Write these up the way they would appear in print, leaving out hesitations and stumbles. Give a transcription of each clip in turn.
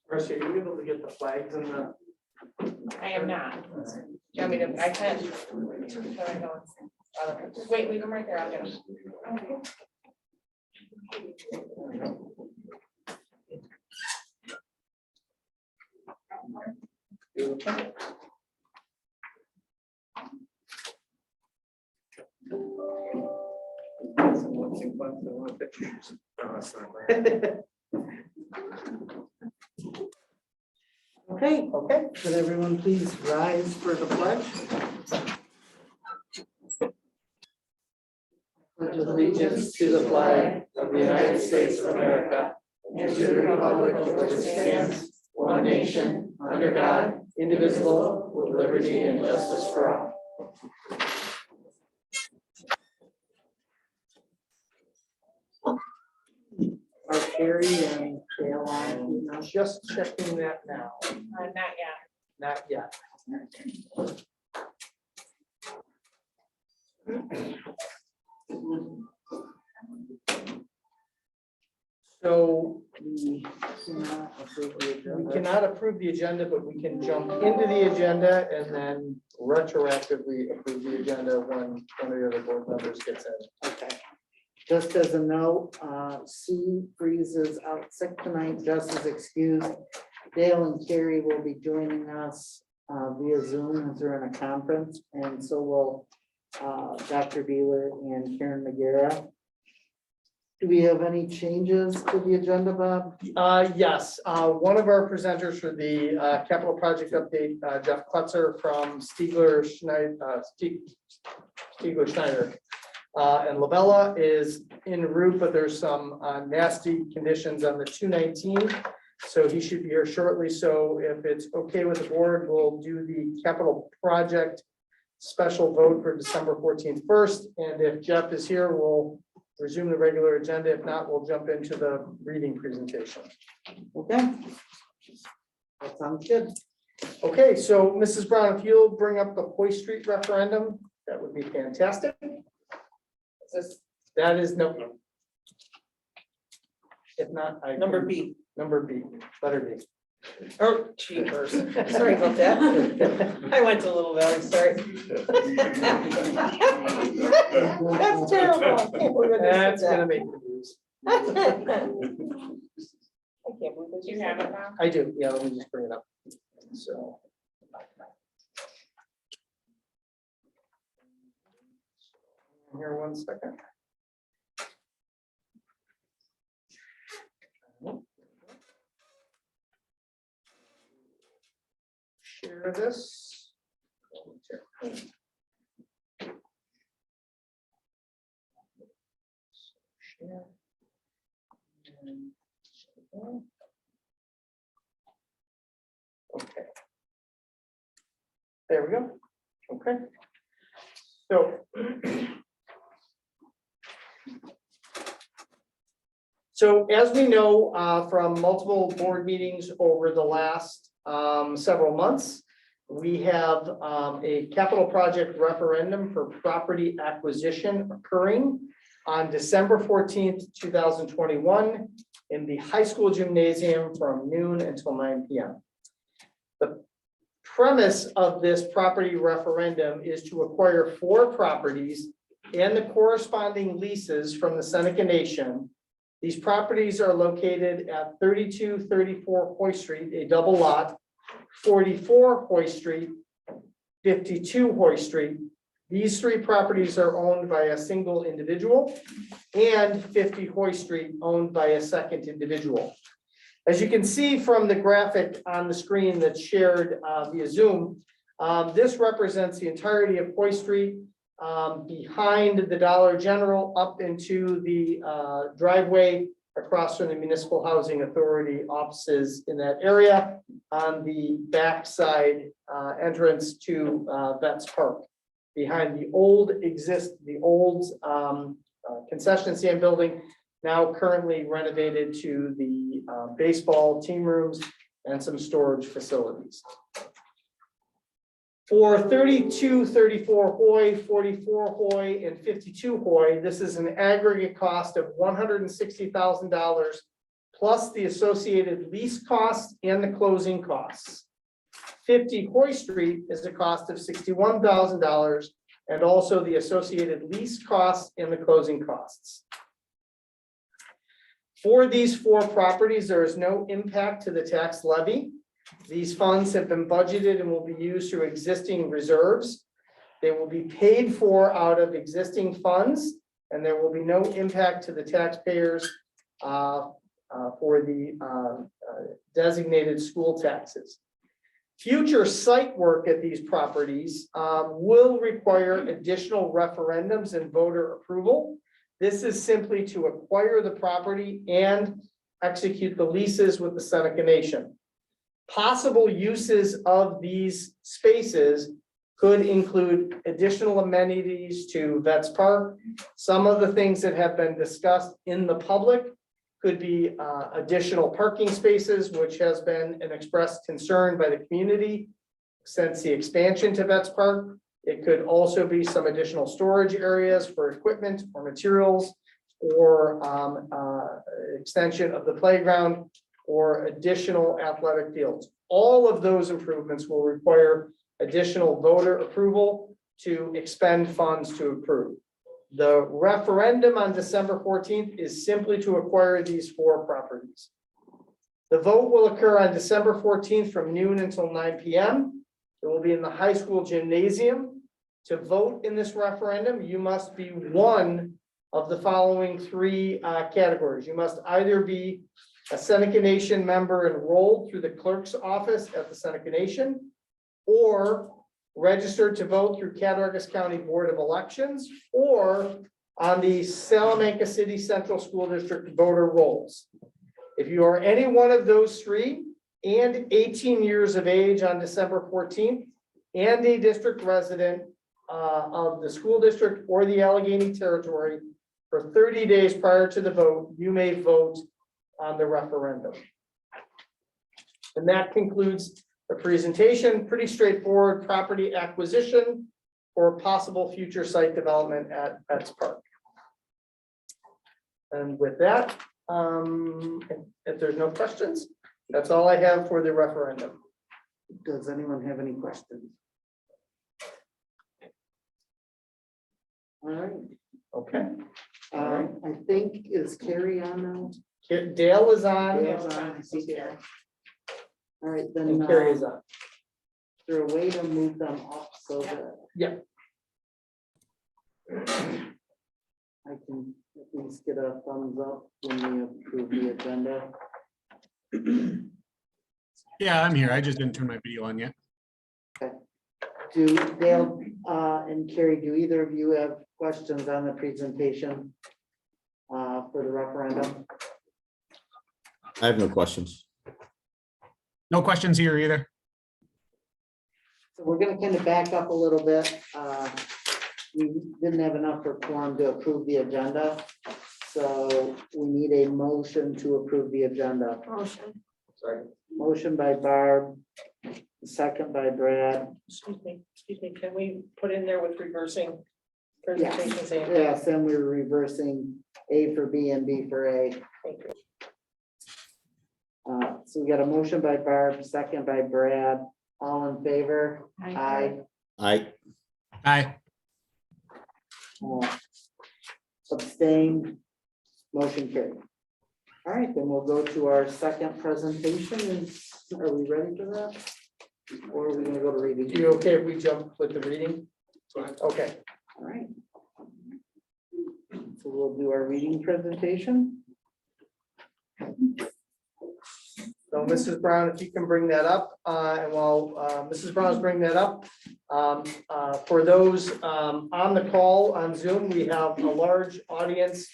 Marcia, are you able to get the flags in the? I am not. Do you want me to, I can. Shall I go and just wait, leave them right there, I'll get them. Okay, could everyone please rise for the pledge? Pledge allegiance to the flag of the United States of America and to the republic for which it stands, one nation, under God, indivisible, with liberty and justice for all. Are Carrie and Caroline just checking that now? Not yet. Not yet. So we cannot approve the agenda, but we can jump into the agenda and then retroactively approve the agenda when one of the other board members gets in. Okay. Just as a note, Sue Freeze is out sick tonight, Jess is excused. Dale and Carrie will be joining us via Zoom as they're in a conference, and so will Dr. Beeler and Karen McGarrett. Do we have any changes to the agenda, Bob? Yes, one of our presenters for the capital project update, Jeff Klutzer from Stiegler Schneider. And Lavella is en route, but there's some nasty conditions on the 219. So he should be here shortly. So if it's okay with the board, we'll do the capital project special vote for December 14th first. And if Jeff is here, we'll resume the regular agenda. If not, we'll jump into the reading presentation. Okay. That sounds good. Okay, so Mrs. Brown, if you'll bring up the Hoy Street referendum, that would be fantastic. That is no. If not, I. Number B. Number B, letter B. Oh, cheapers. Sorry about that. I went to Little Valley, sorry. That's terrible. I can't believe I That's just said gonna that. make the news. I can't believe Do you have it now? I do, yeah, let me just bring it up. So. Here, 1 second. Share this. Share. Okay. There we go. Okay. So as we know from multiple board meetings over the last several months, we have a capital project referendum for property acquisition occurring on December 14th, 2021 in the high school gymnasium from noon until 9 p.m. The premise of this property referendum is to acquire 4 properties and the corresponding leases from the Seneca Nation. These properties are located at 3234 Hoy Street, a double lot, 44 Hoy Street, 52 Hoy Street. These 3 properties are owned by a single individual, and 50 Hoy Street owned by a second individual. As you can see from the graphic on the screen that's shared via Zoom, this represents the entirety of Hoy Street behind the Dollar General up into the driveway across from the Municipal Housing Authority offices in that area on the backside entrance to Vets Park. Behind the old concession stand building now currently renovated to the baseball team rooms and some storage facilities. For 32, 34 Hoy, 44 Hoy, and 52 Hoy, this is an aggregate cost of $160,000 plus the associated lease costs and the closing costs. 50 Hoy Street is a cost of $61,000 and also the associated lease costs and the closing costs. For these four properties, there is no impact to the tax levy. These funds have been budgeted and will be used through existing reserves. They will be paid for out of existing funds, and there will be no impact to the taxpayers for the designated school taxes. Future site work at these properties will require additional referendums and voter approval. This is simply to acquire the property and execute the leases with the Seneca Nation. Possible uses of these spaces could include additional amenities to Vets Park. Some of the things that have been discussed in the public could be additional parking spaces, which has been an expressed concern by the community since the expansion to Vets Park. It could also be some additional storage areas for equipment or materials, or extension of the playground, or additional athletic fields. All of those improvements will require additional voter approval to expend funds to approve. The referendum on December 14th is simply to acquire these four properties. The vote will occur on December 14th from noon until 9 p.m. It will be in the high school gymnasium. To vote in this referendum, you must be one of the following three categories. You must either be a Seneca Nation member enrolled through the clerk's office at the Seneca Nation, or registered to vote through Cattaraugus County Board of Elections, or on the Salamanca City Central School District voter rolls. If you are any one of those three and 18 years of age on December 14th and a district resident of the school district or the Allegheny Territory for 30 days prior to the vote, you may vote on the referendum. And that concludes the presentation. Pretty straightforward property acquisition for possible future site development at Vets Park. And with that, if there's no questions, that's all I have for the referendum. Does anyone have any questions? All right, Okay. I think is Carrie on now? Dale is on. Dale's on, I see Dale. All right, then, And Carrie is on. is there a way to move them up so that? Yeah. I can at least get a thumbs up when we approve the agenda. Yeah, I'm here. I just didn't turn my video on yet. Do Dale and Carrie, do either of you have questions on the presentation for the referendum? I have no questions. No questions here either. So we're gonna kind of back up a little bit. We didn't have enough for quorum to approve the agenda. So we need a motion to approve the agenda. Motion. Sorry. Motion by Barb, second by Brad. Excuse me, can we put in there with reversing presentations? A and B? Yes, and we're reversing A for B and B for A. Thank you. So we got a motion by Barb, second by Brad. All in favor? Aye. Aye. Abstain, motion carried. All right, then we'll go to our second presentation. Are we ready for that? Or are we gonna go to reading? You okay if we jump with the reading? Okay. All right. So we'll do our reading presentation. So Mrs. Brown, if you can bring that up, and while Mrs. Brown's bringing that up, for those on the call on Zoom, we have a large audience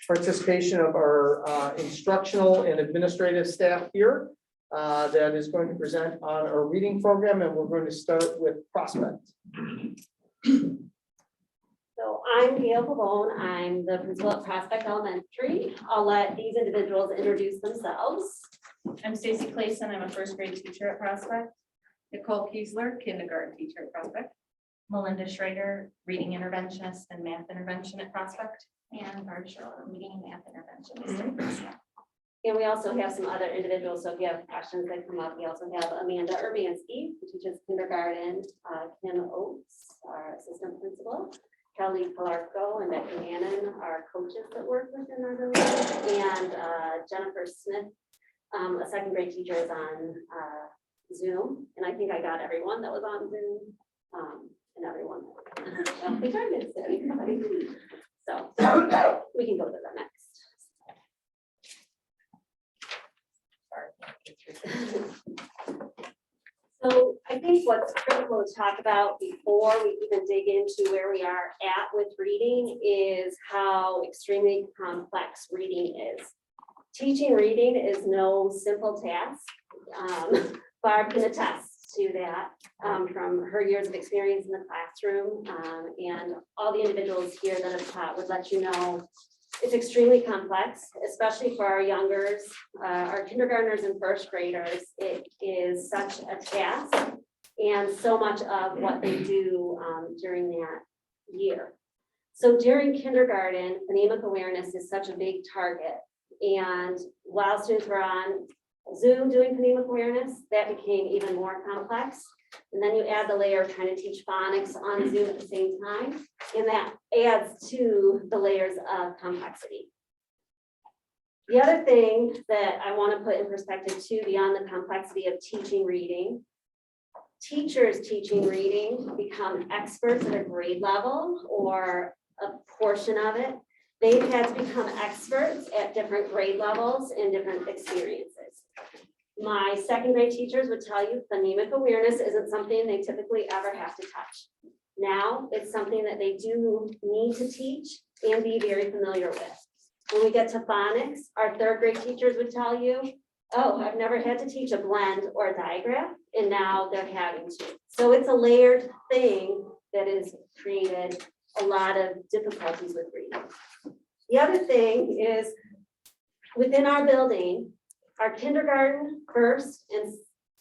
participation of our instructional and administrative staff here that is going to present on our reading program, and we're going to start with Prospect. So I'm Gail Pavone. I'm the principal at Prospect Elementary. I'll let these individuals introduce themselves. I'm Stacy Clayson. I'm a first grade teacher at Prospect. Nicole Kiesler, kindergarten teacher at Prospect. Melinda Schrader, reading interventionist and math intervention at Prospect. And Barb Sherwood, reading and math interventionist at Prospect. And we also have some other individuals. So if you have questions that come up, we also have Amanda Urbanski, who teaches kindergarten, Kim Oates, our assistant principal, Kelly Palarco and Becky Hannon are coaches that work within our building, and Jennifer Smith, a second grade teacher, is on Zoom, and I think I got everyone that was on Zoom, and everyone. I don't think I missed anybody. So we can go to the next. So I think what's critical to talk about before we even dig into where we are at with reading is how extremely complex reading is. Teaching reading is no simple task. Barb can attest to that from her years of experience in the classroom, and all the individuals here that have taught would let you know it's extremely complex, especially for our youngers, our kindergartners and first graders. It is such a task, and so much of what they do during that year. So during kindergarten, phonemic awareness is such a big target. And while students were on Zoom doing phonemic awareness, that became even more complex. And then you add the layer of trying to teach phonics on Zoom at the same time, and that adds to the layers of complexity. The other thing that I want to put in perspective too, beyond the complexity of teaching reading, teachers teaching reading become experts at a grade level or a portion of it. They've had to become experts at different grade levels and different experiences. My second grade teachers would tell you phonemic awareness isn't something they typically ever have to touch. Now it's something that they do need to teach and be very familiar with. When we get to phonics, our third grade teachers would tell you, oh, I've never had to teach a blend or a diagram, and now they're having to. So it's a layered thing that has created a lot of difficulties with reading. The other thing is within our building, our kindergarten, first and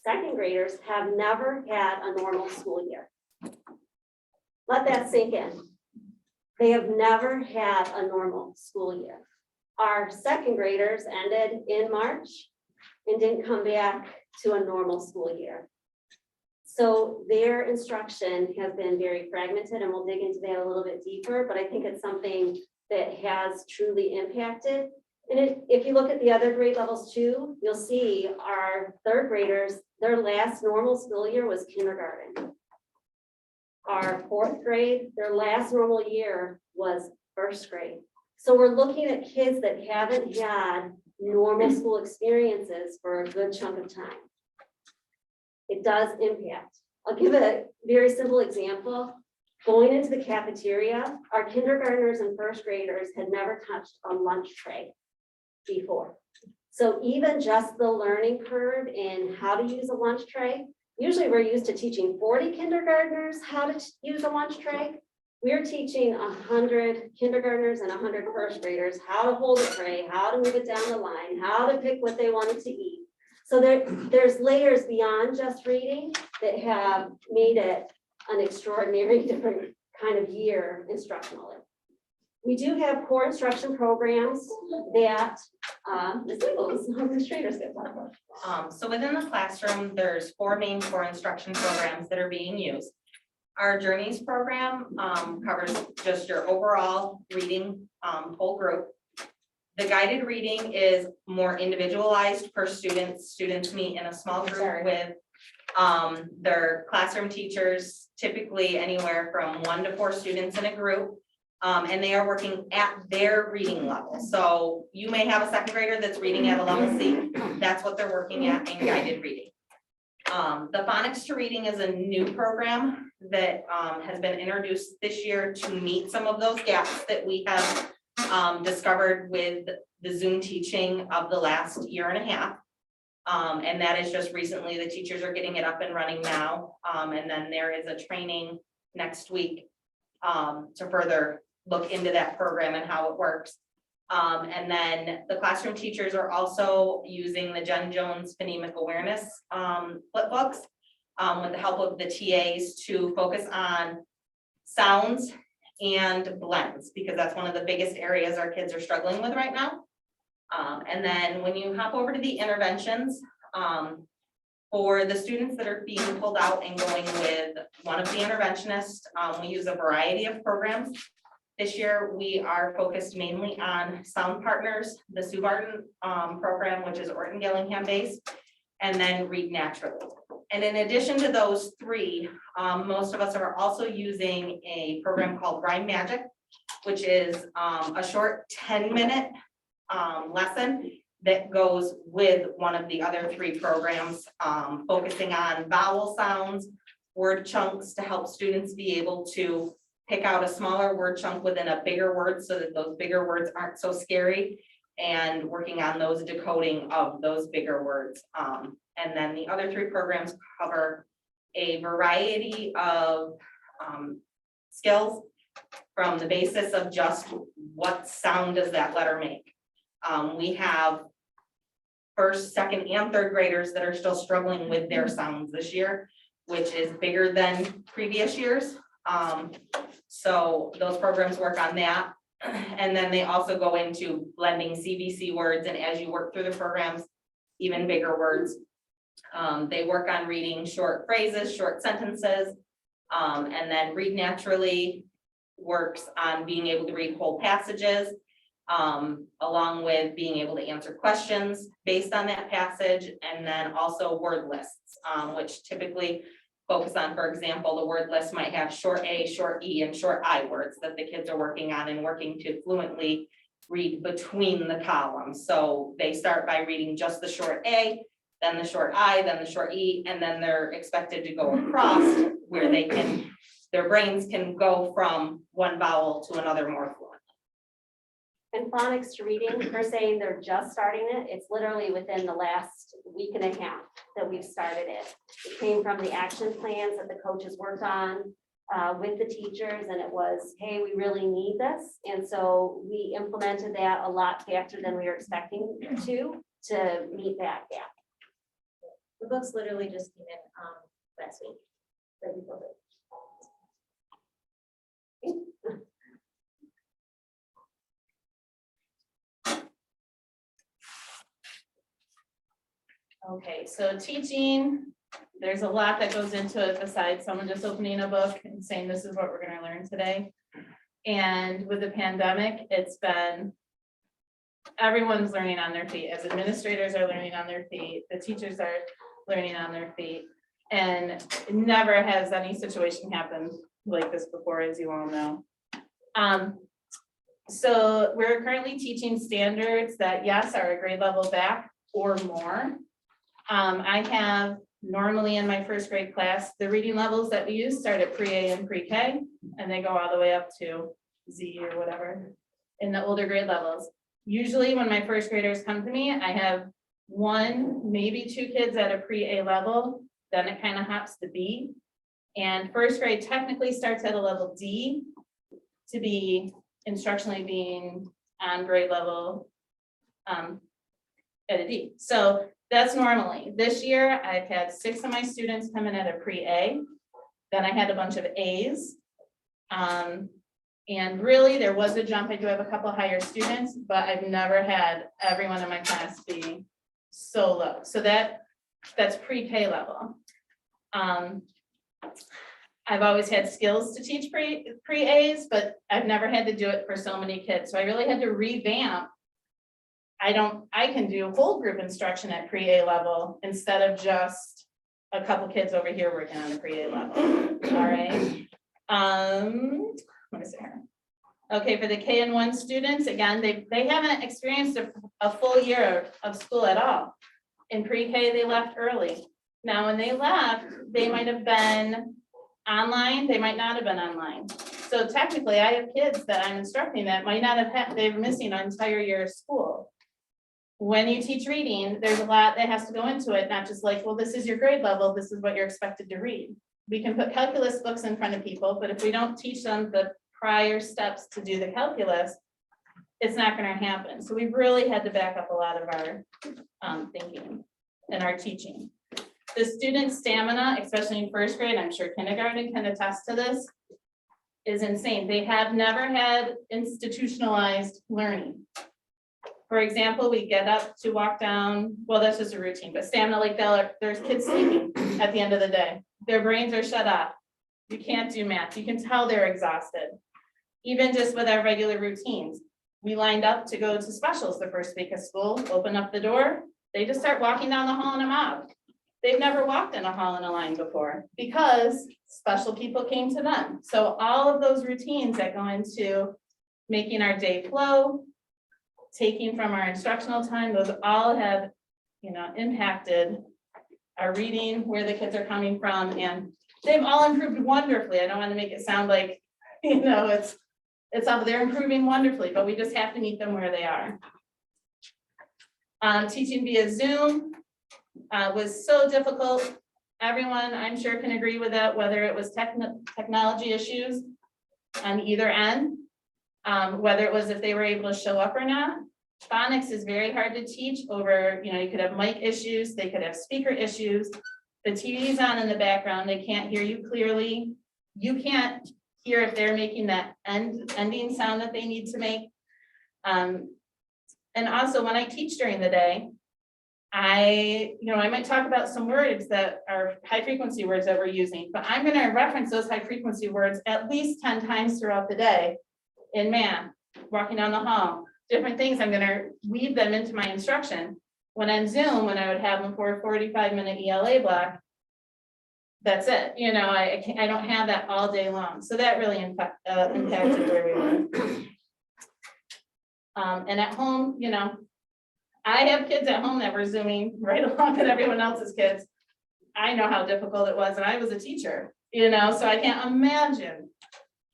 second graders have never had a normal school year. Let that sink in. They have never had a normal school year. Our second graders ended in March and didn't come back to a normal school year. So their instruction has been very fragmented, and we'll dig into that a little bit deeper, but I think it's something that has truly impacted. And if you look at the other grade levels too, you'll see our third graders, their last normal school year was kindergarten. Our fourth grade, their last normal year was first grade. So we're looking at kids that haven't had normal school experiences for a good chunk of time. It does impact. I'll give a very simple example. Going into the cafeteria, our kindergartners and first graders had never touched a lunch tray before. So even just the learning curve in how to use a lunch tray, usually we're used to teaching 40 kindergartners how to use a lunch tray. We're teaching 100 kindergartners and 100 first graders how to hold a tray, how to move it down the line, how to pick what they wanted to eat. So there's layers beyond just reading that have made it an extraordinary different kind of year instructionally. We do have core instruction programs that Ms. Nichols, Ms. Schrader's going to talk about. So within the classroom, there's 4 main core instruction programs that are being used. Our Journeys program covers just your overall reading whole group. The guided reading is more individualized per student. Students meet in a small group with their classroom teachers, typically anywhere from 1 to 4 students in a group. And they are working at their reading level. So you may have a second grader that's reading at a level C. That's what they're working at in guided reading. The Phonics to Reading is a new program that has been introduced this year to meet some of those gaps that we have discovered with the Zoom teaching of the last year and a half. And that is just recently, the teachers are getting it up and running now. And then there is a training next week to further look into that program and how it works. And then the classroom teachers are also using the Jen Jones phonemic awareness flip books with the help of the TAs to focus on sounds and blends, because that's one of the biggest areas our kids are struggling with right now. And then when you hop over to the interventions, for the students that are being pulled out and going with one of the interventionists, we use a variety of programs. This year, we are focused mainly on Sound Partners, the Sue Barton program, which is Orton Gillingham based, and then Read Naturally. And in addition to those three, most of us are also using a program called Rhyme Magic, which is a short 10-minute lesson that goes with one of the other three programs, focusing on vowel sounds, word chunks to help students be able to pick out a smaller word chunk within a bigger word so that those bigger words aren't so scary, and working on those decoding of those bigger words. And then the other three programs cover a variety of skills, from the basis of just what sound does that letter make. We have first, second, and third graders that are still struggling with their sounds this year, which is bigger than previous years. So those programs work on that. And then they also go into blending CVC words, and as you work through the programs, even bigger words. They work on reading short phrases, short sentences, and then Read Naturally works on being able to read whole passages, along with being able to answer questions based on that passage, and then also word lists, which typically focus on, for example, the word list might have short A, short E, and short I words that the kids are working on and working to fluently read between the columns. So they start by reading just the short A, then the short I, then the short E, and then they're expected to go across where they can, their brains can go from one vowel to another more fluently. And phonics reading, they're saying they're just starting it. It's literally within the last week and a half that we've started it. It came from the action plans that the coaches worked on with the teachers, and it was, hey, we really need this. And so we implemented that a lot faster than we were expecting to meet that gap. The books literally just came in last week. Right before it. Okay, so teaching, there's a lot that goes into it besides someone just opening a book and saying, this is what we're gonna learn today. And with the pandemic, it's been, everyone's learning on their feet. As administrators are learning on their feet, the teachers are learning on their feet. And never has any situation happened like this before, as you all know. So we're currently teaching standards that, yes, are a grade level back or more. I have normally in my first grade class, the reading levels that we use start at pre-A and pre-K, and they go all the way up to Z or whatever in the older grade levels. Usually when my first graders come to me, I have one, maybe two kids at a pre-A level, then it kind of hops to B. And first grade technically starts at a level D to be instructionally being on grade level at a D. So that's normally. This year, I've had 6 of my students come in at a pre-A. Then I had a bunch of A's. And really, there was a jump. I do have a couple higher students, but I've never had everyone in my class be so low. So that's pre-K level. I've always had skills to teach pre-A's, but I've never had to do it for so many kids. So I really had to revamp. I can do whole group instruction at pre-A level instead of just a couple kids over here working on the pre-A level. All right. What is there? Okay, for the K and 1 students, again, they haven't experienced a full year of school at all. In pre-K, they left early. Now, when they left, they might have been online, they might not have been online. So technically, I have kids that I'm instructing that might not have had, they're missing an entire year of school. When you teach reading, there's a lot that has to go into it, not just like, well, this is your grade level, this is what you're expected to read. We can put calculus books in front of people, but if we don't teach them the prior steps to do the calculus, it's not gonna happen. So we've really had to back up a lot of our thinking and our teaching. The student stamina, especially in first grade, I'm sure kindergarten can attest to this, is insane. They have never had institutionalized learning. For example, we get up to walk down, well, that's just a routine, but stamina, like there's kids sleeping at the end of the day. Their brains are shut off. You can't do math. You can tell they're exhausted. Even just with our regular routines. We lined up to go to specials the first week of school, open up the door. They just start walking down the hall in a mob. They've never walked in a hall in a line before because special people came to them. So all of those routines that go into making our day flow, taking from our instructional time, those all have, impacted our reading, where the kids are coming from, and they've all improved wonderfully. I don't want to make it sound like, it's all, they're improving wonderfully, but we just have to meet them where they are. Teaching via Zoom was so difficult. Everyone, I'm sure, can agree with that, whether it was technology issues on either end, whether it was if they were able to show up or not. Phonics is very hard to teach over, you could have mic issues, they could have speaker issues. The TV's on in the background, they can't hear you clearly. You can't hear if they're making that ending sound that they need to make. And also when I teach during the day, I might talk about some words that are high frequency words that we're using, but I'm going to reference those high frequency words at least 10 times throughout the day in math, walking down the hall, different things. I'm going to weave them into my instruction. When on Zoom, when I would have them for a 45-minute ELA block, that's it. I don't have that all day long. So that really impacted where we were. And at home, I have kids at home that were Zooming right along with everyone else's kids. I know how difficult it was, and I was a teacher, so I can't imagine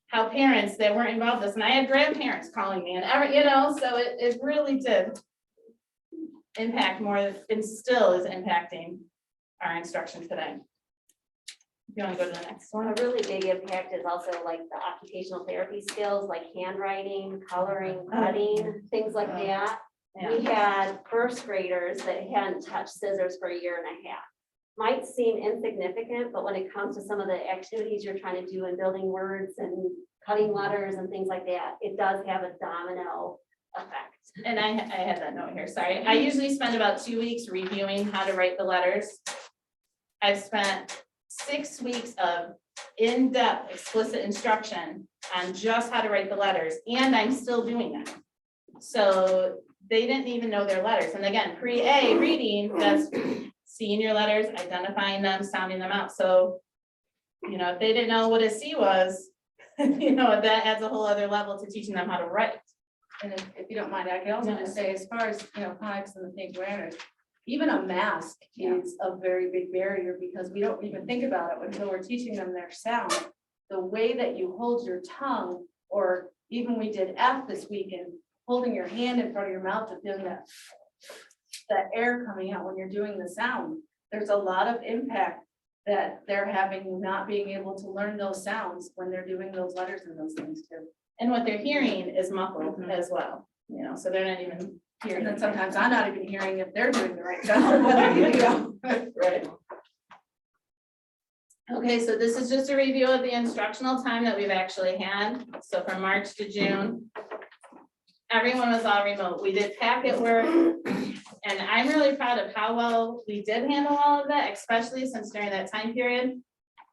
how parents that weren't involved in this, and I had grandparents calling me and so it really did impact more, and still is impacting our instruction today. If you want to go to the next one. A really big impact is also like the occupational therapy skills, like handwriting, coloring, cutting, things like that. Yeah. We had first graders that hadn't touched scissors for a year and a half. Might seem insignificant, but when it comes to some of the activities you're trying to do in building words and cutting letters and things like that, it does have a domino effect. And I had that note here, sorry. I usually spend about 2 weeks reviewing how to write the letters. I've spent 6 weeks of in-depth explicit instruction on just how to write the letters, and I'm still doing that. So they didn't even know their letters. And again, pre-A reading, that's seeing your letters, identifying them, sounding them out. So, if they didn't know what a C was, that adds a whole other level to teaching them how to write. And if you don't mind, I can also just say, as far as, phonics and the things awareness, even a mask is a very big barrier because we don't even think about it until we're teaching them their sound. The way that you hold your tongue, or even we did F this week, and holding your hand in front of your mouth to feel that air coming out when you're doing the sound. There's a lot of impact that they're having, not being able to learn those sounds when they're doing those letters and those things too. And what they're hearing is muffled as well, so they're not even hearing. And then sometimes I'm not even hearing if they're doing the right sound. Right. Okay, so this is just a review of the instructional time that we've actually had. So from March to June, everyone was all remote. We did packet work, and I'm really proud of how well we did handle all of that, especially since during that time period,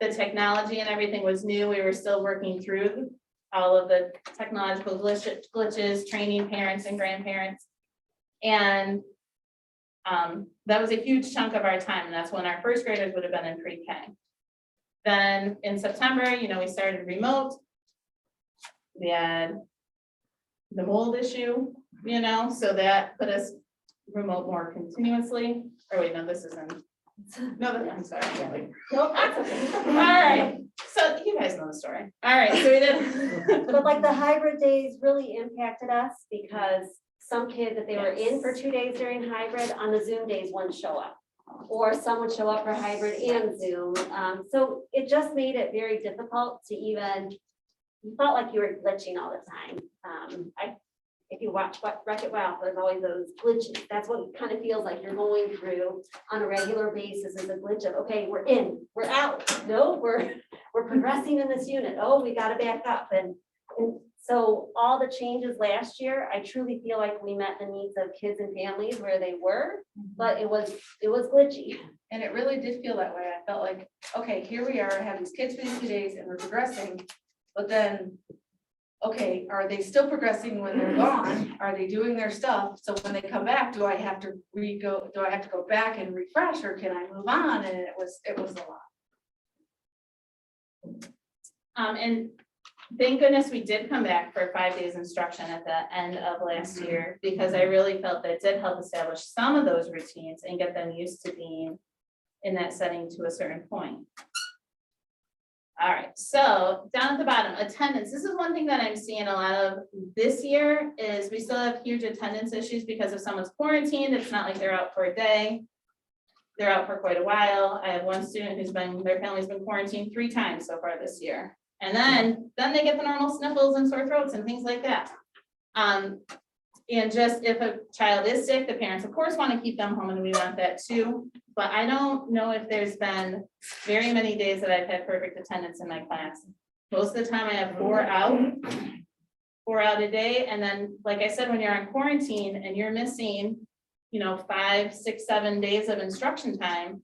the technology and everything was new. We were still working through all of the technological glitches, training parents and grandparents. And that was a huge chunk of our time, and that's when our first graders would have been in pre-K. Then in September, we started remote. We had the mold issue, so that put us remote more continuously. Or wait, no, this isn't. No, I'm sorry. Nope, that's okay. All right, so you guys know the story. All right, so we did. But like the hybrid days really impacted us because some kids, if they were in for 2 days during hybrid, on the Zoom days wouldn't show up. Or some would show up for hybrid and Zoom. So it just made it very difficult to even you felt like you were glitching all the time. If you watch Wreck-It Ralph, there's always those glitches. That's what it kind of feels like you're going through on a regular basis, is a glitch of, okay, we're in, we're out. No, we're progressing in this unit. Oh, we got to back up. And so all the changes last year, I truly feel like we met the needs of kids and families where they were, but it was glitchy. And it really did feel that way. I felt like, okay, here we are, I have these kids for these 2 days and we're progressing. But then, okay, are they still progressing when they're gone? Are they doing their stuff? So when they come back, do I have to go back and refresh, or can I move on? And it was a lot. And thank goodness we did come back for 5 days instruction at the end of last year, because I really felt that it did help establish some of those routines and get them used to being in that setting to a certain point. All right, so down at the bottom, attendance. This is one thing that I'm seeing a lot of this year, is we still have huge attendance issues because if someone's quarantined, it's not like they're out for a day. They're out for quite a while. I have one student their family's been quarantined 3 times so far this year. And then they get the normal sniffles and sore throats and things like that. And just if a child is sick, the parents of course want to keep them home, and we want that too. But I don't know if there's been very many days that I've had perfect attendance in my class. Most of the time I have 4 out a day. And then, like I said, when you're on quarantine and you're missing, 5, 6, 7 days of instruction time,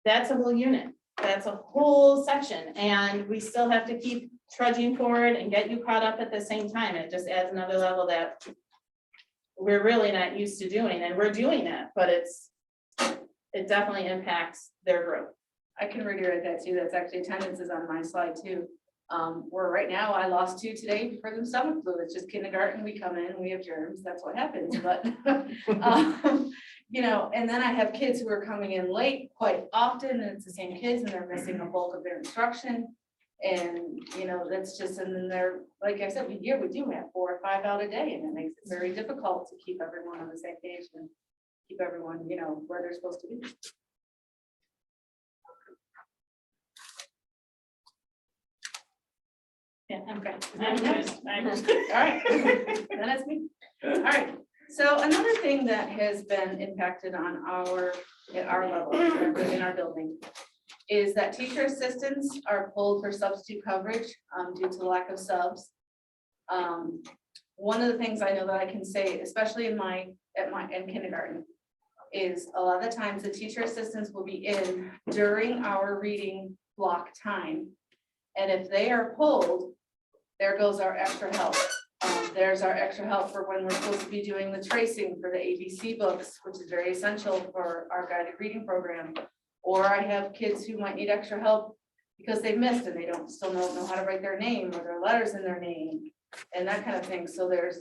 that's a whole unit. That's a whole section, and we still have to keep trudging forward and get you caught up at the same time. It just adds another level that we're really not used to doing, and we're doing it, but it definitely impacts their growth. I can reiterate that too. That's actually attendance is on my slide too. Where right now I lost 2 today for the stomach flu. It's just kindergarten. We come in, we have germs. That's what happens. But and then I have kids who are coming in late quite often, and it's the same kids, and they're missing a bulk of their instruction. And that's just, and then they're, like I said, we do have 4 or 5 out a day, and it makes it very difficult to keep everyone on the same page and keep everyone, where they're supposed to be. Yeah, I'm great. All right, then it's me. All right, so another thing that has been impacted on at our level, in our building, is that teacher assistants are pulled for substitute coverage due to lack of subs. One of the things I know that I can say, especially in kindergarten, is a lot of the times the teacher assistants will be in during our reading block time. And if they are pulled, there goes our extra help. There's our extra help for when we're supposed to be doing the tracing for the ABC books, which is very essential for our guided reading program. Or I have kids who might need extra help because they've missed and they still don't know how to write their name or their letters in their name and that kind of thing. So there's,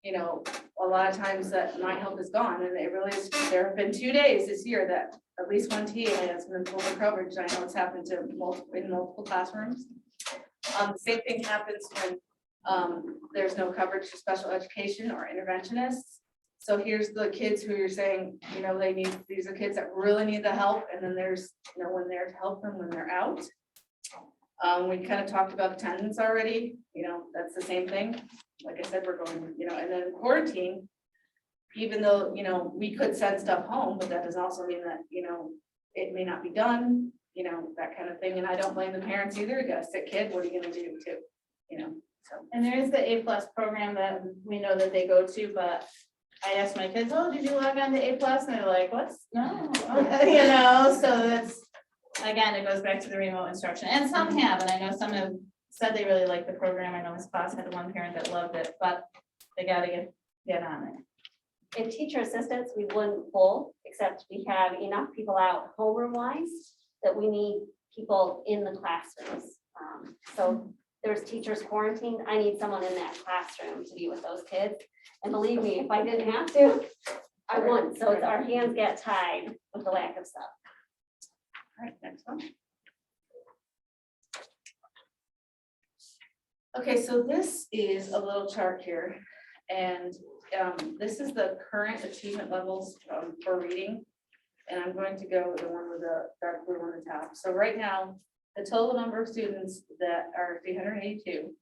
a lot of times that my help is gone, and it really is. There have been 2 days this year that at least one TA has been pulled for coverage. I know it's happened to multiple classrooms. The same thing happens when there's no coverage for special education or interventionists. So here's the kids who you're saying, these are kids that really need the help, and then there's no one there to help them when they're out. We kind of talked about attendance already, that's the same thing. Like I said, we're going, and then quarantine, even though, we could send stuff home, but that doesn't also mean that, it may not be done, that kind of thing. And I don't blame the parents either. You got a sick kid, what are you gonna do too? So. And there is the A+ program that we know that they go to, but I asked my kids, oh, did you log on to A+? And they're like, what's, no, so that's, again, it goes back to the remote instruction. And some have, and I know some have said they really like the program. I know this class had one parent that loved it, but they gotta get on it. In teacher assistants, we wouldn't pull, except we have enough people out homeroom wise that we need people in the classrooms. So there's teachers quarantined. I need someone in that classroom to be with those kids. And believe me, if I didn't have to, I wouldn't. So it's our hands get tied with the lack of stuff. All right, next one. Okay, so this is a little chart here, and this is the current achievement levels for reading. And I'm going to go with the one with the dark blue on the top. So right now, the total number of students that are 382,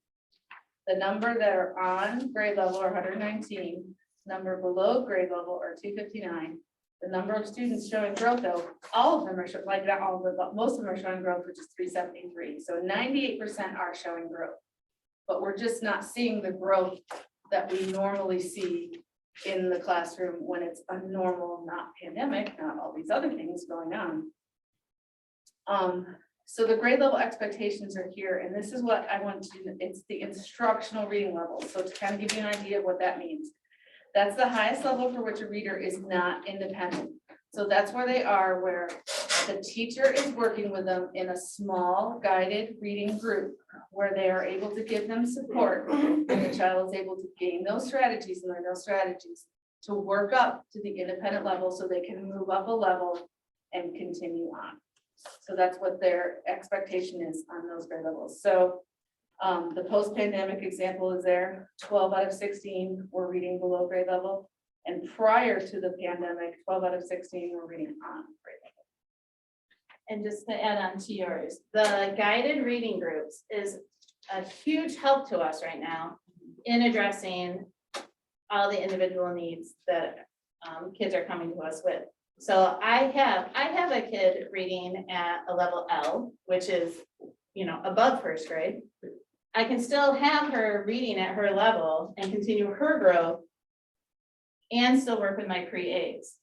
the number that are on grade level are 119, number below grade level are 259. The number of students showing growth, though, all of them are like not all of them, but most of them are showing growth, which is 373. So 98% are showing growth. But we're just not seeing the growth that we normally see in the classroom when it's a normal, not pandemic, not all these other things going on. So the grade level expectations are here, and this is what I want to, it's the instructional reading level. So to kind of give you an idea of what that means. That's the highest level for which a reader is not independent. So that's where they are, where the teacher is working with them in a small guided reading group where they are able to give them support, and the child is able to gain those strategies and learn those strategies to work up to the independent level so they can move up a level and continue on. So that's what their expectation is on those grade levels. So the post-pandemic example is there. 12 out of 16 were reading below grade level. And prior to the pandemic, 12 out of 16 were reading on grade level. And just to add on to yours, the guided reading groups is a huge help to us right now in addressing all the individual needs that kids are coming to us with. So I have a kid reading at a level L, which is, above first grade. I can still have her reading at her level and continue her growth and still work with my pre-As.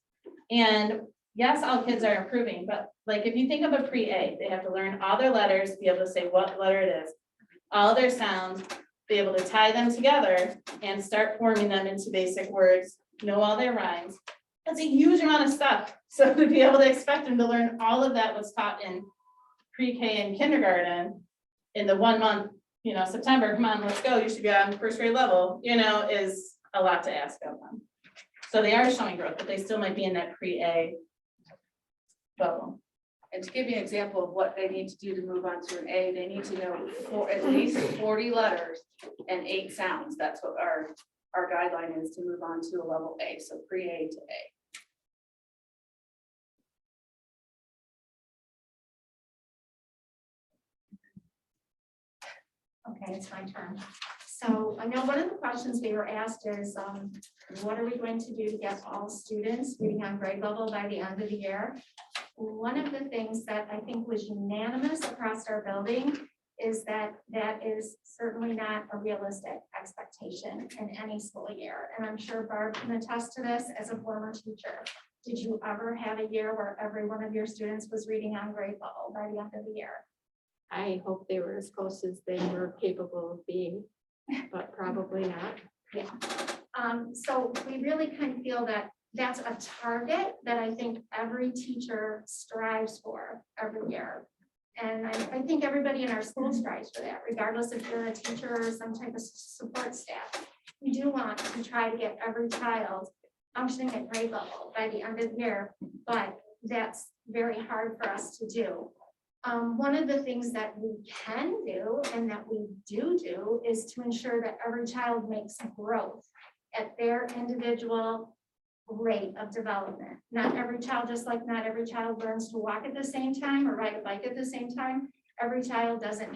And yes, all kids are improving, but like if you think of a pre-A, they have to learn all their letters, be able to say what letter it is, all their sounds, be able to tie them together and start forming them into basic words, know all their rhymes. That's a huge amount of stuff. So to be able to expect them to learn all of that was taught in pre-K and kindergarten in the 1 month, September, come on, let's go, you should be on first grade level, is a lot to ask of them. So they are showing growth, but they still might be in that pre-A bubble. And to give you an example of what they need to do to move on to an A, they need to know at least 40 letters and 8 sounds. That's what our guideline is to move on to a level A, so pre-A to A. Okay, it's my turn. So I know one of the questions we were asked is, what are we going to do to get all students reading on grade level by the end of the year? One of the things that I think was unanimous across our building is that that is certainly not a realistic expectation in any school year. And I'm sure Barb can attest to this as a former teacher. Did you ever have a year where every one of your students was reading on grade level by the end of the year? I hope they were as close as they were capable of being, but probably not. Yeah. So we really kind of feel that that's a target that I think every teacher strives for every year. And I think everybody in our school strives for that, regardless if you're a teacher or some type of support staff. We do want to try to get every child functioning at grade level by the end of the year, but that's very hard for us to do. One of the things that we can do and that we do is to ensure that every child makes growth at their individual rate of development. Not every child, just like not every child learns to walk at the same time or ride a bike at the same time. Every child doesn't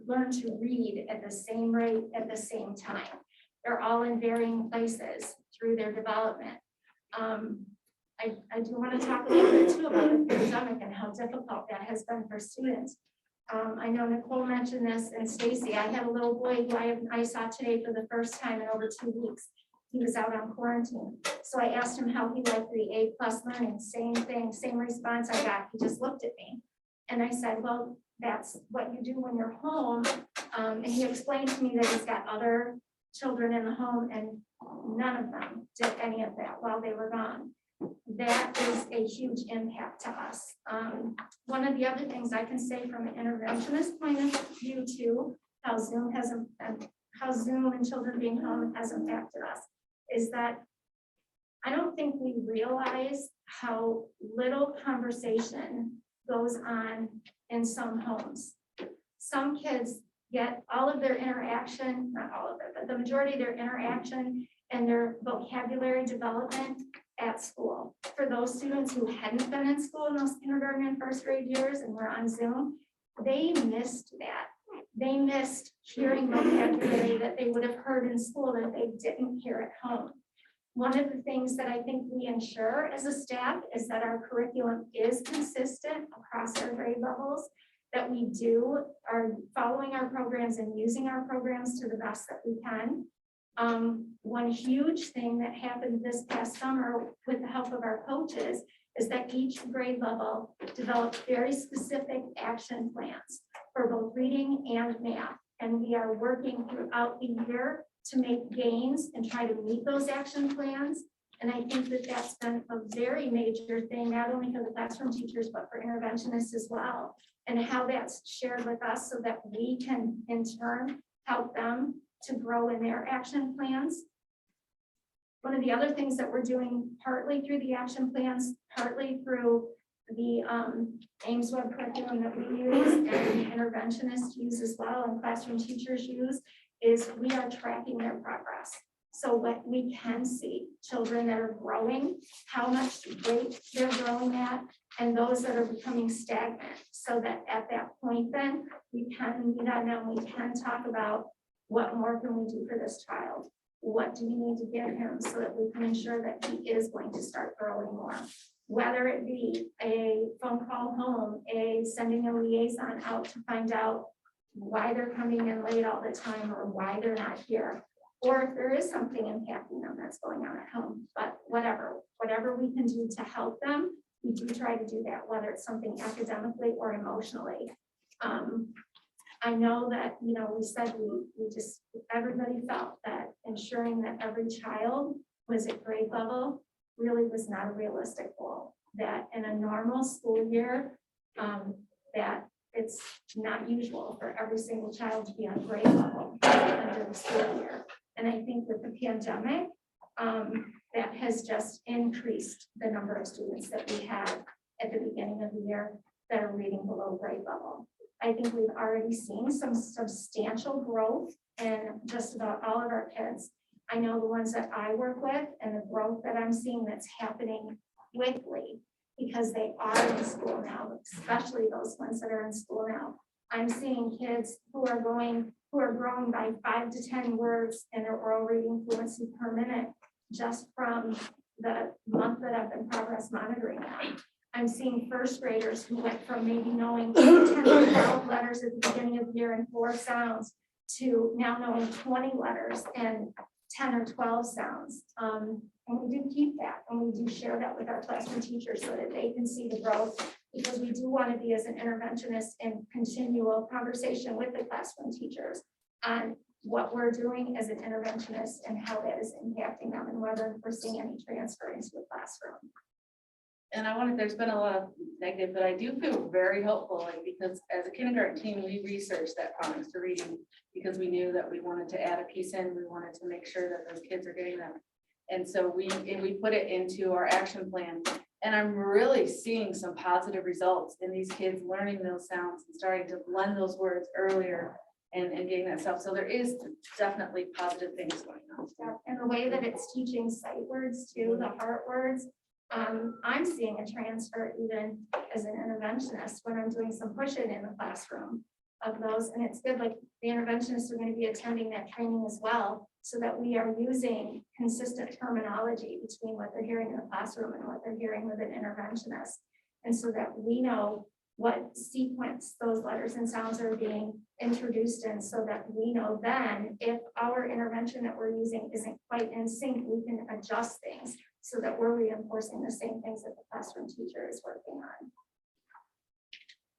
learn to read at the same rate at the same time. They're all in varying places through their development. I do want to talk a little bit too about the pandemic and how difficult that has been for students. I know Nicole mentioned this, and Stacy, I had a little boy who I saw today for the first time in over 2 weeks. He was out on quarantine. So I asked him how he liked the A+ learning, same thing, same response I got. He just looked at me. And I said, well, that's what you do when you're home. And he explained to me that he's got other children in the home and none of them did any of that while they were gone. That is a huge impact to us. One of the other things I can say from an interventionist point of view too, how Zoom and children being home has impacted us, is that I don't think we realize how little conversation goes on in some homes. Some kids get all of their interaction, not all of it, but the majority of their interaction and their vocabulary development at school. For those students who hadn't been in school in those kindergarten and first grade years and were on Zoom, they missed that. They missed hearing vocabulary that they would have heard in school that they didn't hear at home. One of the things that I think we ensure as a staff is that our curriculum is consistent across our grade levels, that we are following our programs and using our programs to the best that we can. One huge thing that happened this past summer with the help of our coaches is that each grade level developed very specific action plans for both reading and math. And we are working throughout the year to make gains and try to meet those action plans. And I think that that's been a very major thing, not only for the classroom teachers, but for interventionists as well. And how that's shared with us so that we can in turn help them to grow in their action plans. One of the other things that we're doing partly through the action plans, partly through the Ames web curriculum that we use and the interventionists use as well and classroom teachers use, is we are tracking their progress. So what we can see, children that are growing, how much rate they're growing at, and those that are becoming stagnant. So that at that point then, we can meet on them, we can talk about what more can we do for this child? What do we need to give him so that we can ensure that he is going to start growing more? Whether it be a phone call home, sending a liaison out to find out why they're coming in late all the time or why they're not here. Or if there is something impacting them that's going on at home, but whatever we can do to help them, we do try to do that, whether it's something academically or emotionally. I know that, we said everybody felt that ensuring that every child was at grade level really was not a realistic goal. That in a normal school year, that it's not usual for every single child to be on grade level under the school year. And I think with the pandemic, that has just increased the number of students that we have at the beginning of the year that are reading below grade level. I think we've already seen some substantial growth in just about all of our kids. I know the ones that I work with and the growth that I'm seeing that's happening quickly because they are in school now, especially those ones that are in school now. I'm seeing kids who are growing by 5 to 10 words in their oral reading fluency per minute just from the month that I've been progress monitoring them. I'm seeing first graders who went from maybe knowing 10 to 12 letters at the beginning of the year and 4 sounds to now knowing 20 letters and 10 or 12 sounds. And we do keep that and we do share that with our classroom teachers so that they can see the growth, because we do want to be as an interventionist in continual conversation with the classroom teachers on what we're doing as an interventionist and how that is impacting them and whether we're seeing any transfer into the classroom. And there's been a lot of negative, but I do feel very hopeful, because as a kindergarten team, we researched that Phonics to reading because we knew that we wanted to add a piece in. We wanted to make sure that those kids are getting them. And so we put it into our action plan. And I'm really seeing some positive results in these kids learning those sounds and starting to blend those words earlier and getting that stuff. So there is definitely positive things going on. And the way that it's teaching sight words too, the heart words, I'm seeing a transfer even as an interventionist when I'm doing some push-in in the classroom of those. And it's good, like the interventionists are going to be attending that training as well, so that we are using consistent terminology between what they're hearing in the classroom and what they're hearing with an interventionist. And so that we know what sequence those letters and sounds are being introduced in, so that we know then if our intervention that we're using isn't quite in sync, we can adjust things so that we're reinforcing the same things that the classroom teacher is working on.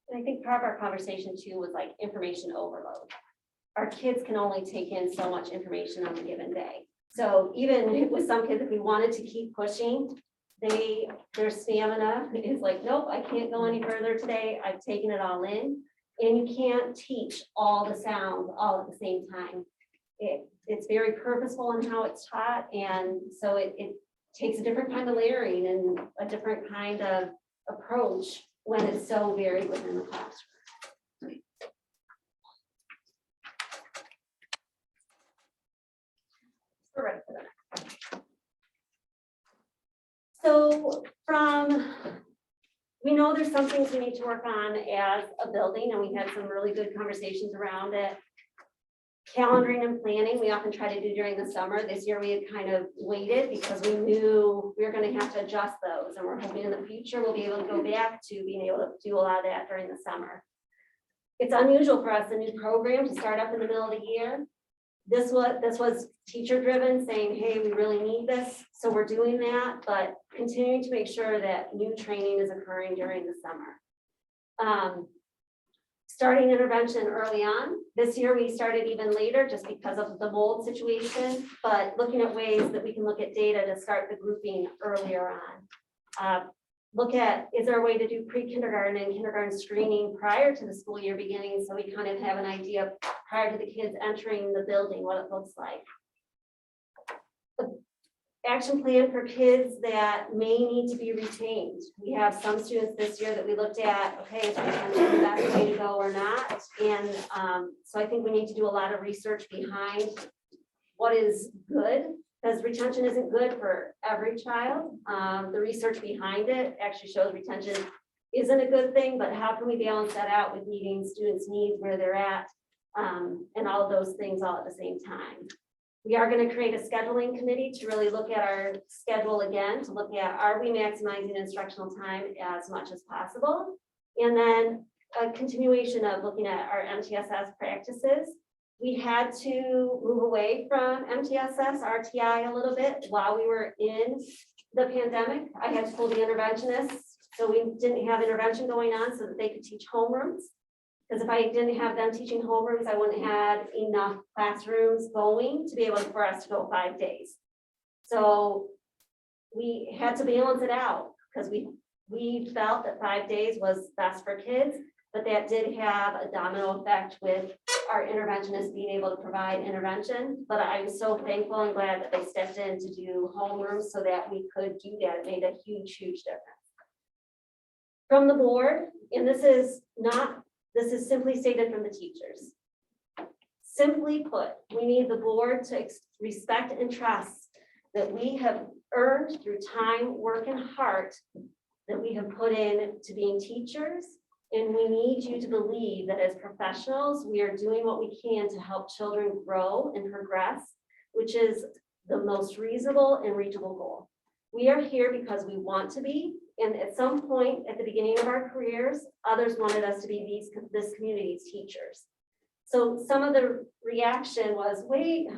And I think part of our conversation too was like information overload. Our kids can only take in so much information on a given day. So even with some kids, if we wanted to keep pushing, their stamina is like, nope, I can't go any further today. I've taken it all in. And you can't teach all the sounds all at the same time. It's very purposeful in how it's taught. And so it takes a different kind of layering and a different kind of approach when it's so varied within the classroom. We're ready for that. So we know there's some things we need to work on as a building, and we had some really good conversations around it. Calendaring and planning, we often try to do during the summer. This year we had kind of waited because we knew we were gonna have to adjust those, and we're hoping in the future we'll be able to go back to being able to do a lot of that during the summer. It's unusual for us, a new program to start up in the middle of the year. This was teacher driven, saying, hey, we really need this, so we're doing that, but continuing to make sure that new training is occurring during the summer. Starting intervention early on. This year we started even later just because of the mold situation, but looking at ways that we can look at data to start the grouping earlier on. Look at, is there a way to do pre-kindergarten and kindergarten screening prior to the school year beginning, so we kind of have an idea prior to the kids entering the building, what it looks like. The action plan for kids that may need to be retained. We have some students this year that we looked at, okay, is retention the best way to go or not? And so I think we need to do a lot of research behind what is good, because retention isn't good for every child. The research behind it actually shows retention isn't a good thing, but how can we balance that out with meeting students' needs where they're at, and all of those things all at the same time. We are going to create a scheduling committee to really look at our schedule again, to look at, are we maximizing instructional time as much as possible? And then a continuation of looking at our MTSS practices. We had to move away from MTSS, RTI a little bit while we were in the pandemic. I had to pull the interventionists, so we didn't have intervention going on so that they could teach homerooms. Because if I didn't have them teaching homerooms, I wouldn't have had enough classrooms going to be able for us to go 5 days. So we had to balance it out because we felt that 5 days was best for kids, but that did have a domino effect with our interventionists being able to provide intervention. But I'm so thankful and glad that they stepped in to do homerooms so that we could do that. It made a huge, huge difference. From the board, and this is simply stated from the teachers. Simply put, we need the board to respect and trust that we have earned through time, work, and heart that we have put in to being teachers. And we need you to believe that as professionals, we are doing what we can to help children grow and progress, which is the most reasonable and reachable goal. We are here because we want to be, and at some point at the beginning of our careers, others wanted us to be this community's teachers. So some of the reaction was, wait,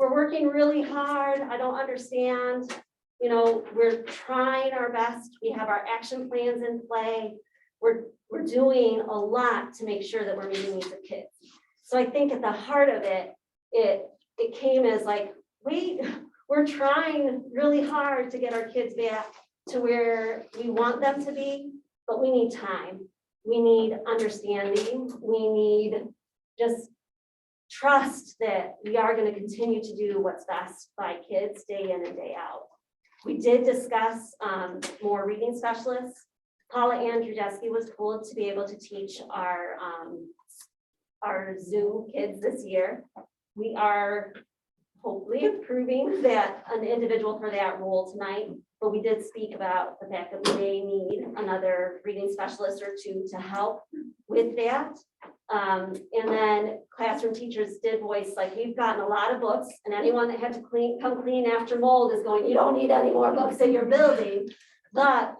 we're working really hard. I don't understand. You know, we're trying our best. We have our action plans in play. We're doing a lot to make sure that we're meeting the needs of kids. So I think at the heart of it, it came as like, wait, we're trying really hard to get our kids back to where we want them to be, but we need time. We need understanding. We need just trust that we are going to continue to do what's best by kids day in and day out. We did discuss more reading specialists. Paula Andrzejewski was pulled to be able to teach our Zoom kids this year. We are hopefully approving that an individual for that role tonight, but we did speak about the fact that we may need another reading specialist or two to help with that. And then classroom teachers did voice, like, we've gotten a lot of books, and anyone that had to come clean after mold is going, you don't need any more books in your building, but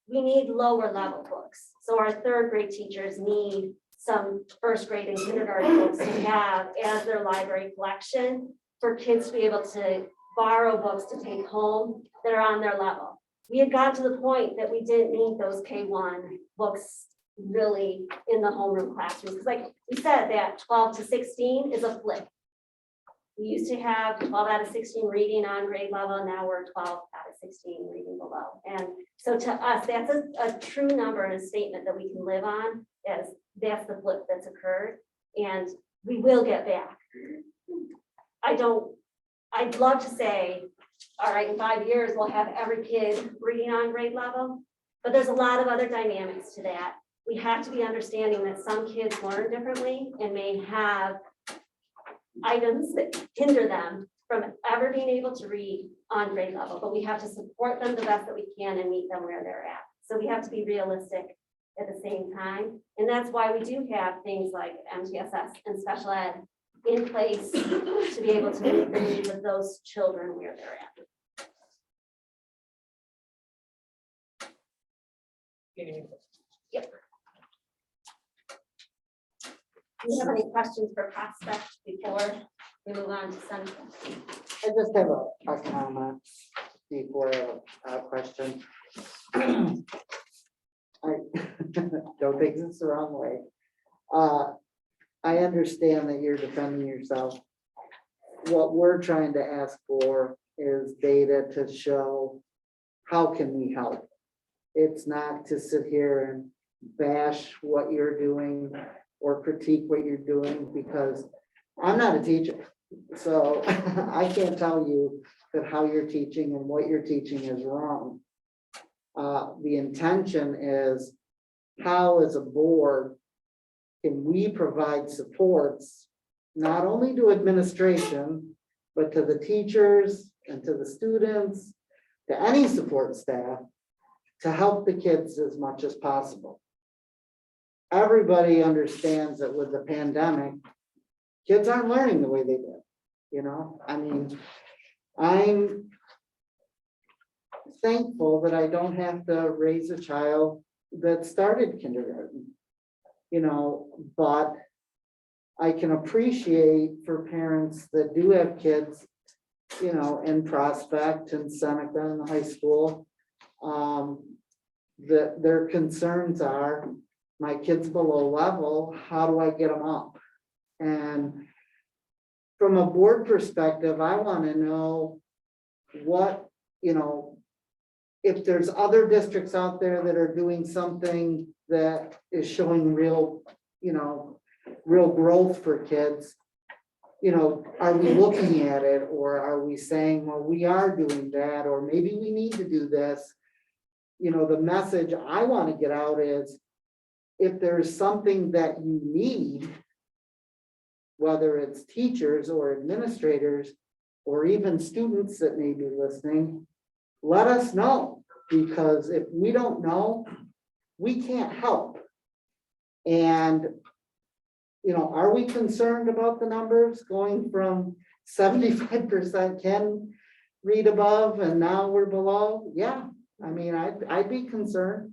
we need lower level books. So our third grade teachers need some first grade and kindergarten books to have as their library collection for kids to be able to borrow books to take home that are on their level. We had got to the point that we didn't need those K1 books really in the homeroom classrooms. Because like we said, that 12 to 16 is a flip. We used to have 12 out of 16 reading on grade level, and now we're 12 out of 16 reading below. And so to us, that's a true number and a statement that we can live on, as that's the flip that's occurred, and we will get back. I'd love to say, all right, in 5 years, we'll have every kid reading on grade level, but there's a lot of other dynamics to that. We have to be understanding that some kids learn differently and may have items that hinder them from ever being able to read on grade level, but we have to support them the best that we can and meet them where they're at. So we have to be realistic at the same time. And that's why we do have things like MTSS and special ed in place to be able to meet the needs of those children where they're at. Do you have any questions for Prospect before we move on to Central? I just have a comment before a question. I don't take this the wrong way. I understand that you're defending yourself. What we're trying to ask for is data to show how can we help. It's not to sit here and bash what you're doing or critique what you're doing, because I'm not a teacher. So I can't tell you that how you're teaching and what you're teaching is wrong. The intention is how, as a board, can we provide supports not only to administration, but to the teachers and to the students, to any support staff, to help the kids as much as possible. Everybody understands that with the pandemic, kids aren't learning the way they did. You know, I mean, I'm thankful that I don't have to raise a child that started kindergarten, you know, but I can appreciate for parents that do have kids, you know, in Prospect and Seneca in the high school, that their concerns are, my kid's below level, how do I get them up? And from a board perspective, I want to know what, you know, if there's other districts out there that are doing something that is showing real, you know, real growth for kids, you know, are we looking at it, or are we saying, well, we are doing that, or maybe we need to do this? You know, the message I want to get out is, if there's something that you need, whether it's teachers or administrators, or even students that may be listening, let us know, because if we don't know, we can't help. And, you know, are we concerned about the numbers going from 75% can read above and now we're below? Yeah, I mean, I'd be concerned.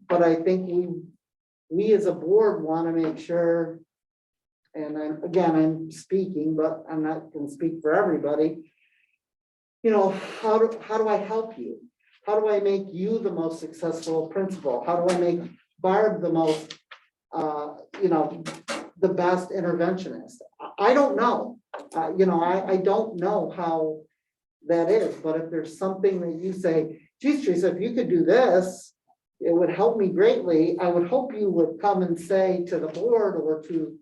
But I think we as a board want to make sure, and I'm speaking, but I'm not going to speak for everybody. You know, how do I help you? How do I make you the most successful principal? How do I make Barb the most, you know, the best interventionist? I don't know. You know, I don't know how that is, but if there's something that you say, geez, Teresa, if you could do this, it would help me greatly. I would hope you would come and say to the board or to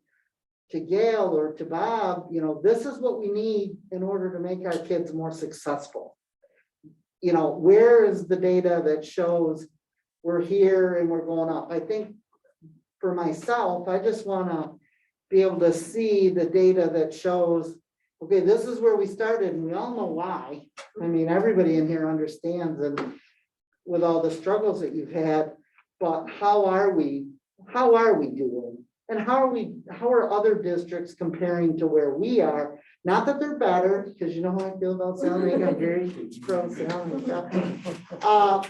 Gail or to Bob, you know, this is what we need in order to make our kids more successful. You know, where is the data that shows we're here and we're going up? I think for myself, I just want to be able to see the data that shows, okay, this is where we started, and we all know why. I mean, everybody in here understands, and with all the struggles that you've had, but how are we doing? And how are other districts comparing to where we are? Not that they're better, because you know how I feel about Salamanca, I'm very pro Salamanca.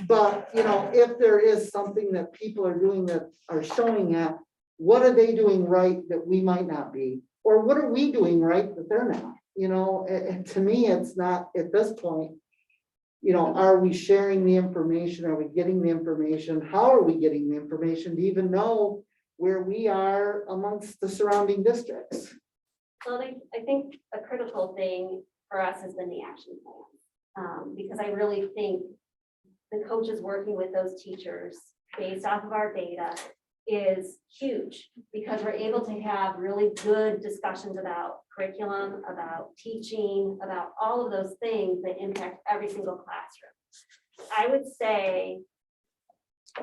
But you know, if there is something that people are doing that are showing at, what are they doing right that we might not be? Or what are we doing right that they're not? You know, and to me, it's not at this point, you know, are we sharing the information? Are we getting the information? How are we getting the information to even know where we are amongst the surrounding districts? Well, I think a critical thing for us has been the action plan. Because I really think the coaches working with those teachers based off of our data is huge, because we're able to have really good discussions about curriculum, about teaching, about all of those things that impact every single classroom. I would say,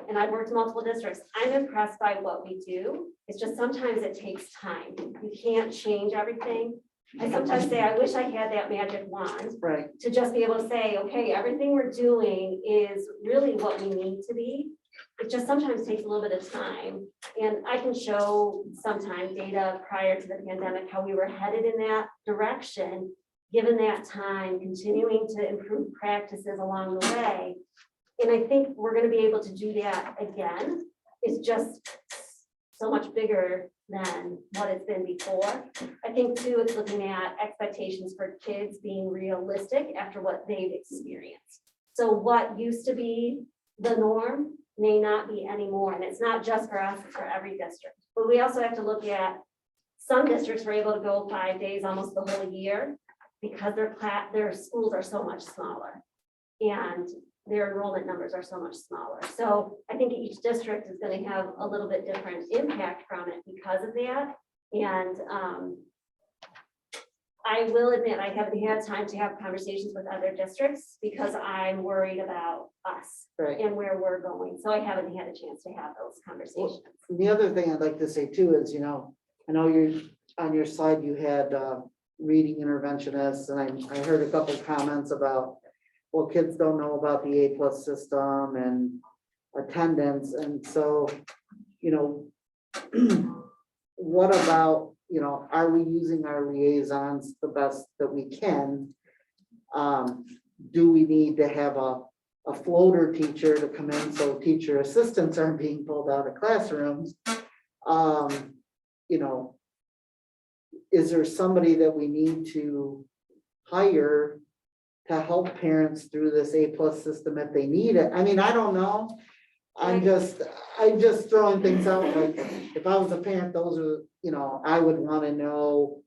and I've worked in multiple districts, I'm impressed by what we do. It's just sometimes it takes time. You can't change everything. I sometimes say, I wish I had that magic wand Right, to just be able to say, okay, everything we're doing is really what we need to be. It just sometimes takes a little bit of time. And I can show sometime data prior to the pandemic, how we were headed in that direction, given that time, continuing to improve practices along the way. And I think we're gonna be able to do that again. It's just so much bigger than what it's been before. I think too, it's looking at expectations for kids being realistic after what they've experienced. So what used to be the norm may not be anymore. And it's not just for us, it's for every district. But we also have to look at, some districts were able to go 5 days almost the whole year because their schools are so much smaller. And their enrollment numbers are so much smaller. So I think each district is going to have a little bit different impact from it because of that. And I will admit, I haven't had time to have conversations with other districts because I'm worried about us right. and where we're going. So I haven't had a chance to have those conversations. The other thing I'd like to say too is, I know you're, on your slide, you had reading interventionists, and I heard a couple comments about, well, kids don't know about the A+ system and attendance, and so, what about, are we using our liaisons the best that we can? Do we need to have a floater teacher to come in so teacher assistants aren't being pulled out of classrooms? Is there somebody that we need to hire to help parents through this A+ system if they need it? I mean, I don't know. I'm just throwing things out, like, if I was a parent, those are, I would want to know.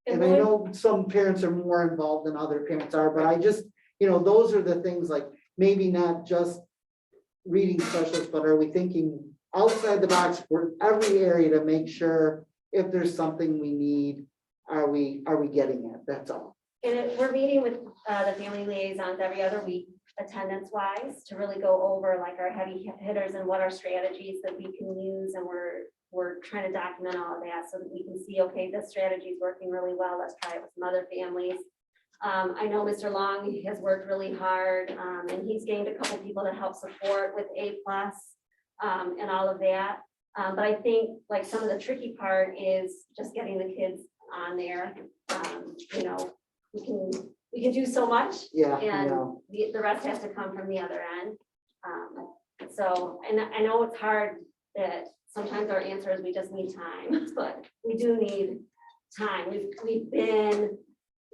And I know some parents are more involved than other parents are, but I just, those are the things, like, maybe not just reading specialists, but are we thinking outside the box for every area to make sure if there's something we need, are we getting it? That's all. And we're meeting with the family liaisons every other week, attendance wise, to really go over like our heavy hitters and what are strategies that we can use. And we're trying to document all of that so that we can see, okay, this strategy is working really well. Let's try it with some other families. I know Mr. Long has worked really hard, and he's gained a couple people to help support with A+, and all of that. But I think like some of the tricky part is just getting the kids on there. We can do so much, Yeah, and the rest has to come from the other end. So, and I know it's hard that sometimes our answer is we just need time, but we do need time. We've been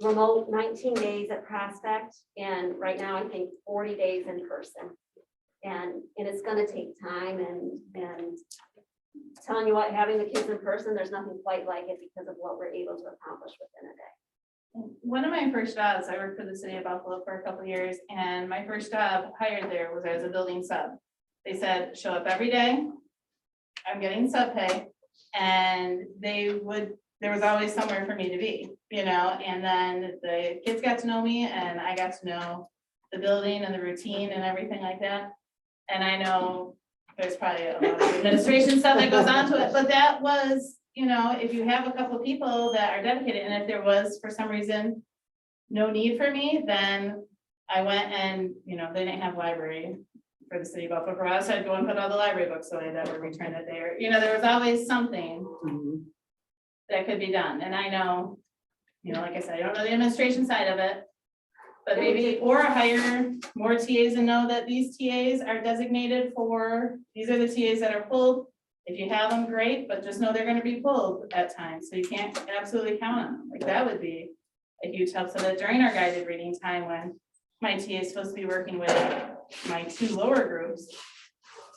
remote 19 days at Prospect, and right now I think 40 days in person. And it's gonna take time, and telling you what, having the kids in person, there's nothing quite like it because of what we're able to accomplish within a day. One of my first jobs, I worked for the city of Buffalo for a couple of years, and my first job hired there was as a building sub. They said, show up every day. I'm getting sub pay, and there was always somewhere for me to be, and then the kids got to know me and I got to know the building and the routine and everything like that. And I know there's probably a lot of administration stuff that goes on to it, but that was, if you have a couple of people that are dedicated, and if there was for some reason no need for me, then I went and, they didn't have library for the city of Buffalo. I had to go and put all the library books away that were returned that day, or, there was always something that could be done. And I know, like I said, I don't know the administration side of it, but maybe, or hire more TAs and know that these TAs are designated for, these are the TAs that are pulled. If you have them, great, but just know they're gonna be pulled at times, so you can't absolutely count on them. Like, that would be a huge help, so that during our guided reading time, when my TA is supposed to be working with my 2 lower groups,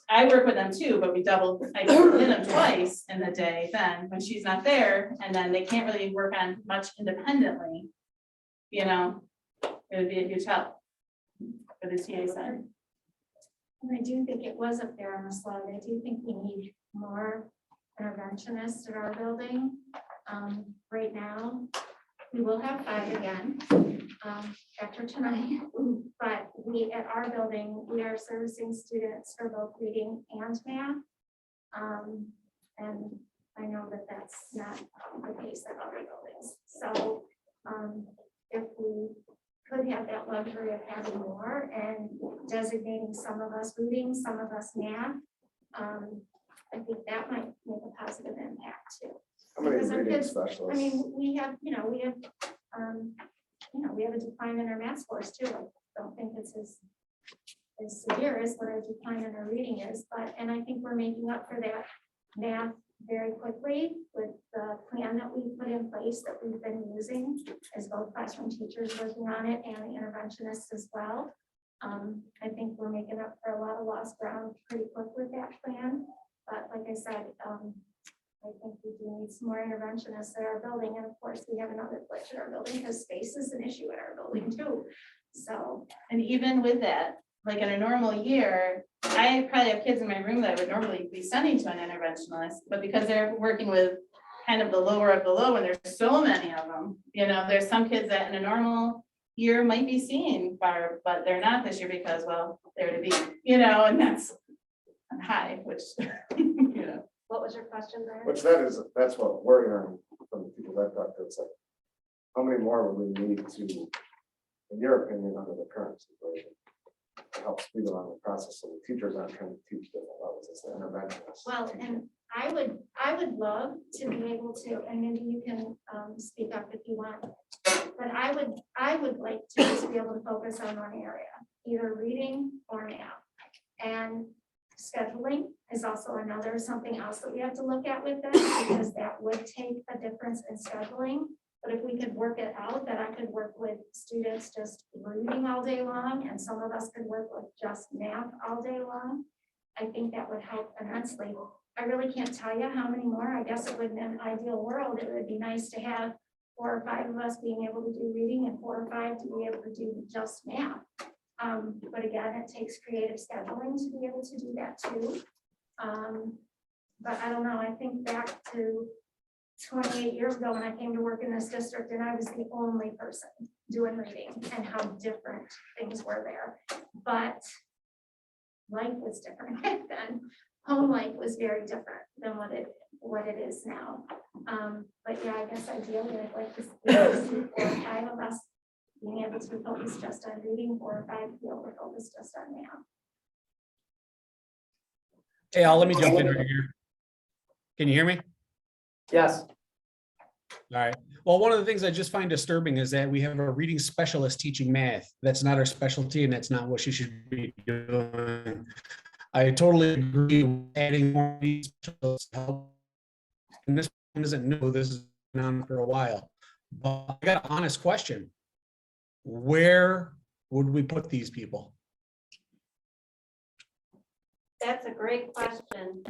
I work with them too, but I hit them twice in the day then, when she's not there, and then they can't really work on much independently. It would be a huge help for the TA side. And I do think it was up there on the slide. I do think we need more interventionists at our building. Right now, we will have 5 again after tonight. But at our building, we are servicing students for both reading and math. And I know that that's not the case at other buildings. is. So if we could have that luxury of having more and designating some of us reading, some of us math, I think that might make a positive impact too. How many Because our reading kids- specialists? I mean, we have a decline in our math scores too. I don't think it's as severe as what our decline in our reading is, but, and I think we're making up for that math very quickly with the plan that we put in place that we've been using as both classroom teachers working on it and the interventionists as well. I think we're making up for a lot of lost ground pretty quick with that plan. But like I said, I think we do need some more interventionists in our building. And of course, we have another glitch in our building because space is an issue in our building too. So, And even with that, like in a normal year, I probably have kids in my room that I would normally be sending to an interventionalist, but because they're working with kind of the lower of the low, and there's so many of them, you know, there's some kids that in a normal year might be seeing Barb, but they're not this year because, well, they're to be, you know, and that's high, which, you know. What was your question, Brian? Which that's what we're hearing from the people that talked to, it's like, how many more would we need to, in your opinion, under the current situation? To help speed along the process so the teachers aren't trying to teach different levels, it's the interventionists. well, and I would love to be able to, and maybe you can speak up if you want. But I would like to just be able to focus on one area, either reading or math. And scheduling is also another, something else that we have to look at with them, because that would take a difference in scheduling. But if we could work it out, that I could work with students just reading all day long, and some of us could work with just math all day long, I think that would help immensely. I really can't tell you how many more. I guess it would, in an ideal world, it would be nice to have 4 or 5 of us being able to do reading and 4 or 5 to be able to do just math. But again, it takes creative scheduling to be able to do that too. But I don't know, I think back to 28 years ago when I came to work in this district, and I was the only person doing reading, and how different things were there. But life was different back then. Home life was very different than what it is now. But yeah, I guess ideally I'd like to see 4 or 5 of us being able to focus just on reading, 4 or 5 be able to focus just on math. Hey, Al, let me jump in right here. Can you hear me? Yes. All right. Well, one of the things I just find disturbing is that we have a reading specialist teaching math. That's not our specialty, and that's not what she should be doing. I totally agree with adding more reading specialists to help. And this isn't new. This has been on for a while. But I got an honest question. Where would we put these people? That's a great question.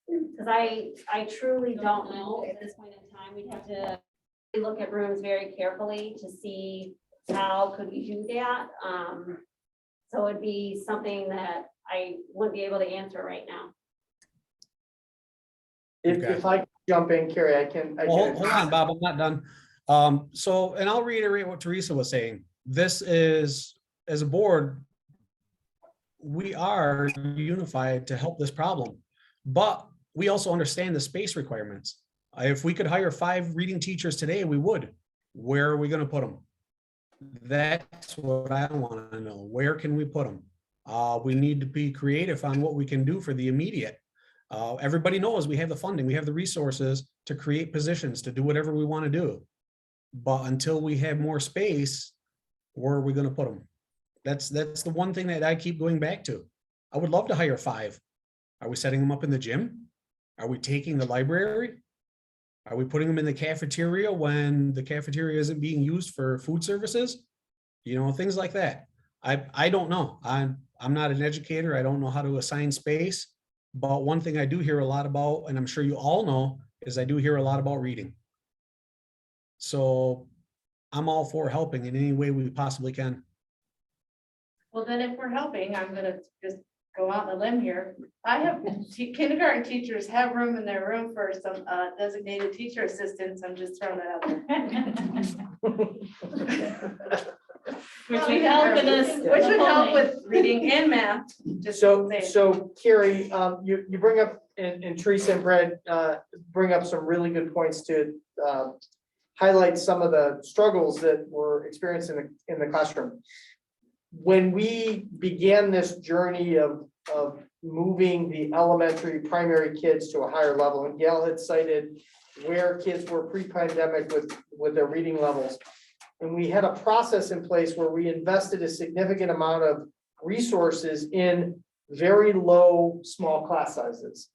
Because I truly don't know at this point in time. We'd have to look at rooms very carefully to see how could we do that. So it'd be something that I wouldn't be able to answer right now. If I jump in, Carrie, I can. Well, hold on, Bob, I'm not done. So, and I'll reiterate what Teresa was saying. This is, as a board, we are unified to help this problem, but we also understand the space requirements. If we could hire 5 reading teachers today, we would. Where are we going to put them? That's what I want to know. Where can we put them? We need to be creative on what we can do for the immediate. Everybody knows we have the funding, we have the resources to create positions, to do whatever we want to do. But until we have more space, where are we going to put them? That's the one thing that I keep going back to. I would love to hire 5. Are we setting them up in the gym? Are we taking the library? Are we putting them in the cafeteria when the cafeteria isn't being used for food services? You know, things like that. I don't know. I'm not an educator. I don't know how to assign space. But one thing I do hear a lot about, and I'm sure you all know, is I do hear a lot about reading. So I'm all for helping in any way we possibly can. Well, then if we're helping, I'm gonna just go out on a limb here. I have kindergarten teachers have room in their room for some designated teacher assistants. I'm just throwing that out there. Which would help in this. Which would help with reading and math. Just saying. So Carrie, you bring up, and Teresa and Brad bring up some really good points to highlight some of the struggles that we're experiencing in the classroom. When we began this journey of moving the elementary primary kids to a higher level, and Gail had cited where kids were pre-pandemic with their reading levels. And we had a process in place where we invested a significant amount of resources in very low, small class sizes.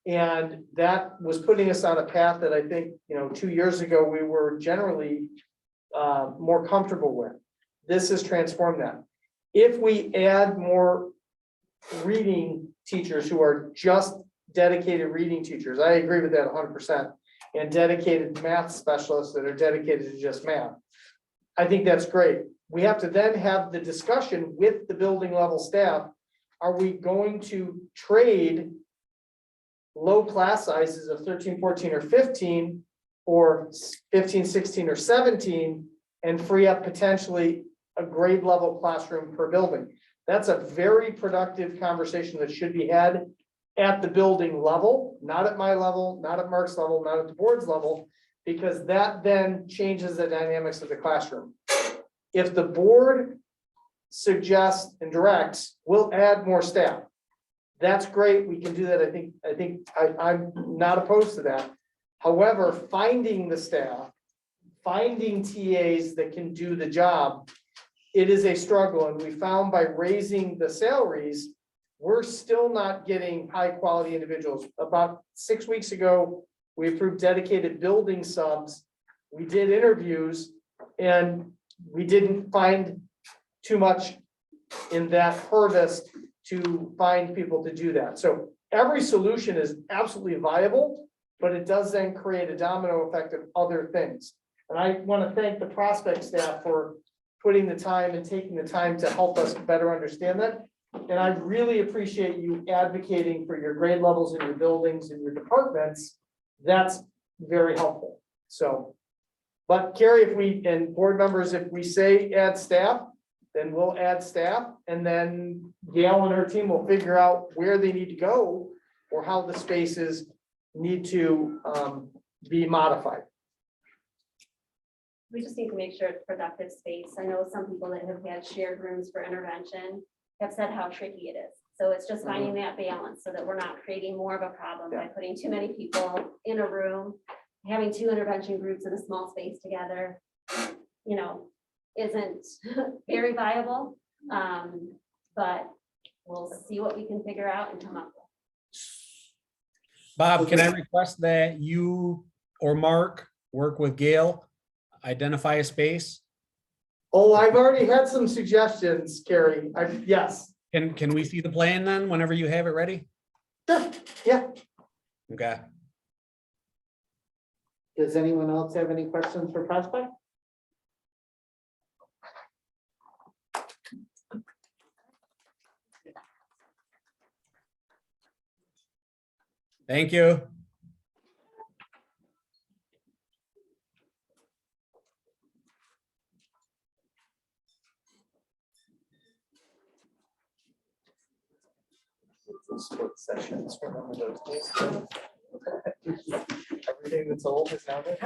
And that was putting us on a path that I think, 2 years ago, we were generally more comfortable with. This has transformed that. If we add more reading teachers who are just dedicated reading teachers, I agree with that 100%, and dedicated math specialists that are dedicated to just math, I think that's great. We have to then have the discussion with the building level staff. Are we going to trade low class sizes of 13, 14, or 15, or 15, 16, or 17, and free up potentially a grade level classroom per building? That's a very productive conversation that should be had at the building level, not at my level, not at Mark's level, not at the board's level, because that then changes the dynamics of the classroom. If the board suggests and directs, we'll add more staff. That's great. We can do that. I'm not opposed to that. However, finding the staff, finding TAs that can do the job, it is a struggle. And we found by raising the salaries, we're still not getting high quality individuals. About 6 weeks ago, we approved dedicated building subs. We did interviews and we didn't find too much in that harvest to find people to do that. So every solution is absolutely viable, but it does then create a domino effect of other things. And I want to thank the prospect staff for putting the time and taking the time to help us better understand that. And I really appreciate you advocating for your grade levels in your buildings and your departments. That's very helpful. So, but Carrie, and board members, if we say add staff, then we'll add staff, and then Gail and her team will figure out where they need to go or how the spaces need to be modified. We just need to make sure it's productive space. I know some people that have had shared rooms for intervention have said how tricky it is. So it's just finding that balance so that we're not creating more of a problem by putting too many people in a room, having 2 intervention groups in a small space together, isn't very viable. But we'll see what we can figure out and come up with. Bob, can I request that you or Mark work with Gail, identify a space? Oh, I've already had some suggestions, Carrie. Yes. Can we see the plan then, whenever you have it ready? Sure. Yeah. Okay. Does anyone else have any questions for Prospect? Thank you. Split sessions. Remember those days? Everything that's old is now there.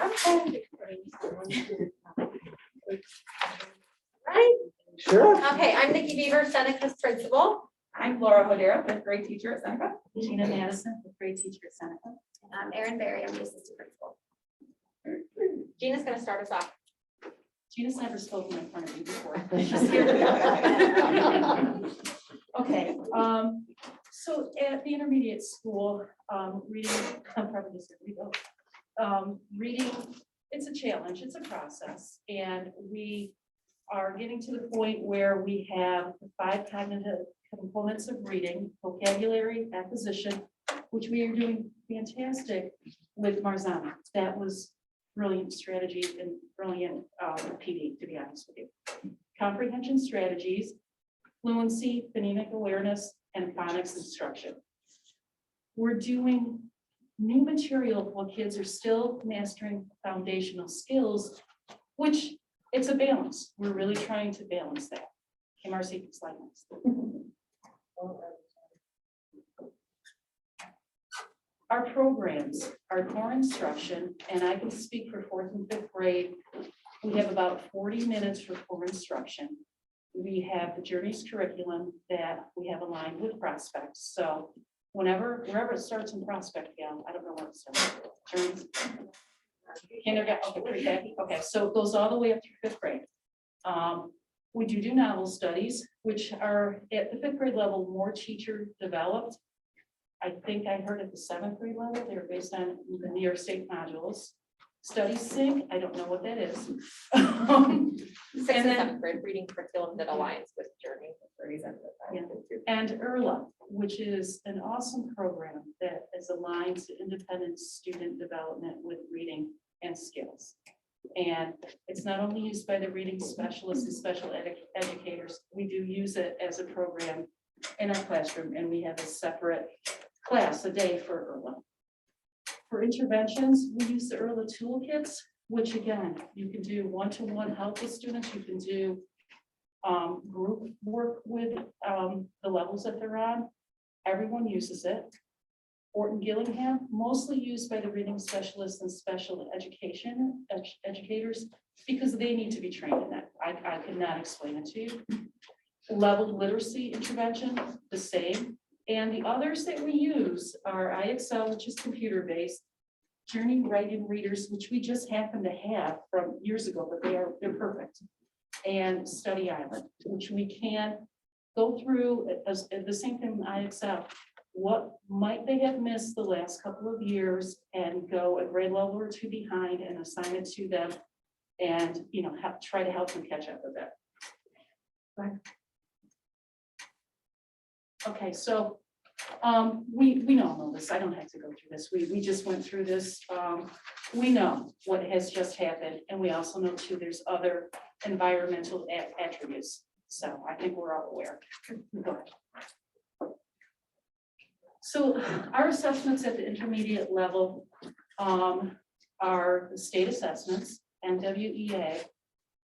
Right? Sure. Okay, I'm Nikki Beaver, Seneca's principal. I'm Laura Hodera, fifth grade teacher at Seneca. Gina Madison, fifth grade teacher at Seneca. And I'm Erin Berry, I'm the assistant principal. Gina's gonna start us off. Gina's never spoken in front of you before. Okay, so at the intermediate school, reading, I'm probably just gonna go. Reading, it's a challenge, it's a process, and we are getting to the point where we have the 5 cognitive components of reading: vocabulary, acquisition, which we are doing fantastic with Marzana. That was brilliant strategy and brilliant PD, to be honest with you. Comprehension strategies, fluency, phonemic awareness, and phonics instruction. We're doing new material while kids are still mastering foundational skills, which it's a balance. We're really trying to balance that. Okay, Marcy, slide next. Our programs, our core instruction, and I can speak for 4th and 5th grade, we have about 40 minutes for core instruction. We have the Journeys curriculum that we have aligned with Prospect. So wherever it starts in Prospect, yeah, I don't know what it starts. Journeys. Kindergarten, okay, pre-K, okay, so it goes all the way up through 5th grade. We do novel studies, which are at the 5th grade level, more teacher developed. I think I heard at the 7th grade level, they're based on the New York State modules. Study sync, I don't know what that is. 6th And and then- 7th grade reading curriculum that aligns with Journey. For reason Yeah. And ERLA, which is an awesome program that is aligned to independent student development with reading and skills. And it's not only used by the reading specialists and special educators, we do use it as a program in our classroom, and we have a separate class a day for ERLA. For interventions, we use the ERLA toolkits, which again, you can do one-to-one help with students, you can do group work with the levels that they're on. Everyone uses it. Orton Gillingham, mostly used by the reading specialists and special education educators, because they need to be trained in that. I could not explain it to you. Leveled literacy intervention, the same. And the others that we use are IXL, which is computer-based, Journey Writing Readers, which we just happen to have from years ago, but they're perfect. And Study Island, which we can go through as the same thing in IXL. What might they have missed the last couple of years and go a grade level or two behind and assign it to them and, you know, try to help them catch up with it. Okay, so we all know this. I don't have to go through this. We just went through this. We know what has just happened, and we also know too there's other environmental attributes. So I think we're all aware. Go ahead. So our assessments at the intermediate level are the state assessments, NWEA,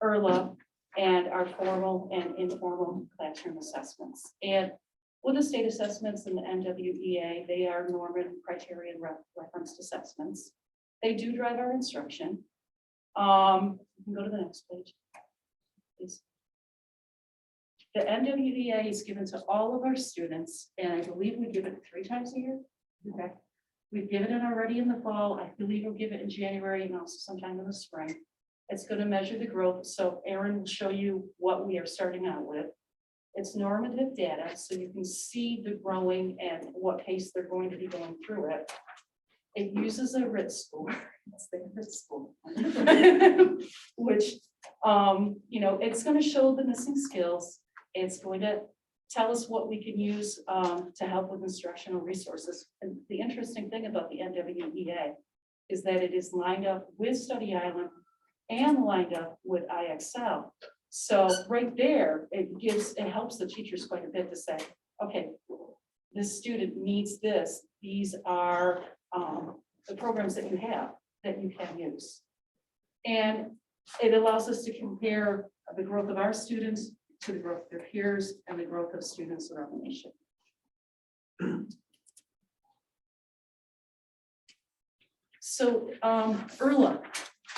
ERLA, and our formal and informal classroom assessments. And with the state assessments and the NWEA, they are normative criterion referenced assessments. They do drive our instruction. You can go to the next page, please. The NWEA is given to all of our students, and I believe we give it 3 times a year. Okay. We've given it already in the fall. I believe we'll give it in January and also sometime in the spring. It's going to measure the growth. So Erin will show you what we are starting out with. It's normative data, so you can see the growing and what pace they're going to be going through it. It uses a RIT score. It's the RIT score, which, you know, it's going to show the missing skills. It's going to tell us what we can use to help with instructional resources. And the interesting thing about the NWEA is that it is lined up with Study Island and lined up with IXL. So right there, it helps the teachers quite a bit to say, okay, this student needs this. These are the programs that you have that you can use. And it allows us to compare the growth of our students to the growth of their peers and the growth of students around the nation. So ERLA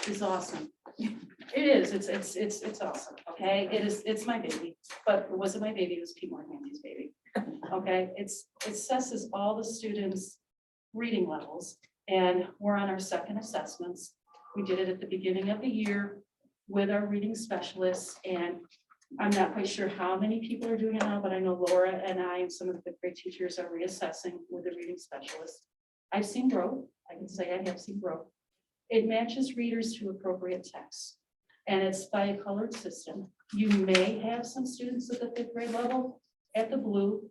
is awesome. It is, it's awesome, okay? It's my baby, but it wasn't my baby, it was Pete Morgan's baby. Okay, it assesses all the students' reading levels, and we're on our second assessments. We did it at the beginning of the year with our reading specialists, and I'm not quite sure how many people are doing it now, but I know Laura and I and some of the 5th grade teachers are reassessing with the reading specialists. I've seen growth. I can say I have seen growth. It matches readers to appropriate texts, and it's by a colored system. You may have some students at the 5th grade level at the blue.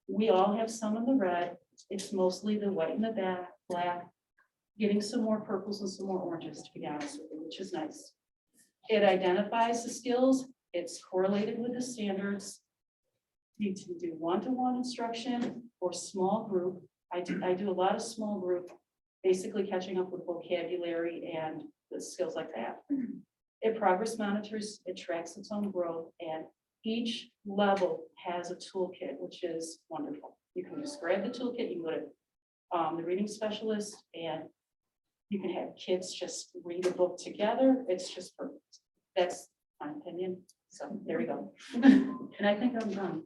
We all have some in the red. It's mostly the white and the black, getting some more purples and some more oranges, to be honest with you, which is nice. It identifies the skills. It's correlated with the standards. You can do one-to-one instruction or small group. I do a lot of small group, basically catching up with vocabulary and the skills like that. It progress monitors, it tracks its own growth, and each level has a toolkit, which is wonderful. You can just grab the toolkit, you can go to the reading specialist, and you can have kids just read a book together. It's just perfect. That's my opinion. So there we go. And I think I'm done.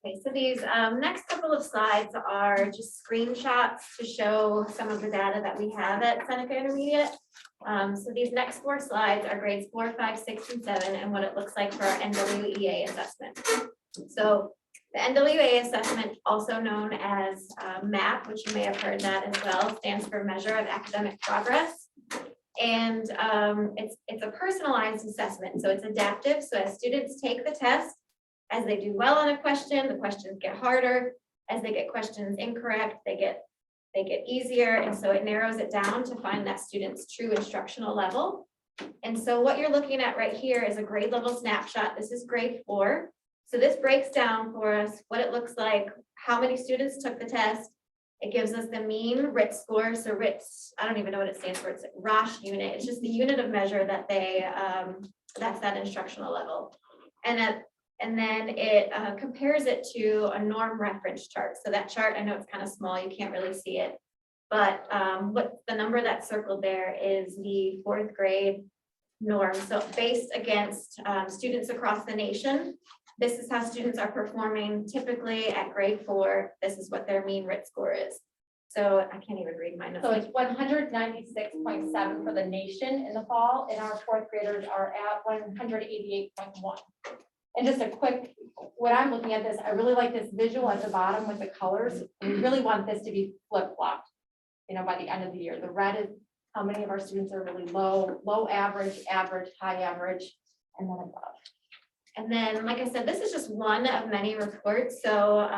Okay, so these next couple of slides are just screenshots to show some of the data that we have at Seneca Intermediate. So these next 4 slides are grades 4, 5, 6, and 7, and what it looks like for our NWEA assessment. So the NWEA assessment, also known as MAP, which you may have heard that as well, stands for Measure of Academic Progress. And it's a personalized assessment, so it's adaptive. So as students take the test, as they do well on a question, the questions get harder. As they get questions incorrect, they get easier. And so it narrows it down to find that student's true instructional level. And so what you're looking at right here is a grade level snapshot. This is grade 4. So this breaks down for us what it looks like, how many students took the test. It gives us the mean RIT score. So RIT's, I don't even know what it stands for. It's a ROSH unit. It's just the unit of measure that they, that's that instructional level. And then it compares it to a norm reference chart. So that chart, I know it's kind of small, you can't really see it. But what the number that's circled there is the 4th grade norm. So based against students across the nation, this is how students are performing typically at grade 4. This is what their mean RIT score is. So I can't even read my notes. So it's 196.7 for the nation in the fall, and our 4th graders are at 188.1. And just a quick, when I'm looking at this, I really like this visual at the bottom with the colors. We really want this to be flip-flopped, you know, by the end of the year. The red is how many of our students are really low average, average, high average, and then above. And then, like I said, this is just one of many reports. So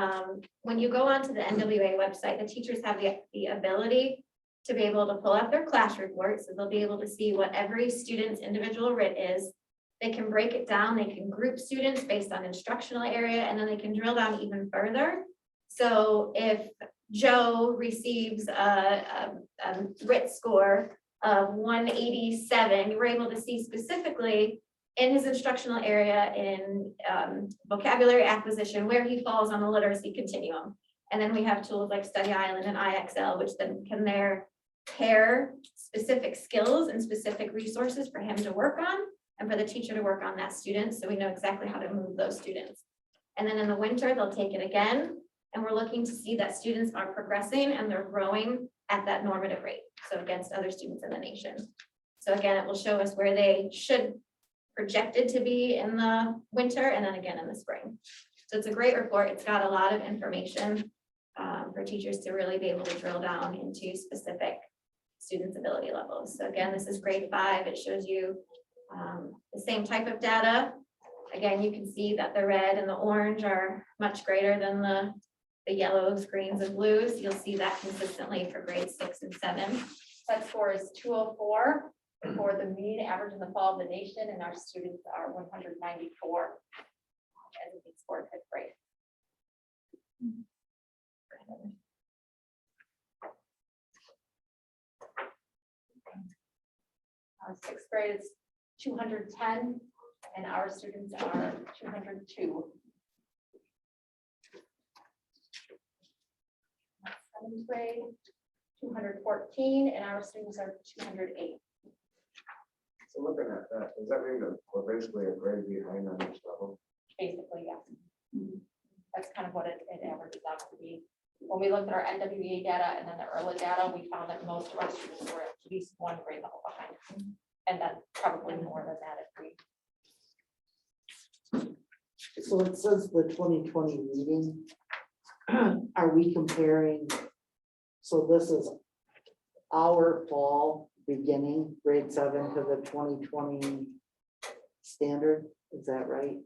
when you go onto the NWA website, the teachers have the ability to be able to pull up their class reports. So they'll be able to see what every student's individual RIT is. They can break it down. They can group students based on instructional area, and then they can drill down even further. So if Joe receives a RIT score of 187, you were able to see specifically in his instructional area in vocabulary acquisition where he falls on the literacy continuum. And then we have tools like Study Island and IXL, which then can pair specific skills and specific resources for him to work on and for the teacher to work on that student. So we know exactly how to move those students. And then in the winter, they'll take it again. And we're looking to see that students are progressing and they're growing at that normative rate. So against other students in the nation. So again, it will show us where they should projected to be in the winter and then again in the spring. So it's a great report. It's got a lot of information for teachers to really be able to drill down into specific students' ability levels. So again, this is grade 5. It shows you the same type of data. Again, you can see that the red and the orange are much greater than the yellows, greens, and blues. You'll see that consistently for grades 6 and 7. That score is 204 for the mean average in the fall of the nation, and our students are 194 as a mean score in 5th grade. Our 6th grade is 210, and our students are 202. 7th grade, 214, and our students are 208. So looking at that, does that mean that we're basically a grade behind on each level? Basically, yes. That's kind of what it averages out to be. When we looked at our NWEA data and then the early data, we found that most of our students were at least 1 grade level behind. And then probably more than that if we. So it says the 2020 reading. Are we comparing? So this is our fall beginning, grade 7 to the 2020 standard, is that right?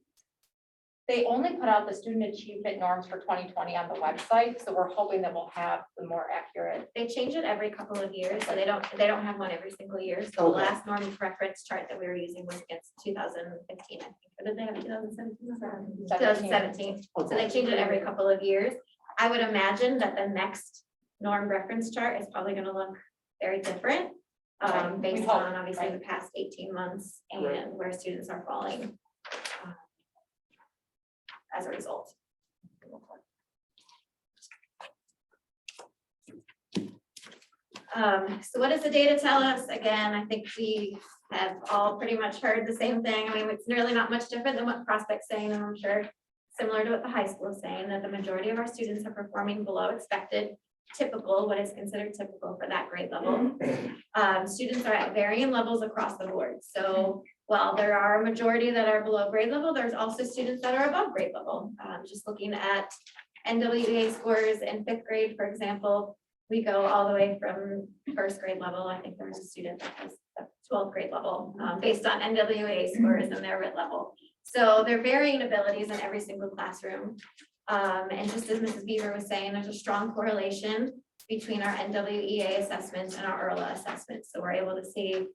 They only put out the student achievement norms for 2020 on the website, so we're hoping that we'll have the more accurate. They change it every couple of years, so they don't have one every single year. So the Okay. last norm reference chart that we were using was against 2015, I think. Or did they have 2017? 2017. So they change it every couple of years. I would imagine that the next norm reference chart is probably going to look very different. Right. Based We hope, on obviously right. the past 18 months and Right. where students are falling as a result. So what does the data tell us? Again, I think we have all pretty much heard the same thing. I mean, it's really not much different than what Prospect's saying, and I'm sure similar to what the high school is saying, that the majority of our students are performing below expected, typical, what is considered typical for that grade level. Students are at varying levels across the board. So while there are a majority that are below grade level, there's also students that are above grade level. Just looking at NWEA scores in 5th grade, for example, we go all the way from 1st grade level. I think there was a student that was at 12th grade level, based on NWEA scores and their RIT level. So they're varying abilities in every single classroom. And just as Mrs. Beaver was saying, there's a strong correlation between our NWEA assessments and our ERLA assessments. So we're able to see,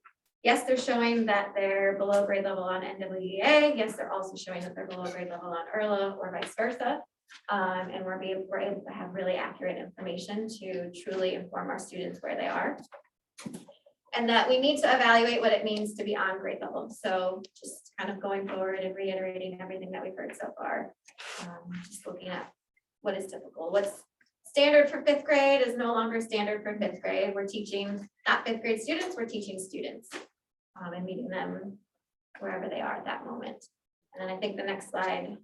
yes, they're showing that they're below grade level on NWEA. Yes, they're also showing that they're below grade level on ERLA or vice versa. And we're able to have really accurate information to truly inform our students where they are. And that we need to evaluate what it means to be on grade level. So just kind of going forward and reiterating everything that we've heard so far. Just looking at what is typical. What's standard for 5th grade is no longer standard for 5th grade. We're teaching not 5th grade students, we're teaching students and meeting them wherever they are at that moment. And then I think the next slide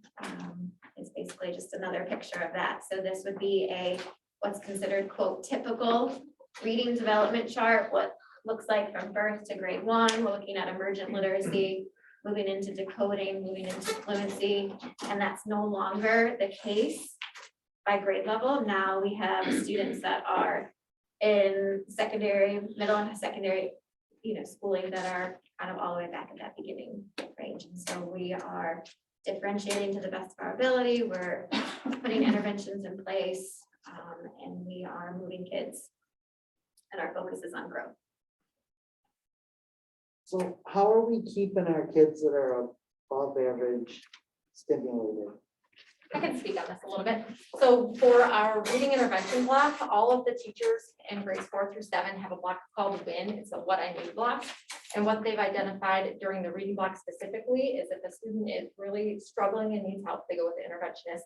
is basically just another picture of that. So this would be a what's considered quote typical reading development chart, what looks like from birth to grade 1. We're looking at emergent literacy, moving into decoding, moving into fluency, and that's no longer the case by grade level. Now we have students that are in secondary, middle and secondary, schooling that are kind of all the way back at that beginning range. And so we are differentiating to the best of our ability. We're putting interventions in place, and we are moving kids, and our focus is on growth. So how are we keeping our kids that are above average stimulated? I can speak on this a little bit. So for our reading intervention block, all of the teachers in grades 4 through 7 have a block called WIN. It's a what I need block. And what they've identified during the reading block specifically is if the student is really struggling and needs help, they go with the interventionist.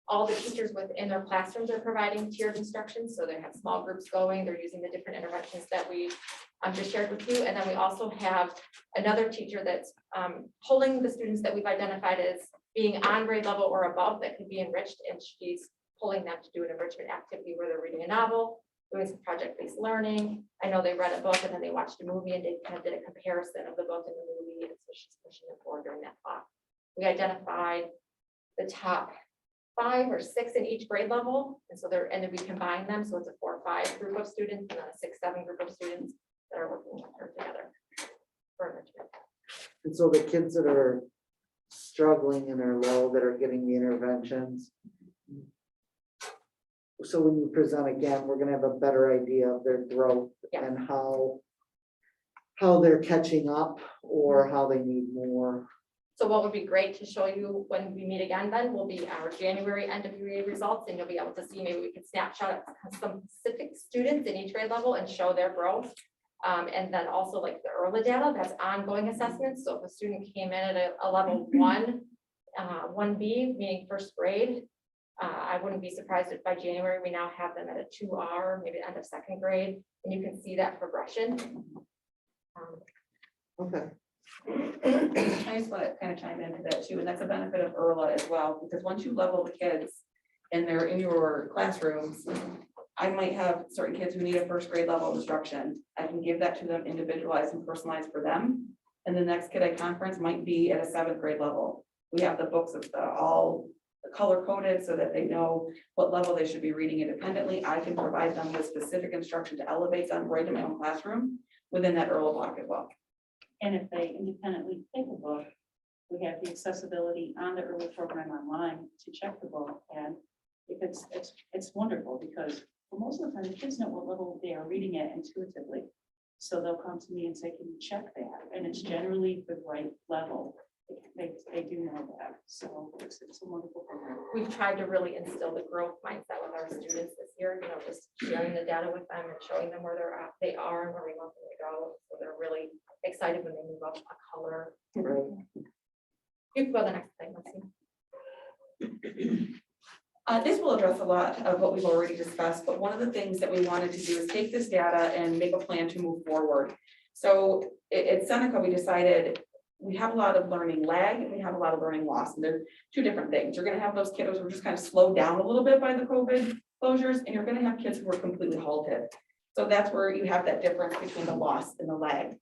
All the teachers within their classrooms are providing tiered instruction. So they have small groups going, they're using the different interventions that we just shared with you. And then we also have another teacher that's pulling the students that we've identified as being on grade level or above that could be enriched, and she's pulling them to do an enrichment activity where they're reading a novel, doing some project-based learning. I know they read a book and then they watched a movie and they kind of did a comparison of the book and the movie, and so she's pushing them forward during that block. We identified the top 5 or 6 in each grade level, and so and then we combine them, so it's a 4 or 5 group of students and then a 6-7 group of students that are working with her together for enrichment. And so the kids that are struggling and are low that are getting the interventions. So when you present again, we're gonna have a better idea of their growth and how they're catching up or how they need more. So what would be great to show you when we meet again then will be our January NWEA results, and you'll be able to see, maybe we could snapshot some specific students in each grade level and show their growth. And then also like the ERLA data, that's ongoing assessments. So if a student came in at a level 1, 1B, meaning 1st grade, I wouldn't be surprised if by January we now have them at a 2R, maybe end of 2nd grade, and you can see that progression. Okay. I just want to kind of chime into that too, and that's a benefit of ERLA as well, because once you level the kids and they're in your classrooms, I might have certain kids who need a 1st grade level instruction. I can give that to them individualized and personalized for them. And the next kid I conference might be at a 7th grade level. We have the books of all color coded so that they know what level they should be reading independently. I can provide them with specific instruction to elevate them right in my own classroom within that ERLA block as well. And if they independently take a book, we have the accessibility on the early program online to check the book. And if it's wonderful, because for most of the time, the kids know what level they are reading it intuitively. So they'll come to me and say, can you check that? And it's generally the right level. They do know that. So it's a wonderful program. We've tried to really instill the growth mindset with our students this year, just sharing the data with them and showing them where they are and where we want them to go. So they're really excited when they move up a color. Right. You can go to the next thing, let's see. This will address a lot of what we've already discussed, but one of the things that we wanted to do is take this data and make a plan to move forward. So at Seneca, we decided we have a lot of learning lag and we have a lot of learning loss, and they're two different things. You're gonna have those kiddos who are just kind of slowed down a little bit by the COVID closures, and you're gonna have kids who are completely halted. So that's where you have that difference between the loss and the lag.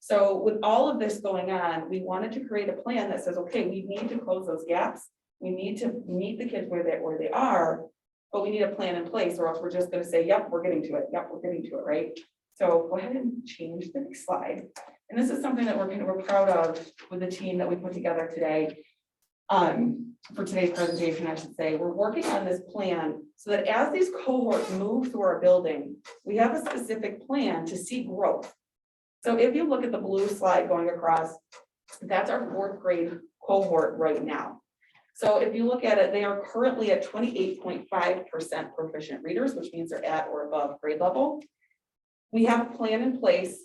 So with all of this going on, we wanted to create a plan that says, okay, we need to close those gaps. We need to meet the kids where they are, but we need a plan in place, or else we're just gonna say, yep, we're getting to it. Yep, we're getting to it, right? So go ahead and change the next slide. And this is something that we're proud of with the team that we put together today. For today's presentation, I should say, we're working on this plan so that as these cohorts move through our building, we have a specific plan to see growth. So if you look at the blue slide going across, that's our 4th grade cohort right now. So if you look at it, they are currently at 28.5% proficient readers, which means they're at or above grade level. We have a plan in place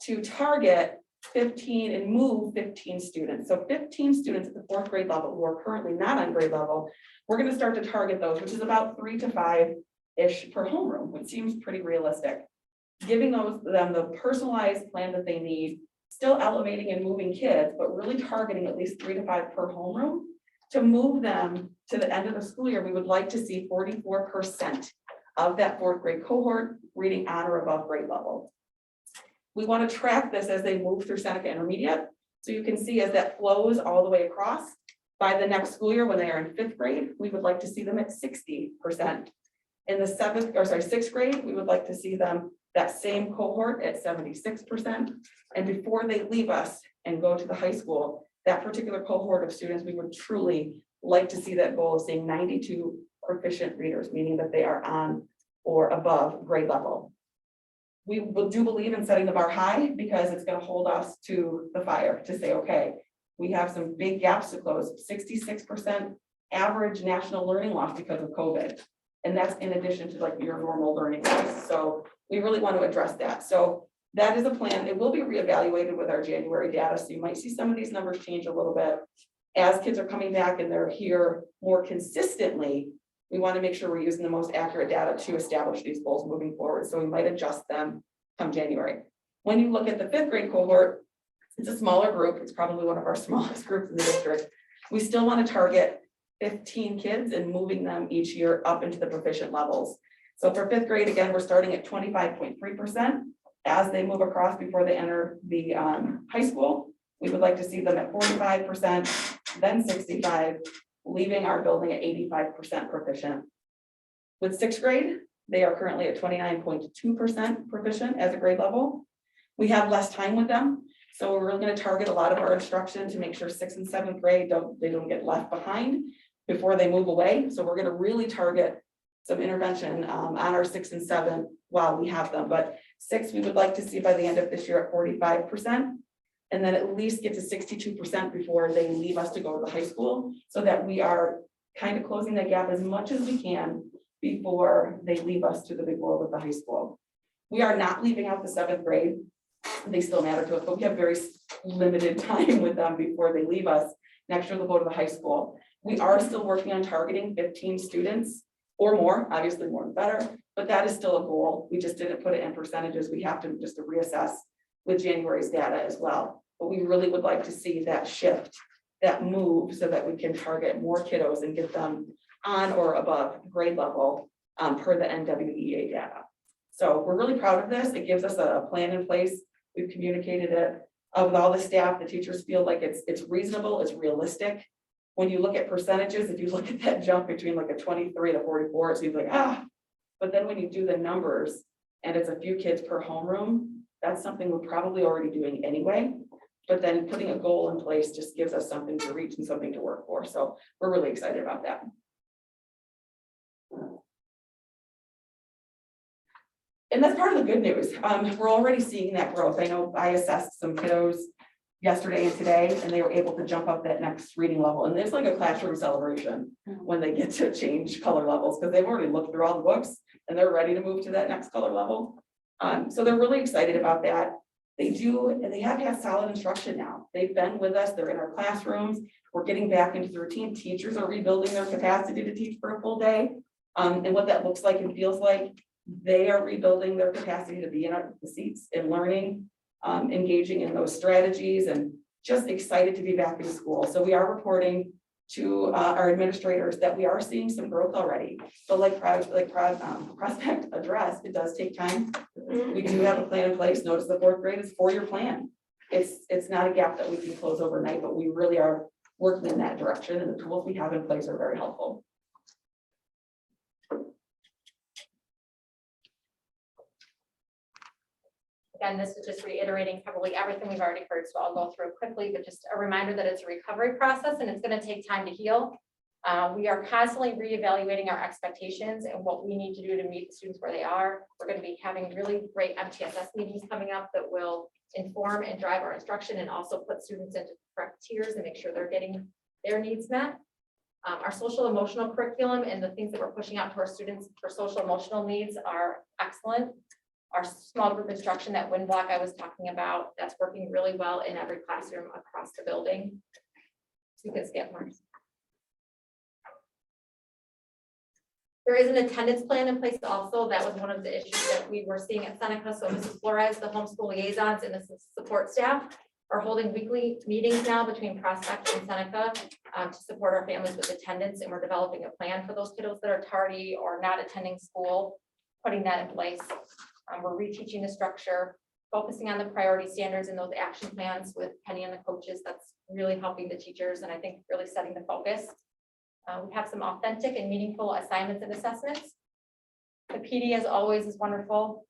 to target 15 and move 15 students. So 15 students at the 4th grade level who are currently not on grade level, we're going to start to target those, which is about 3 to 5-ish per homeroom, which seems pretty realistic. Giving them the personalized plan that they need, still elevating and moving kids, but really targeting at least 3 to 5 per homeroom. To move them to the end of the school year, we would like to see 44% of that 4th grade cohort reading on or above grade level. We want to track this as they move through Seneca Intermediate. So you can see as that flows all the way across, by the next school year when they are in 5th grade, we would like to see them at 60%. In the 6th grade, we would like to see them that same cohort at 76%. And before they leave us and go to the high school, that particular cohort of students, we would truly like to see that goal of seeing 92 proficient readers, meaning that they are on or above grade level. We do believe in setting the bar high because it's going to hold us to the fire to say, okay, we have some big gaps to close. 66% average national learning loss because of COVID. And that's in addition to like your normal learning loss. So we really want to address that. So that is a plan. It will be reevaluated with our January data. So you might see some of these numbers change a little bit as kids are coming back and they're here more consistently. We want to make sure we're using the most accurate data to establish these goals moving forward. So we might adjust them come January. When you look at the 5th grade cohort, it's a smaller group. It's probably one of our smallest groups in the district. We still want to target 15 kids and moving them each year up into the proficient levels. So for 5th grade, again, we're starting at 25.3% as they move across before they enter the high school. We would like to see them at 45%, then 65%, leaving our building at 85% proficient. With 6th grade, they are currently at 29.2% proficient as a grade level. We have less time with them, so we're really going to target a lot of our instruction to make sure 6th and 7th grade don't get left behind before they move away. So we're going to really target some intervention on our 6 and 7 while we have them. But 6, we would like to see by the end of this year at 45%, and then at least get to 62% before they leave us to go to the high school, so that we are kind of closing that gap as much as we can before they leave us to the big world of the high school. We are not leaving out the 7th grade. They still matter to us, but we have very limited time with them before they leave us. Next year they'll go to the high school. We are still working on targeting 15 students or more, obviously more the better, but that is still a goal. We just didn't put it in percentages. We have to just to reassess with January's data as well. But we really would like to see that shift, that move, so that we can target more kiddos and get them on or above grade level per the NWEA data. So we're really proud of this. It gives us a plan in place. We've communicated it with all the staff. The teachers feel like it's reasonable, it's realistic. When you look at percentages, if you look at that jump between like a 23 to 44, it seems like, but then when you do the numbers and it's a few kids per homeroom, that's something we're probably already doing anyway. But then putting a goal in place just gives us something to reach and something to work for. So we're really excited about that. And that's part of the good news. We're already seeing that growth. I know I assessed some kiddos yesterday and today, and they were able to jump up that next reading level. And it's like a classroom celebration when they get to change color levels, because they've already looked through all the books and they're ready to move to that next color level. So they're really excited about that. they have had solid instruction now. They've been with us, they're in our classrooms, we're getting back into the routine. Teachers are rebuilding their capacity to teach for a full day. And what that looks like and feels like, they are rebuilding their capacity to be in the seats and learning, engaging in those strategies, and just excited to be back in school. So we are reporting to our administrators that we are seeing some growth already. So Prospect addressed, it does take time. We do have a plan in place. Notice the fourth grade is 4-year plan. It's not a gap that we can close overnight, but we really are working in that direction, and the tools we have in place are very helpful. Again, this is just reiterating probably everything we've already heard, so I'll go through it quickly, but just a reminder that it's a recovery process and it's going to take time to heal. We are constantly reevaluating our expectations and what we need to do to meet the students where they are. We're going to be having really great MTSS meetings coming up that will inform and drive our instruction, and also put students into correct tiers and make sure they're getting their needs met. Our social emotional curriculum and the things that we're pushing out to our students for social emotional needs are excellent. Our small group instruction, that win block I was talking about, that's working really well in every classroom across the building. So you can skip more. There is an attendance plan in place also. That was one of the issues that we were seeing at Seneca. So Mrs. Flores, the homeschool liaisons, and the support staff are holding weekly meetings now between Prospect and Seneca to support our families with attendance. And we're developing a plan for those kiddos that are tardy or not attending school, putting that in place. We're reteaching the structure, focusing on the priority standards and those action plans with Penny and the coaches. That's really helping the teachers, and I think really setting the focus. We have some authentic and meaningful assignments and assessments. The PD, as always, is wonderful.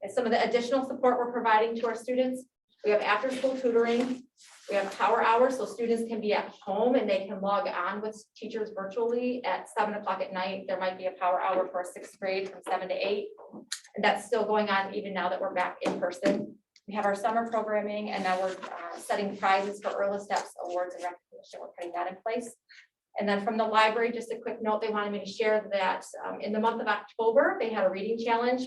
And some of the additional support we're providing to our students. We have after-school tutoring. We have power hours, so students can be at home and they can log on with teachers virtually at 7 o'clock at night. There might be a power hour for a 6th grade from 7 to 8. And that's still going on even now that we're back in person. We have our summer programming, and now we're setting prizes for early steps, awards, and recognition. We're putting that in place. And then from the library, just a quick note, they wanted me to share that in the month of October, they had a reading challenge,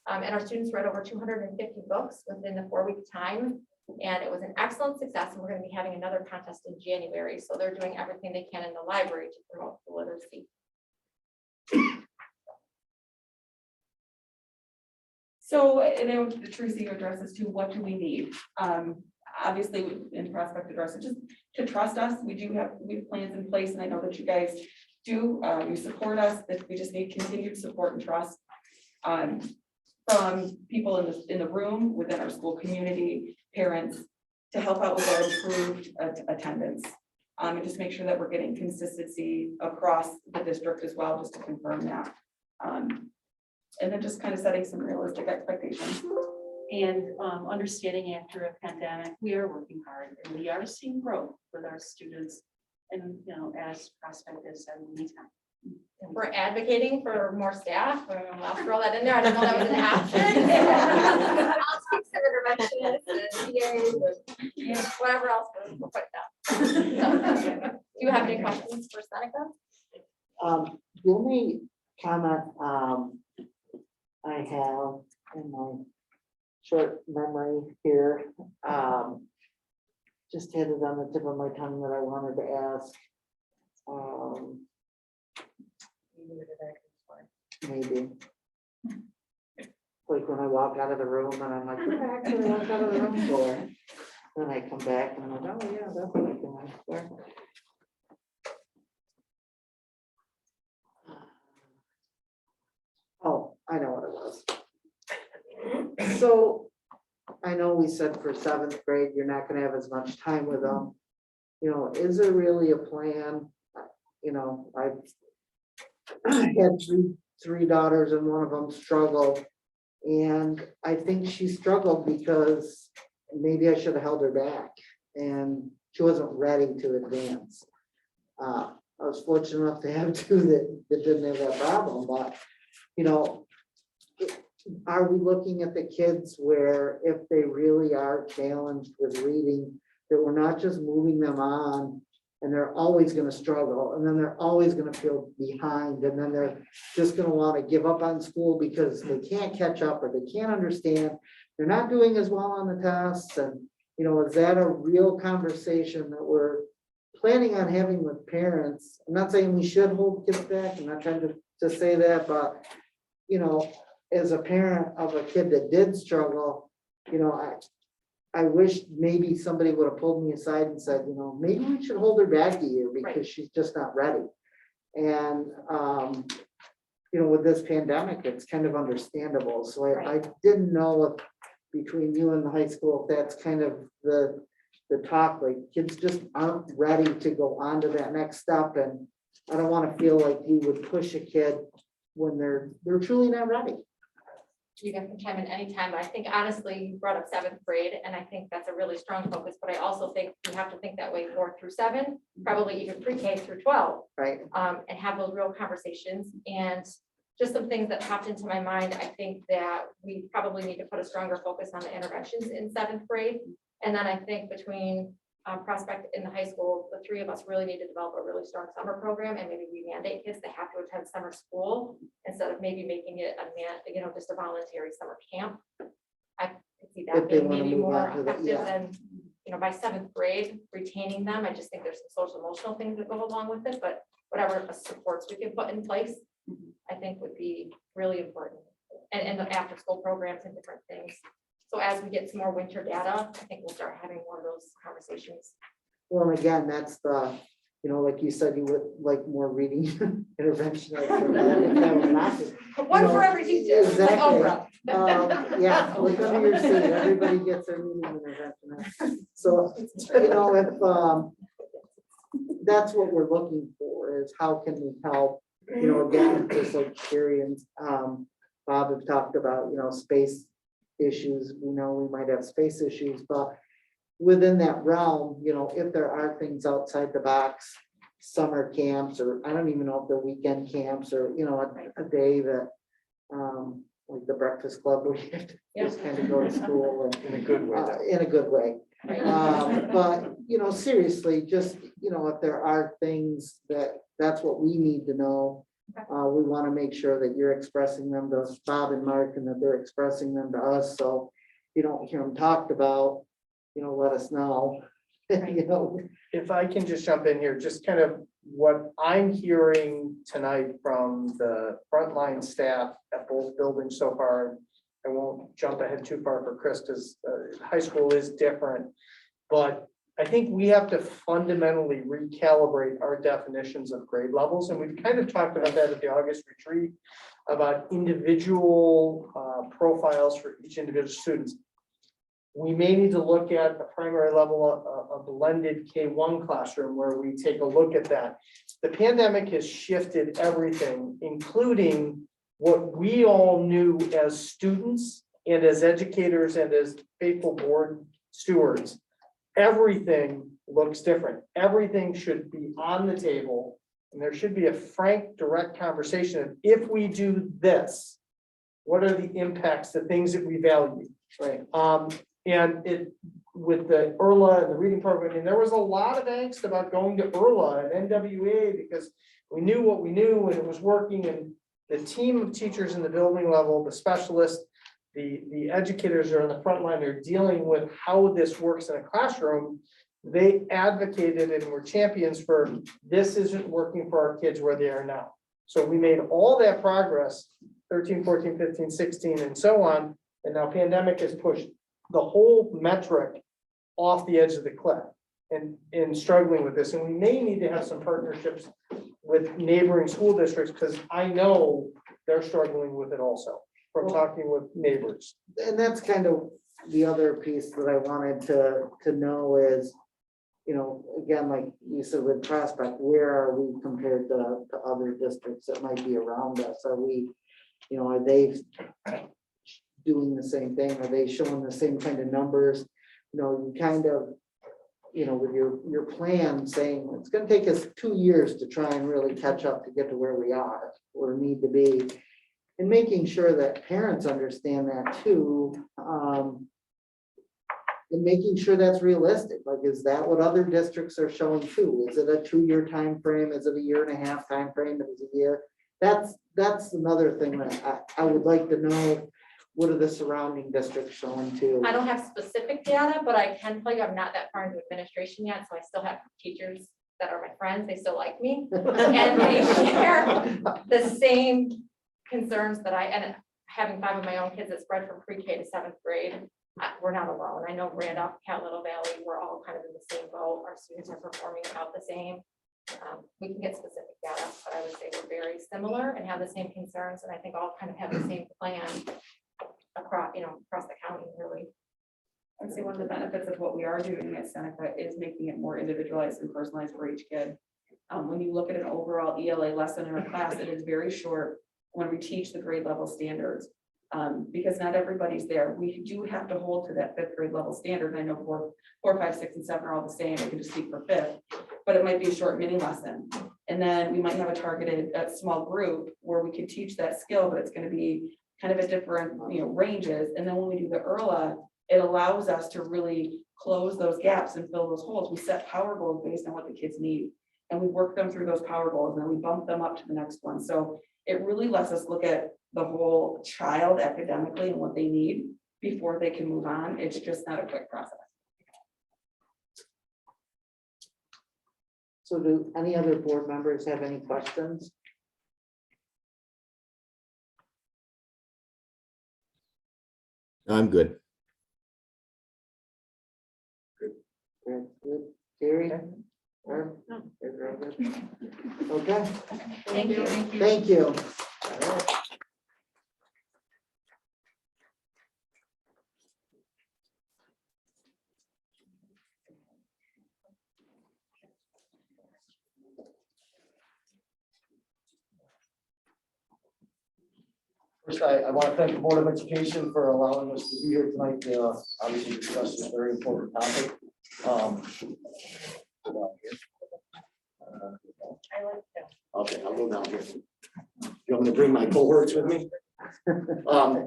and our students read over 250 books within the 4-week time. And it was an excellent success, and we're going to be having another contest in January. So they're doing everything they can in the library to promote the literacy. So, and then Tracy addresses to what do we need? Obviously, in Prospect addresses, just to trust us. We have plans in place, and I know that you guys do. You support us. That we just need continued support and trust from people in the room, within our school community, parents, to help out with our improved attendance. And just make sure that we're getting consistency across the district as well, just to confirm that. And then just kind of setting some realistic expectations. And understanding after a pandemic, we are working hard and we are seeing growth with our students. And, you know, as Prospect has said many times. We're advocating for more staff. I'll throw that in there. I didn't know that was an option. I'll speak to interventionists and TAs and whatever else we'll put down. So, do you have any questions for Seneca? The only comment I have in my short memory here, just had it on the tip of my tongue that I wanted to ask. Maybe. Like when I walk out of the room and I'm like, what the heck did I walk out of the room for? Then I come back and I'm like, oh yeah, that's what I can ask for. Oh, I know what it was. So I know we said for 7th grade, you're not gonna have as much time with them. You know, is there really a plan? You know, I had three daughters and one of them struggled. And I think she struggled because maybe I should have held her back and she wasn't ready to advance. I was fortunate enough to have two that didn't have that problem, but you know, are we looking at the kids where if they really are challenged with reading, that we're not just moving them on and they're always going to struggle, and then they're always going to feel behind, and then they're just going to want to give up on school because they can't catch up or they can't understand, they're not doing as well on the tests, and, you know, is that a real conversation that we're planning on having with parents? I'm not saying we should hold kids back, I'm not trying to say that, but, you know, as a parent of a kid that did struggle, you know, I wish maybe somebody would have pulled me aside and said, you know, maybe we should hold her back a year because she's just not ready. And, you know, with this pandemic, it's kind of understandable. So I didn't know if between you and the high school, if that's kind of the talk, like kids just aren't ready to go on to that next step. And I don't want to feel like we would push a kid when they're truly not ready. You guys can chime in anytime, but I think honestly, you brought up seventh grade, and I think that's a really strong focus, but I also think we have to think that way 4 through 7, probably even pre-K through 12. Right. And have those real conversations. And just some things that popped into my mind, I think that we probably need to put a stronger focus on the interventions in 7th grade. And then I think between Prospect in the high school, the 3 of us really need to develop a really strong summer program, and maybe we mandate kids to have to attend summer school instead of maybe making it just a voluntary summer camp. I could see that If they being wanna maybe move more on to that, effective yeah. than, by 7th grade, retaining them. I just think there's some social emotional things that go along with it, but whatever supports we can put in place, I think would be really important. And the after school programs and different things. So as we get some more winter data, I think we'll start having more of those conversations. Well, and again, that's the, you know, like you said, you would like more reading intervention. One for every teacher, it's like Exactly. Oprah. Yeah, look under your seat, everybody gets their reading intervention. So, you know, if, that's what we're looking for, is how can we help, you know, again, just like Sherry and Bob have talked about, you know, space issues. We know we might have space issues, but within that realm, you know, if there are things outside the box, summer camps, or I don't even know if they're weekend camps, or, you know, a day that, like the Breakfast Club, where you have to just kind of go to school and In a good way. in a good way. But, you know, seriously, just, you know, if there are things that's what we need to know. We want to make sure that you're expressing them to Bob and Mark, and that they're expressing them to us. So you don't hear them talked about, you know, let us know. You know, If I can just jump in here, just kind of what I'm hearing tonight from the frontline staff at both buildings so far. I won't jump ahead too far for Chris, because high school is different. But I think we have to fundamentally recalibrate our definitions of grade levels. And we've kind of talked about that at the August retreat, about individual profiles for each individual students. We may need to look at the primary level, a blended K-1 classroom, where we take a look at that. The pandemic has shifted everything, including what we all knew as students and as educators and as faithful board stewards. Everything looks different. Everything should be on the table, and there should be a frank, direct conversation of, if we do this, what are the impacts, the things that we value? right. And it, with the IRLA and the reading program, and there was a lot of angst about going to IRLA and NWA, because we knew what we knew and it was working, and the team of teachers in the building level, the specialists, the educators are on the front line, they're dealing with how this works in a classroom. They advocated and were champions for, this isn't working for our kids where they are now. So we made all that progress, 13, 14, 15, 16, and so on. And now pandemic has pushed the whole metric off the edge of the cliff and struggling with this. And we may need to have some partnerships with neighboring school districts, because I know they're struggling with it also, from talking with neighbors. And that's kind of the other piece that I wanted to know is, you know, again, like you said with Prospect, where are we compared to other districts that might be around us? Are we, you know, are they doing the same thing? Are they showing the same kind of numbers? You know, you kind of, you know, with your plan saying it's going to take us 2 years to try and really catch up to get to where we are or need to be. And making sure that parents understand that too. And making sure that's realistic. Like, is that what other districts are showing too? Is it a 2-year time frame? Is it a 1.5-year time frame? Is it a year? That's another thing that I would like to know what are the surrounding districts showing too? I don't have specific data, but I can tell you I'm not that far into administration yet, so I still have teachers that are my friends, they still like me. And they share the same concerns that and having 5 of my own kids that spread from pre-K to 7th grade, we're not alone. I know Randolph, Cat Little Valley, we're all kind of in the same boat. Our students are performing about the same. We can get specific data, but I would say we're very similar and have the same concerns, and I think all kind of have the same plan across, across the county, really. I'd say one of the benefits of what we are doing at Seneca is making it more individualized and personalized for each kid. When you look at an overall ELA lesson in a class, it is very short when we teach the grade level standards. Because not everybody's there. We do have to hold to that 5th grade level standard. I know 4, 5, 6, and 7 are all the same. I can just speak for 5th, but it might be a short mini lesson. And then we might have a targeted small group where we could teach that skill, but it's going to be kind of at different ranges. And then when we do the ERLA, it allows us to really close those gaps and fill those holes. We set power goals based on what the kids need, and we work them through those power goals, and then we bump them up to the next one. So it really lets us look at the whole child academically and what they need before they can move on. It's just not a quick process. So do any other board members have any questions? I'm good. Good. Gary? Or- Okay, Thank you. thank you. First, I want to thank the Board of Education for allowing us to be here tonight to obviously discuss this very important topic. Okay, I'll go down here. You want me to bring my cohorts with me?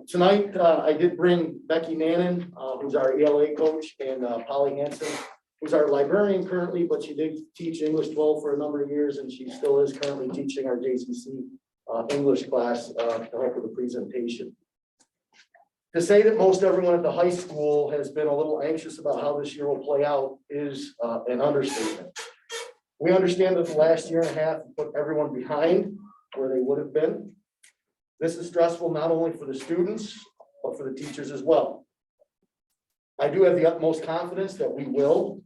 Tonight, I did bring Becky Mannon, who's our ELA coach, and Polly Hanson, who's our librarian currently, but she did teach English 12 for a number of years, and she still is currently teaching our JCC English class to help with the presentation. To say that most everyone at the high school has been a little anxious about how this year will play out is an understatement. We understand that the last year and a half put everyone behind where they would have been. This is stressful not only for the students, but for the teachers as well. I do have the utmost confidence that we will,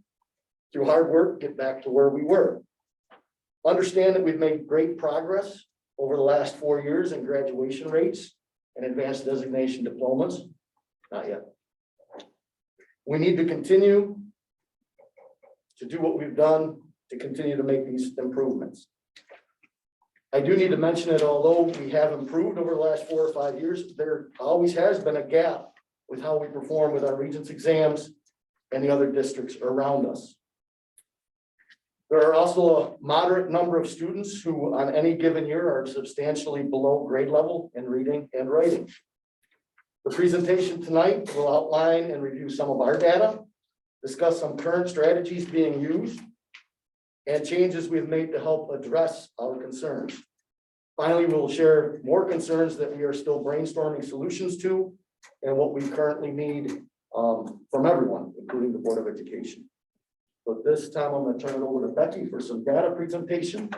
through hard work, get back to where we were. Understand that we've made great progress over the last 4 years in graduation rates and advanced designation diplomas. Not yet. We need to continue to do what we've done to continue to make these improvements. I do need to mention that although we have improved over the last 4 or 5 years, there always has been a gap with how we perform with our Regents exams and the other districts around us. There are also a moderate number of students who on any given year are substantially below grade level in reading and writing. The presentation tonight will outline and review some of our data, discuss some current strategies being used, and changes we've made to help address our concerns. Finally, we'll share more concerns that we are still brainstorming solutions to and what we currently need from everyone, including the Board of Education. But this time I'm going to turn it over to Becky for some data presentation.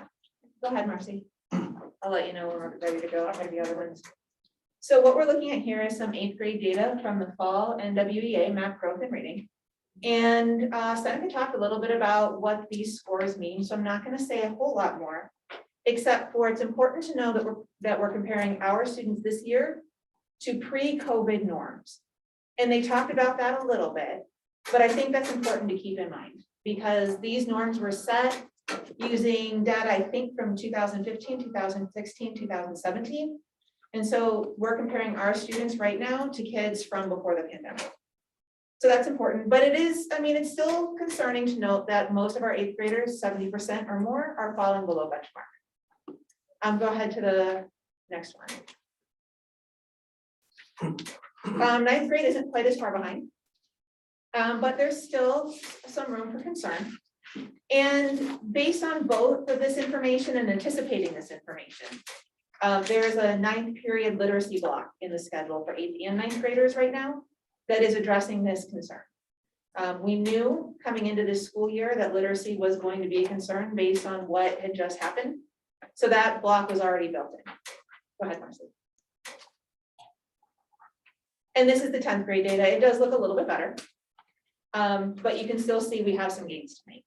Go ahead, Marcy. I'll let you know when we're ready to go after the other ones. So what we're looking at here is some 8th grade data from the fall NWEA math growth and reading. And Seneca talked a little bit about what these scores mean, so I'm not going to say a whole lot more, except for it's important to know that we're comparing our students this year to pre-COVID norms. And they talked about that a little bit, but I think that's important to keep in mind because these norms were set using data, I think, from 2015, 2016, 2017. And so we're comparing our students right now to kids from before the pandemic. So that's important, but it is, I mean, it's still concerning to note that most of our 8th graders, 70% or more, are falling below benchmark. Go ahead to the next one. 9th grade isn't quite as far behind, but there's still some room for concern. And based on both of this information and anticipating this information, There's a 9th period literacy block in the schedule for 8th and 9th graders right now that is addressing this concern. We knew coming into this school year that literacy was going to be a concern based on what had just happened. So that block was already built in. Go ahead, Marcy. And this is the 10th grade data. It does look a little bit better. But you can still see we have some gains to make.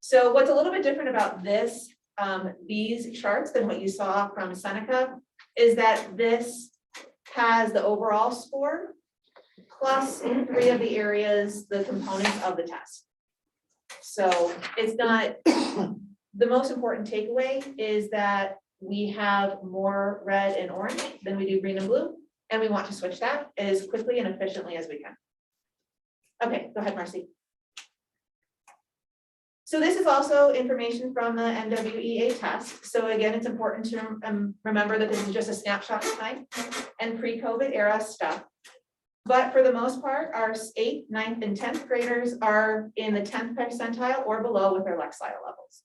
So what's a little bit different about this, these charts than what you saw from Seneca is that this has the overall score plus in 3 of the areas, the components of the test. So it's not, the most important takeaway is that we have more red and orange than we do green and blue. And we want to switch that as quickly and efficiently as we can. Okay, go ahead, Marcy. So this is also information from the NWEA test. So again, it's important to remember that this is just a snapshot of time and pre-COVID era stuff. But for the most part, our 8th, 9th, and 10th graders are in the 10th percentile or below with their Lexile levels.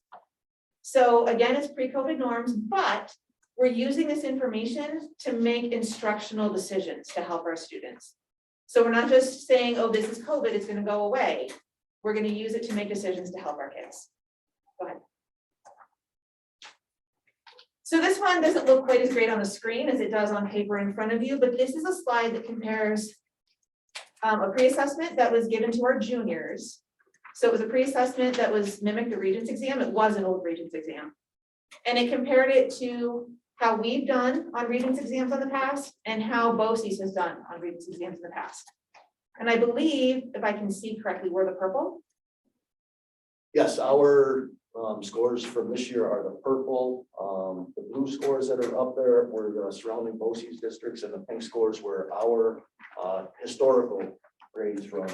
So again, it's pre-COVID norms, but we're using this information to make instructional decisions to help our students. So we're not just saying, oh, this is COVID, it's going to go away. We're going to use it to make decisions to help our kids. Go ahead. So this one doesn't look quite as great on the screen as it does on paper in front of you, but this is a slide that compares a pre-assessment that was given to our juniors. So it was a pre-assessment that was mimicked the Regents exam. It was an old Regents exam. And it compared it to how we've done on Regents exams in the past and how BOCES has done on Regents exams in the past. And I believe, if I can see correctly, we're the purple. Yes, our scores from this year are the purple. The blue scores that are up there were the surrounding BOCES districts, and the pink scores were our historical grades from,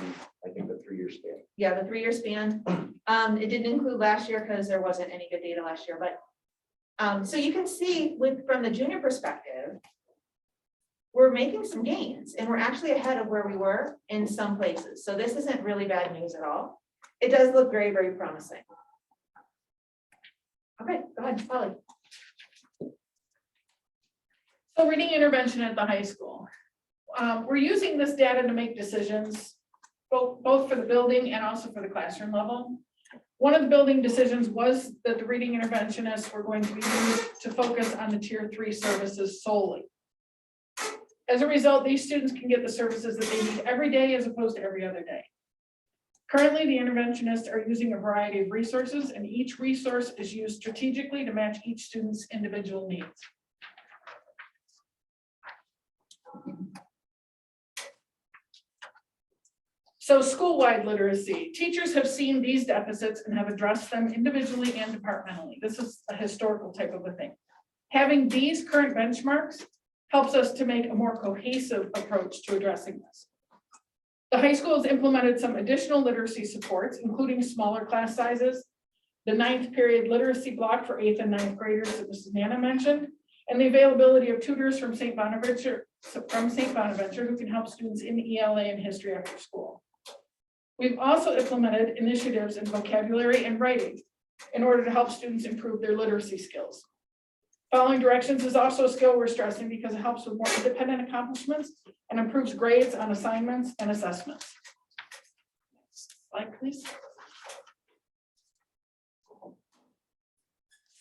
I think, the 3-year span. Yeah, the 3-year span. It didn't include last year because there wasn't any good data last year, but so you can see from the junior perspective, we're making some gains and we're actually ahead of where we were in some places. So this isn't really bad news at all. It does look very, very promising. Okay, go ahead, Polly. So reading intervention at the high school. We're using this data to make decisions, both for the building and also for the classroom level. One of the building decisions was that the reading interventionists were going to be used to focus on the tier 3 services solely. As a result, these students can get the services that they need every day as opposed to every other day. Currently, the interventionists are using a variety of resources, and each resource is used strategically to match each student's individual needs. So school-wide literacy. Teachers have seen these deficits and have addressed them individually and departmentally. This is a historical type of a thing. Having these current benchmarks helps us to make a more cohesive approach to addressing this. The high school has implemented some additional literacy supports, including smaller class sizes, the 9th period literacy block for 8th and 9th graders that Mrs. Nana mentioned, and the availability of tutors from St. Bonaventure who can help students in ELA and history after school. We've also implemented initiatives in vocabulary and writing in order to help students improve their literacy skills. Following directions is also a skill we're stressing because it helps with more independent accomplishments and improves grades on assignments and assessments. Slide, please.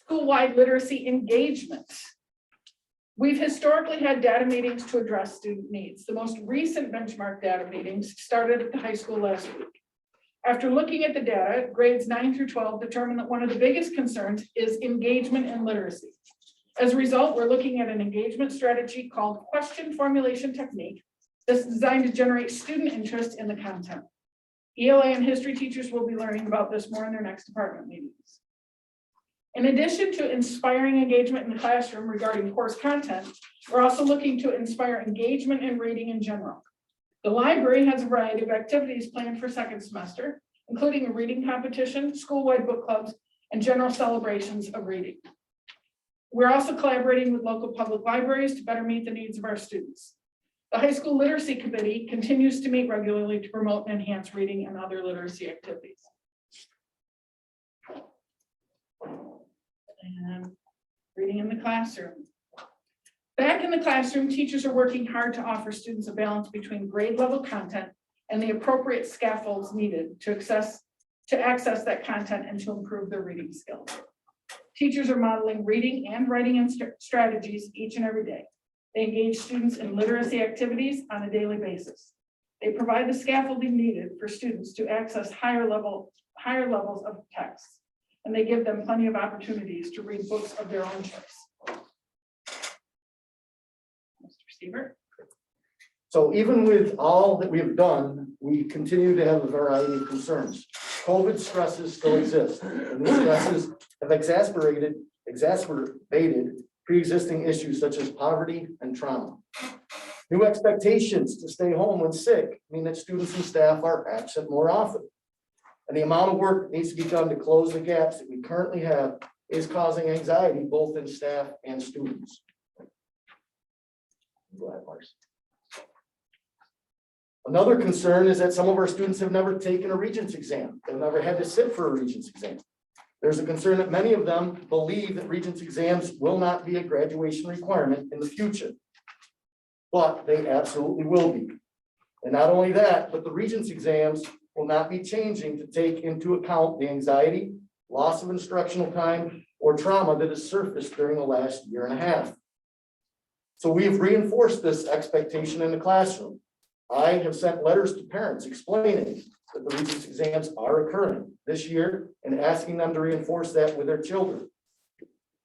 School-wide literacy engagement. We've historically had data meetings to address student needs. The most recent benchmark data meetings started at the high school last week. After looking at the data, grades 9 through 12 determined that one of the biggest concerns is engagement and literacy. As a result, we're looking at an engagement strategy called question formulation technique that's designed to generate student interest in the content. ELA and history teachers will be learning about this more in their next department meetings. In addition to inspiring engagement in the classroom regarding course content, we're also looking to inspire engagement in reading in general. The library has a variety of activities planned for second semester, including a reading competition, school-wide book clubs, and general celebrations of reading. We're also collaborating with local public libraries to better meet the needs of our students. The High School Literacy Committee continues to meet regularly to promote and enhance reading and other literacy activities. And reading in the classroom. Back in the classroom, teachers are working hard to offer students a balance between grade level content and the appropriate scaffolds needed to access that content and to improve their reading skills. Teachers are modeling reading and writing strategies each and every day. They engage students in literacy activities on a daily basis. They provide the scaffolding needed for students to access higher levels of text, and they give them plenty of opportunities to read books of their own choice. Mr. Seaver? So even with all that we have done, we continue to have a variety of concerns. COVID stresses still exist, and these stresses have exacerbated pre-existing issues such as poverty and trauma. New expectations to stay home when sick mean that students and staff are absent more often. And the amount of work that needs to be done to close the gaps that we currently have is causing anxiety both in staff and students. Go ahead, Marcy. Another concern is that some of our students have never taken a Regents exam. They've never had to sit for a Regents exam. There's a concern that many of them believe that Regents exams will not be a graduation requirement in the future. But they absolutely will be. And not only that, but the Regents exams will not be changing to take into account the anxiety, loss of instructional time, or trauma that has surfaced during the last year and a half. So we have reinforced this expectation in the classroom. I have sent letters to parents explaining that the Regents exams are occurring this year and asking them to reinforce that with their children.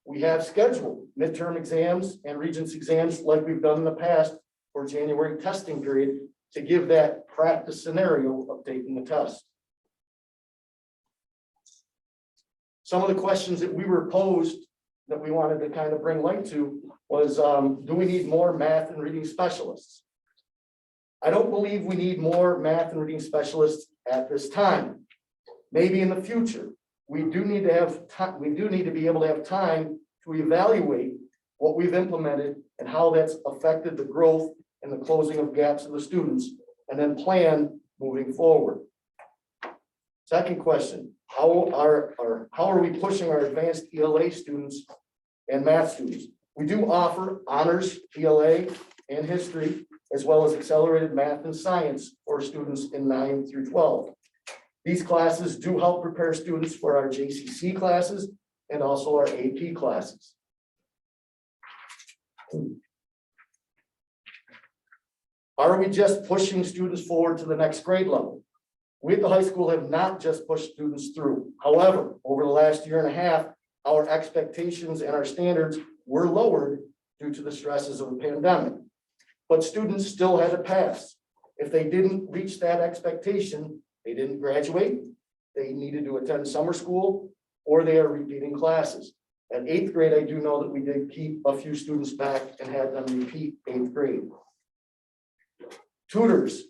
We have scheduled midterm exams and Regents exams like we've done in the past for January testing period to give that practice scenario of taking the test. Some of the questions that we were posed that we wanted to kind of bring light to was, do we need more math and reading specialists? I don't believe we need more math and reading specialists at this time. Maybe in the future, we do need to have time. We do need to be able to have time to evaluate what we've implemented and how that's affected the growth and the closing of gaps in the students, and then plan moving forward. Second question, how are we pushing our advanced ELA students and math students? We do offer honors ELA and history, as well as accelerated math and science for students in 9 through 12. These classes do help prepare students for our JCC classes and also our AP classes. Are we just pushing students forward to the next grade level? We at the high school have not just pushed students through. However, over the last year and a half, our expectations and our standards were lowered due to the stresses of the pandemic. But students still had to pass. If they didn't reach that expectation, they didn't graduate, they needed to attend summer school, or they are repeating classes. At 8th grade, I do know that we did keep a few students back and had them repeat 8th grade. Tutors.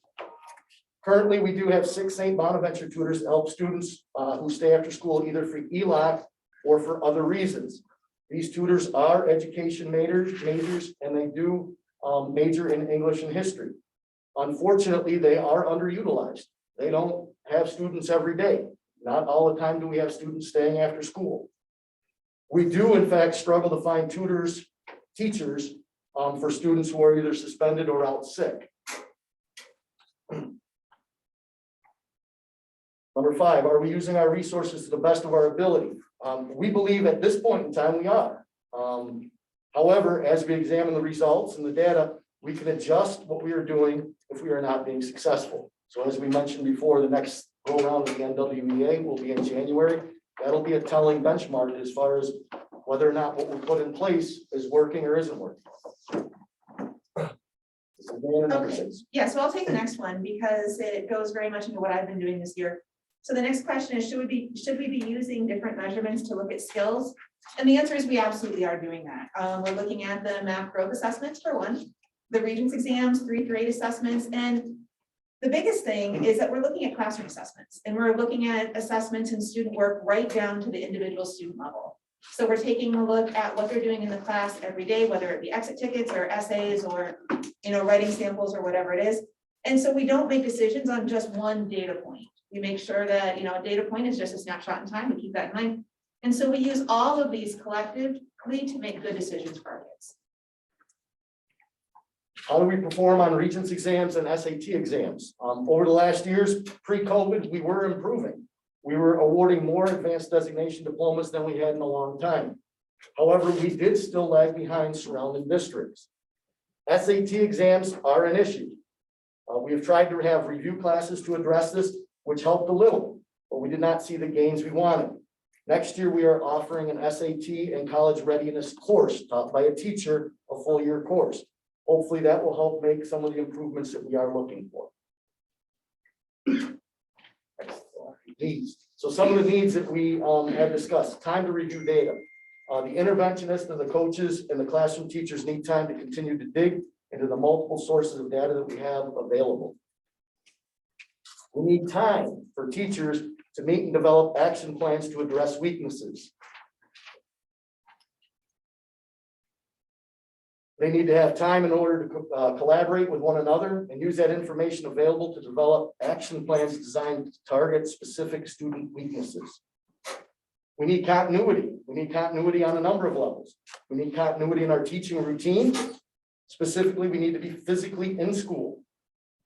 Currently, we do have 6 St. Bonaventure tutors to help students who stay after school either for ELAC or for other reasons. These tutors are education majors and they do major in English and history. Unfortunately, they are underutilized. They don't have students every day. Not all the time do we have students staying after school. We do, in fact, struggle to find teachers for students who are either suspended or out sick. Number 5, are we using our resources to the best of our ability? We believe at this point in time we are. However, as we examine the results and the data, we can adjust what we are doing if we are not being successful. So as we mentioned before, the next go around of the NWEA will be in January. That'll be a telling benchmark as far as whether or not what we put in place is working or isn't working. Okay, yeah, so I'll take the next one because it goes very much into what I've been doing this year. So the next question is, should we be using different measurements to look at skills? And the answer is we absolutely are doing that. We're looking at the math growth assessments for one, the Regents exams, 3 through 8 assessments, and the biggest thing is that we're looking at classroom assessments and we're looking at assessments and student work right down to the individual student level. So we're taking a look at what they're doing in the class every day, whether it be exit tickets or essays or, writing samples or whatever it is. And so we don't make decisions on just one data point. We make sure that, a data point is just a snapshot in time. We keep that in mind. And so we use all of these collectively to make good decisions for our kids. How do we perform on Regents exams and SAT exams? Over the last years, pre-COVID, we were improving. We were awarding more advanced designation diplomas than we had in a long time. However, we did still lag behind surrounding districts. SAT exams are an issue. We have tried to have review classes to address this, which helped a little, but we did not see the gains we wanted. Next year, we are offering an SAT and college readiness course taught by a teacher, a full year course. Hopefully that will help make some of the improvements that we are looking for. Needs. So some of the needs that we have discussed: time to review data. The interventionists and the coaches and the classroom teachers need time to continue to dig into the multiple sources of data that we have available. We need time for teachers to meet and develop action plans to address weaknesses. They need to have time in order to collaborate with one another and use that information available to develop action plans designed to target specific student weaknesses. We need continuity. We need continuity on a number of levels. We need continuity in our teaching routine. Specifically, we need to be physically in school.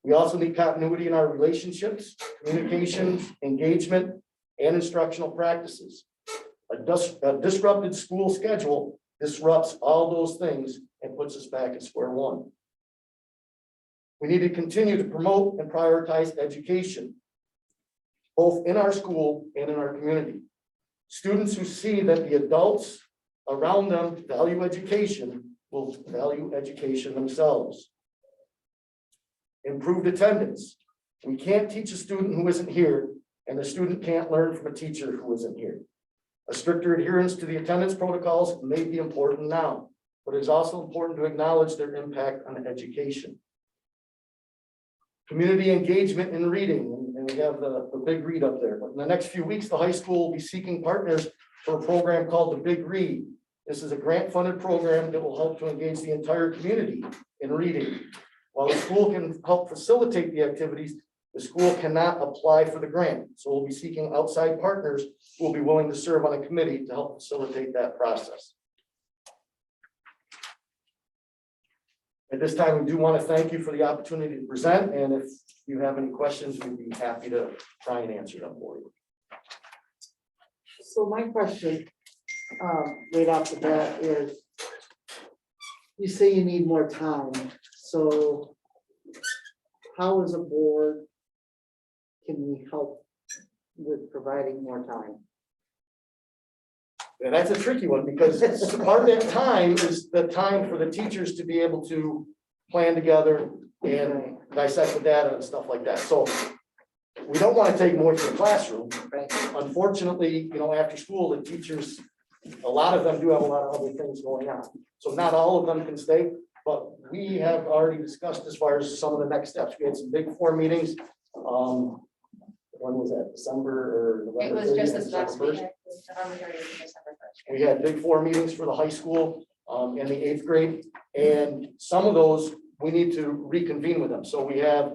We also need continuity in our relationships, communications, engagement, and instructional practices. A disrupted school schedule disrupts all those things and puts us back at square one. We need to continue to promote and prioritize education, both in our school and in our community. Students who see that the adults around them value education will value education themselves. Improved attendance. We can't teach a student who isn't here, and the student can't learn from a teacher who isn't here. A stricter adherence to the attendance protocols may be important now, but it's also important to acknowledge their impact on education. Community engagement in reading, and we have the big read up there. But in the next few weeks, the high school will be seeking partners for a program called the Big Read. This is a grant-funded program that will help to engage the entire community in reading. While the school can help facilitate the activities, the school cannot apply for the grant. So we'll be seeking outside partners who will be willing to serve on a committee to help facilitate that process. At this time, we do want to thank you for the opportunity to present, and if you have any questions, we'd be happy to try and answer them for you. So my question, right off the bat is, you say you need more time, so how as a board can we help with providing more time? And that's a tricky one, because part of that time is the time for the teachers to be able to plan together and dissect the data and stuff like that. So we don't want to take more to the classroom. Right. Unfortunately, after school, the teachers, a lot of them do have a lot of other things going on. So not all of them can stay, but we have already discussed as far as some of the next steps. We had some big 4 meetings. When was that, December or It November? was just 30th, this last December week. 1st? It was November 30th to December 1st. We had big 4 meetings for the high school and the 8th grade, and some of those we need to reconvene with them. So we have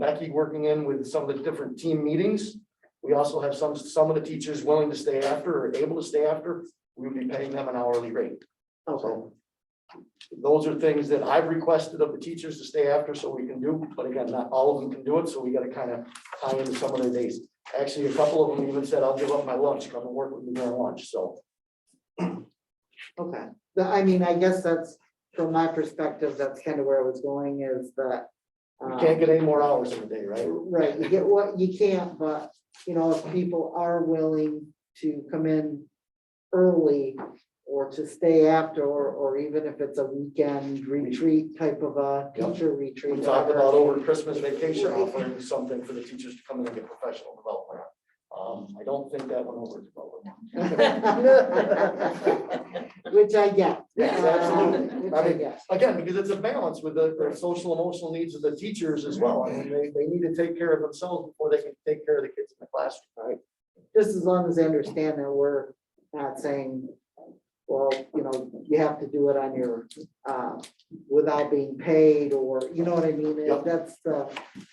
Becky working in with some of the different team meetings. We also have some of the teachers willing to stay after or able to stay after. We would be paying them an hourly rate. So those are things that I've requested of the teachers to stay after so we can do, but again, not all of them can do it, so we got to kind of tie into some of their days. Actually, a couple of them even said, I'll give up my lunch, come and work with me during lunch, so. Okay, I mean, I guess that's, from my perspective, that's kind of where I was going, is that. You can't get any more hours in a day, right? Right, you get what you can't, but, if people are willing to come in early or to stay after, or even if it's a weekend retreat type of a teacher retreat. We talked whatever. about over Christmas vacation offering something for the teachers to come in and get professional development. I don't think that went over too well. Which I get. Yes, absolutely. Which I I mean, get. again, because it's a balance with the social emotional needs of the teachers as well. I mean, they need to take care of themselves before they can take care of the kids in the classroom. Right. Just as long as they understand that we're not saying, well, you have to do it on your, without being paid, or, you know what I mean? Yep.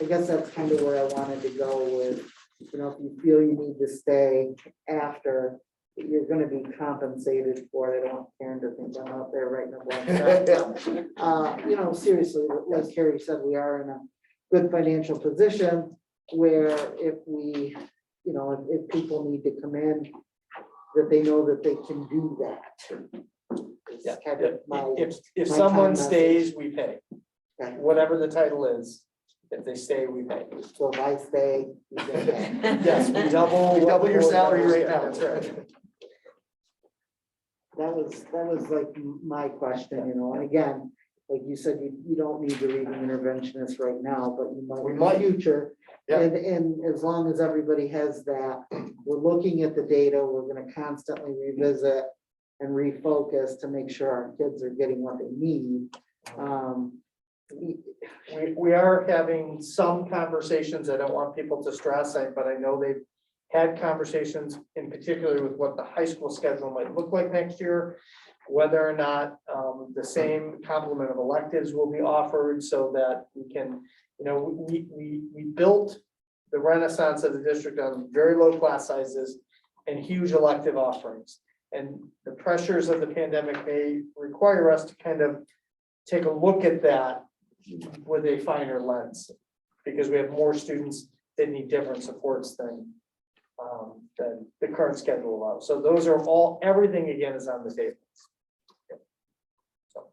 I guess that's kind of where I wanted to go with, if you feel you need to stay after, you're gonna be compensated for it. I don't want Karen to think I'm out there writing a blank check. You know, seriously, like Carrie said, we are in a good financial position where if we, you know, if people need to come in, that they know that they can do that. It's Yeah, kind of my- if my someone time stays, we pay, Okay. whatever the title is. If they stay, we pay. So if I stay. you get that. Yes, we double your salary right now. That's right. That was like my question, you know, and again, like you said, you don't need the reading interventionist right now, but you We might might. in the future. Yeah. And as long as everybody has that, we're looking at the data, we're gonna constantly revisit and refocus to make sure our kids are getting what they need. We are having some conversations. I don't want people to stress, but I know they've had conversations in particular with what the high school schedule might look like next year. Whether or not the same complement of electives will be offered so that we can, you know, we built the renaissance of the district on very low class sizes and huge elective offerings. And the pressures of the pandemic may require us to kind of take a look at that with a finer lens, because we have more students that need different supports than the current schedule allows. So those are all, everything again is on the table. So.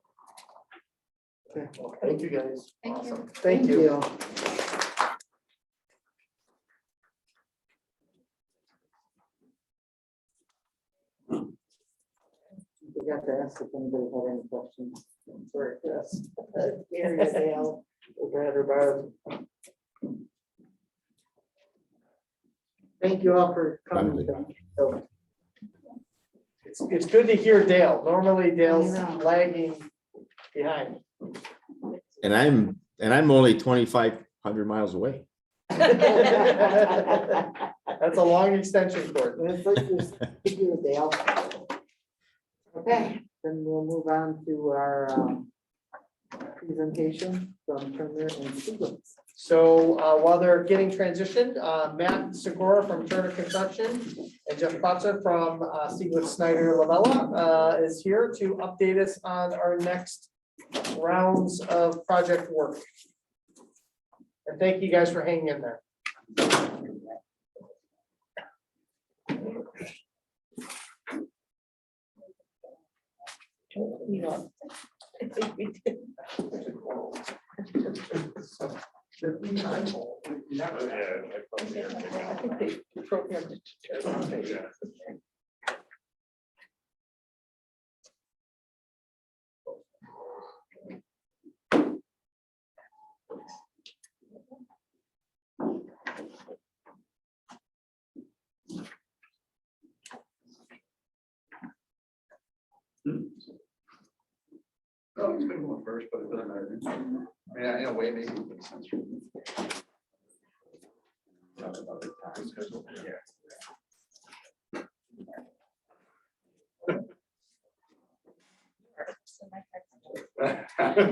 Okay, well, thank you guys. Thank you. Awesome. Thank you. Forgot to ask if anybody had any questions. For this. Gary or Dale, or Brad or Barb. Thank you all for coming. So, It's good to hear Dale. Normally Dale's I know. lagging behind. And I'm only 2,500 miles away. That's a long extension cord. it's like this, thank you, Dale. Okay, then we'll move on to our presentation from Turner and Stevens. So while they're getting transitioned, Matt Segura from Turner Construction and Jeff Potzer from Stieglitz Snyder Lavella is here to update us on our next rounds of project work. And thank you guys for hanging in there. Oh, it's been going first, but it doesn't matter. Yeah, in a way, maybe it makes sense. Talk about the time schedule. Yeah.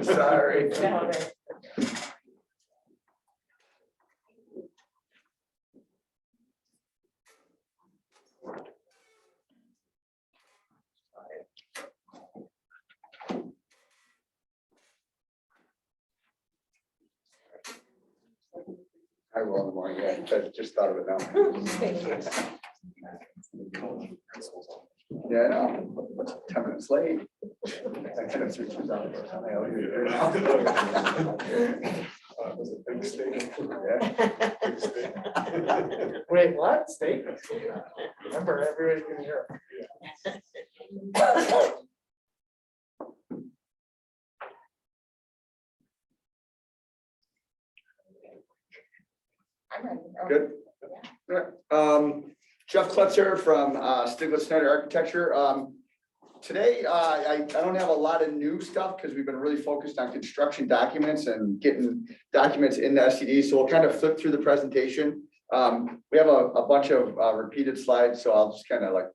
Sorry. I will in the morning, yeah, I just thought of it now. Yeah, I know, 10 minutes late. I kind of threw two down. Was a big mistake. Yeah, big mistake. Wait, what? Steak? Remember, everybody can hear. Good. Jeff Klutzer from Stieglitz Snyder Architecture. Today, I don't have a lot of new stuff because we've been really focused on construction documents and getting documents in the SCD. So we'll kind of flip through the presentation. We have a bunch of repeated slides, so I'll just kind of like,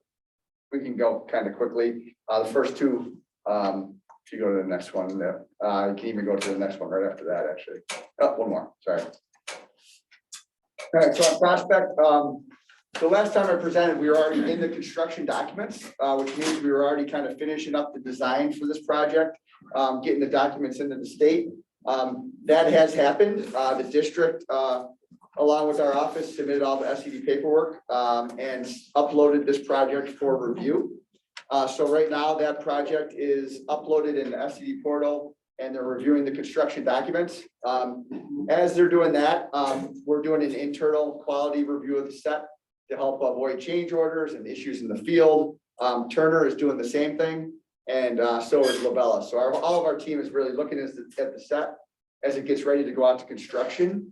we can go kind of quickly. The first two, if you go to the next one, you can even go to the next one right after that, actually. Oh, one more, sorry. All right, so on Prospect, So last time I presented, we were already in the construction documents, which means we were already kind of finishing up the design for this project, getting the documents into the state. That has happened. The district, along with our office, submitted all the SED paperwork and uploaded this project for review. So right now, that project is uploaded in the SED portal and they're reviewing the construction documents. As they're doing that, we're doing an internal quality review of the set to help avoid change orders and issues in the field. Turner is doing the same thing, and so is Labella. So all of our team is really looking at the set as it gets ready to go out to construction.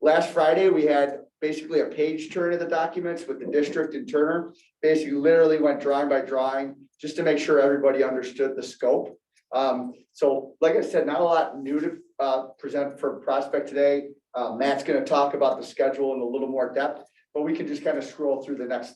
Last Friday, we had basically a page turn of the documents with the district and Turner. Basically, literally went drawing by drawing, just to make sure everybody understood the scope. So like I said, not a lot new to present for Prospect today. Matt's gonna talk about the schedule in a little more depth, but we can just kind of scroll through the next,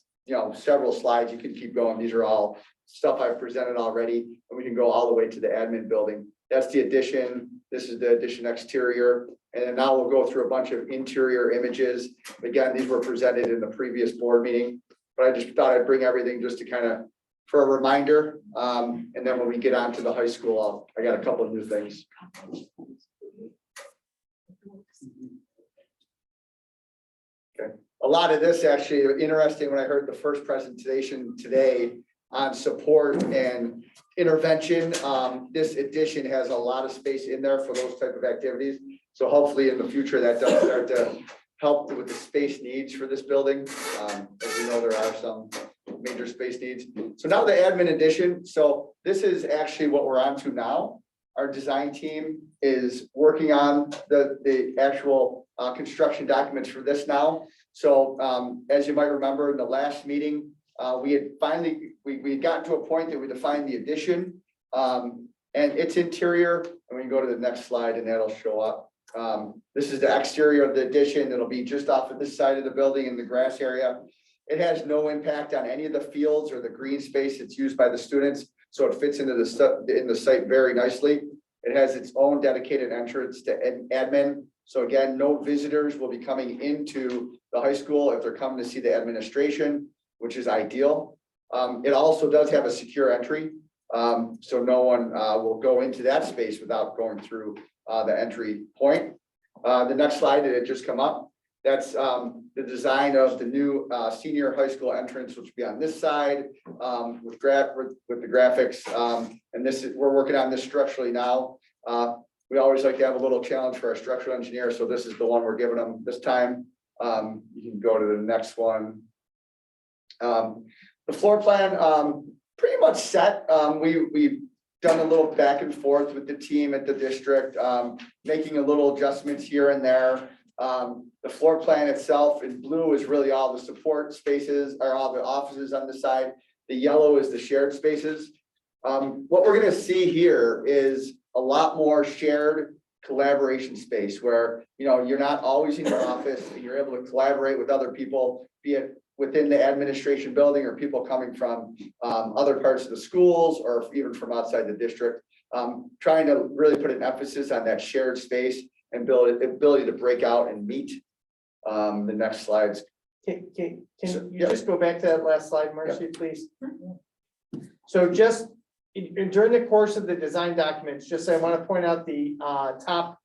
several slides. You can keep going. These are all stuff I've presented already, and we can go all the way to the admin building. That's the addition. This is the addition exterior. And then now we'll go through a bunch of interior images. Again, these were presented in the previous board meeting, but I just thought I'd bring everything just to kind of, for a reminder. And then when we get on to the high school, I got a couple of new things. Okay. A lot of this actually interesting when I heard the first presentation today on support and intervention. This edition has a lot of space in there for those type of activities. So hopefully in the future that does start to help with the space needs for this building. As you know, there are some major space needs. So now the admin edition. So this is actually what we're on to now. Our design team is working on the actual construction documents for this now. So as you might remember in the last meeting, we had finally, we got to a point that we defined the addition and its interior. And we can go to the next slide and that'll show up. This is the exterior of the addition. It'll be just off of this side of the building in the grass area. It has no impact on any of the fields or the green space that's used by the students. So it fits into the site very nicely. It has its own dedicated entrance to admin. So again, no visitors will be coming into the high school if they're coming to see the administration, which is ideal. It also does have a secure entry. So no one will go into that space without going through the entry point. The next slide that had just come up, that's the design of the new senior high school entrance, which will be on this side with the graphics. And this is, we're working on this structurally now. We always like to have a little challenge for our structural engineer. So this is the one we're giving them this time. You can go to the next one. The floor plan pretty much set. We've done a little back and forth with the team at the district, making a little adjustments here and there. The floor plan itself in blue is really all the support spaces or all the offices on the side. The yellow is the shared spaces. What we're going to see here is a lot more shared collaboration space where, you're not always in your office and you're able to collaborate with other people, be it within the administration building or people coming from other parts of the schools or even from outside the district. Trying to really put an emphasis on that shared space and build the ability to break out and meet. The next slides. Can you just go back to that last slide, Marcy, please? So just during the course of the design documents, just I want to point out the top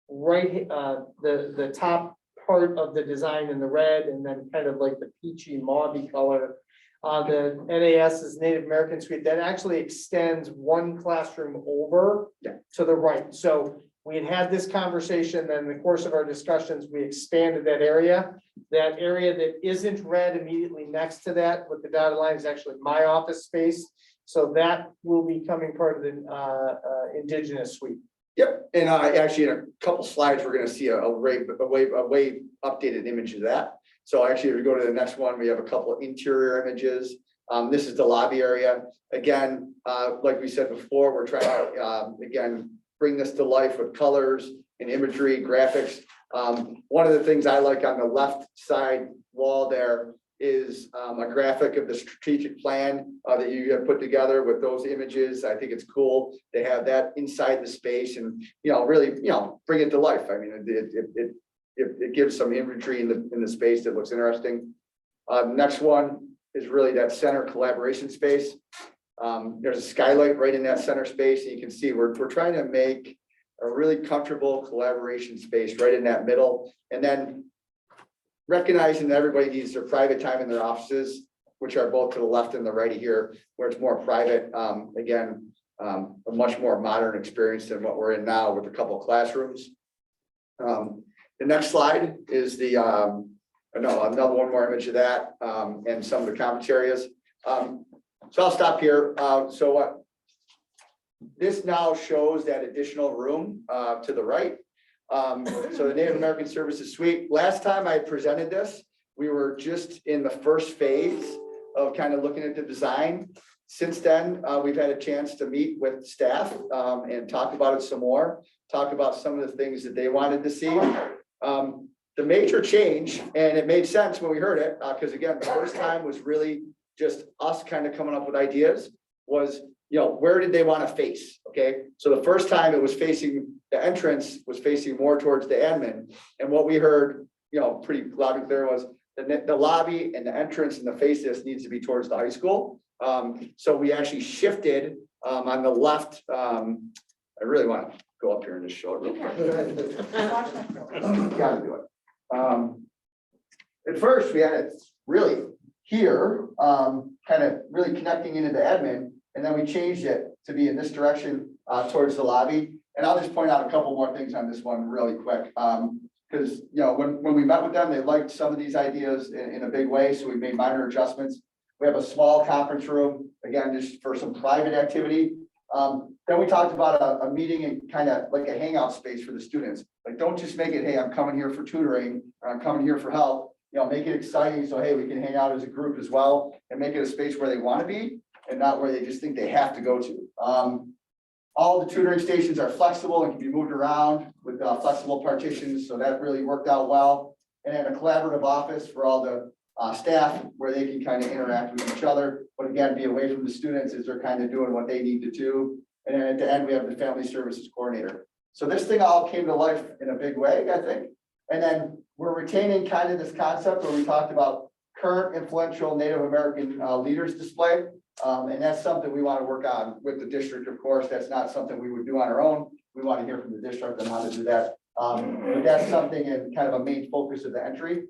right, the top part of the design in the red and then kind of like the peachy mauvey color. The NAS is Native American Suite that actually extends one classroom over to the right. So we had this conversation, then in the course of our discussions, we expanded that area. That area that isn't red immediately next to that with the dotted line is actually my office space. So that will be coming part of the Indigenous Suite. Yep, and actually in a couple slides, we're going to see a way updated image of that. So actually, if we go to the next one, we have a couple of interior images. This is the lobby area. Again, like we said before, we're trying to, again, bring this to life with colors and imagery, graphics. One of the things I like on the left side wall there is a graphic of the strategic plan that you have put together with those images. I think it's cool to have that inside the space and, really, bring it to life. I mean, it gives some imagery in the space that looks interesting. Next one is really that center collaboration space. There's a skylight right in that center space, and you can see we're trying to make a really comfortable collaboration space right in that middle. And then recognizing that everybody needs their private time in their offices, which are both to the left and the right here, where it's more private. Again, a much more modern experience than what we're in now with a couple of classrooms. The next slide is the, another one more image of that, and some of the conference areas. So I'll stop here. So what this now shows that additional room to the right. So the Native American Services Suite, last time I presented this, we were just in the first phase of kind of looking at the design. Since then, we've had a chance to meet with staff and talk about it some more, talk about some of the things that they wanted to see. The major change, and it made sense when we heard it, because again, the first time was really just us kind of coming up with ideas, was, where did they want to face? Okay, so the first time it was facing, the entrance was facing more towards the admin. And what we heard, pretty loud and clear was the lobby and the entrance and the face this needs to be towards the high school. So we actually shifted on the left. I really want to go up here and just show it real quick. Gotta do it. At first we had it really here, kind of really connecting into the admin, and then we changed it to be in this direction towards the lobby. And I'll just point out a couple more things on this one really quick. Because when we met with them, they liked some of these ideas in a big way, so we made minor adjustments. We have a small conference room, again, just for some private activity. Then we talked about a meeting and kind of like a hangout space for the students. Like, don't just make it, hey, I'm coming here for tutoring, or I'm coming here for help. Make it exciting, so hey, we can hang out as a group as well, and make it a space where they want to be and not where they just think they have to go to. All the tutoring stations are flexible and can be moved around with flexible partitions, so that really worked out well. And then a collaborative office for all the staff where they can kind of interact with each other, but again, be away from the students as they're kind of doing what they need to do. And then at the end, we have the family services coordinator. So this thing all came to life in a big way, I think. And then we're retaining kind of this concept where we talked about current influential Native American leaders display. And that's something we want to work on with the district, of course. That's not something we would do on our own. We want to hear from the district on how to do that. But that's something in kind of a main focus of the entry.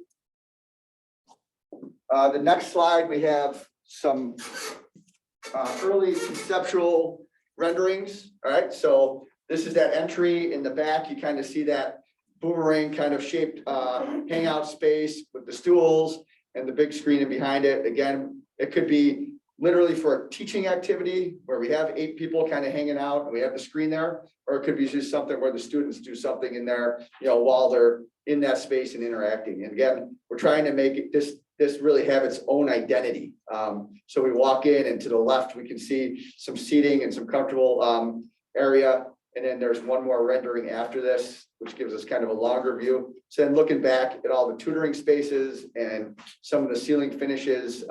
The next slide, we have some early conceptual renderings. All right, so this is that entry in the back. You kind of see that boomerang kind of shaped hangout space with the stools and the big screen behind it. Again, it could be literally for a teaching activity where we have 8 people kind of hanging out and we have the screen there, or it could be just something where the students do something in there, while they're in that space and interacting. And again, we're trying to make it this really have its own identity. So we walk in and to the left, we can see some seating and some comfortable area. And then there's one more rendering after this, which gives us kind of a longer view. So then looking back at all the tutoring spaces and some of the ceiling finishes,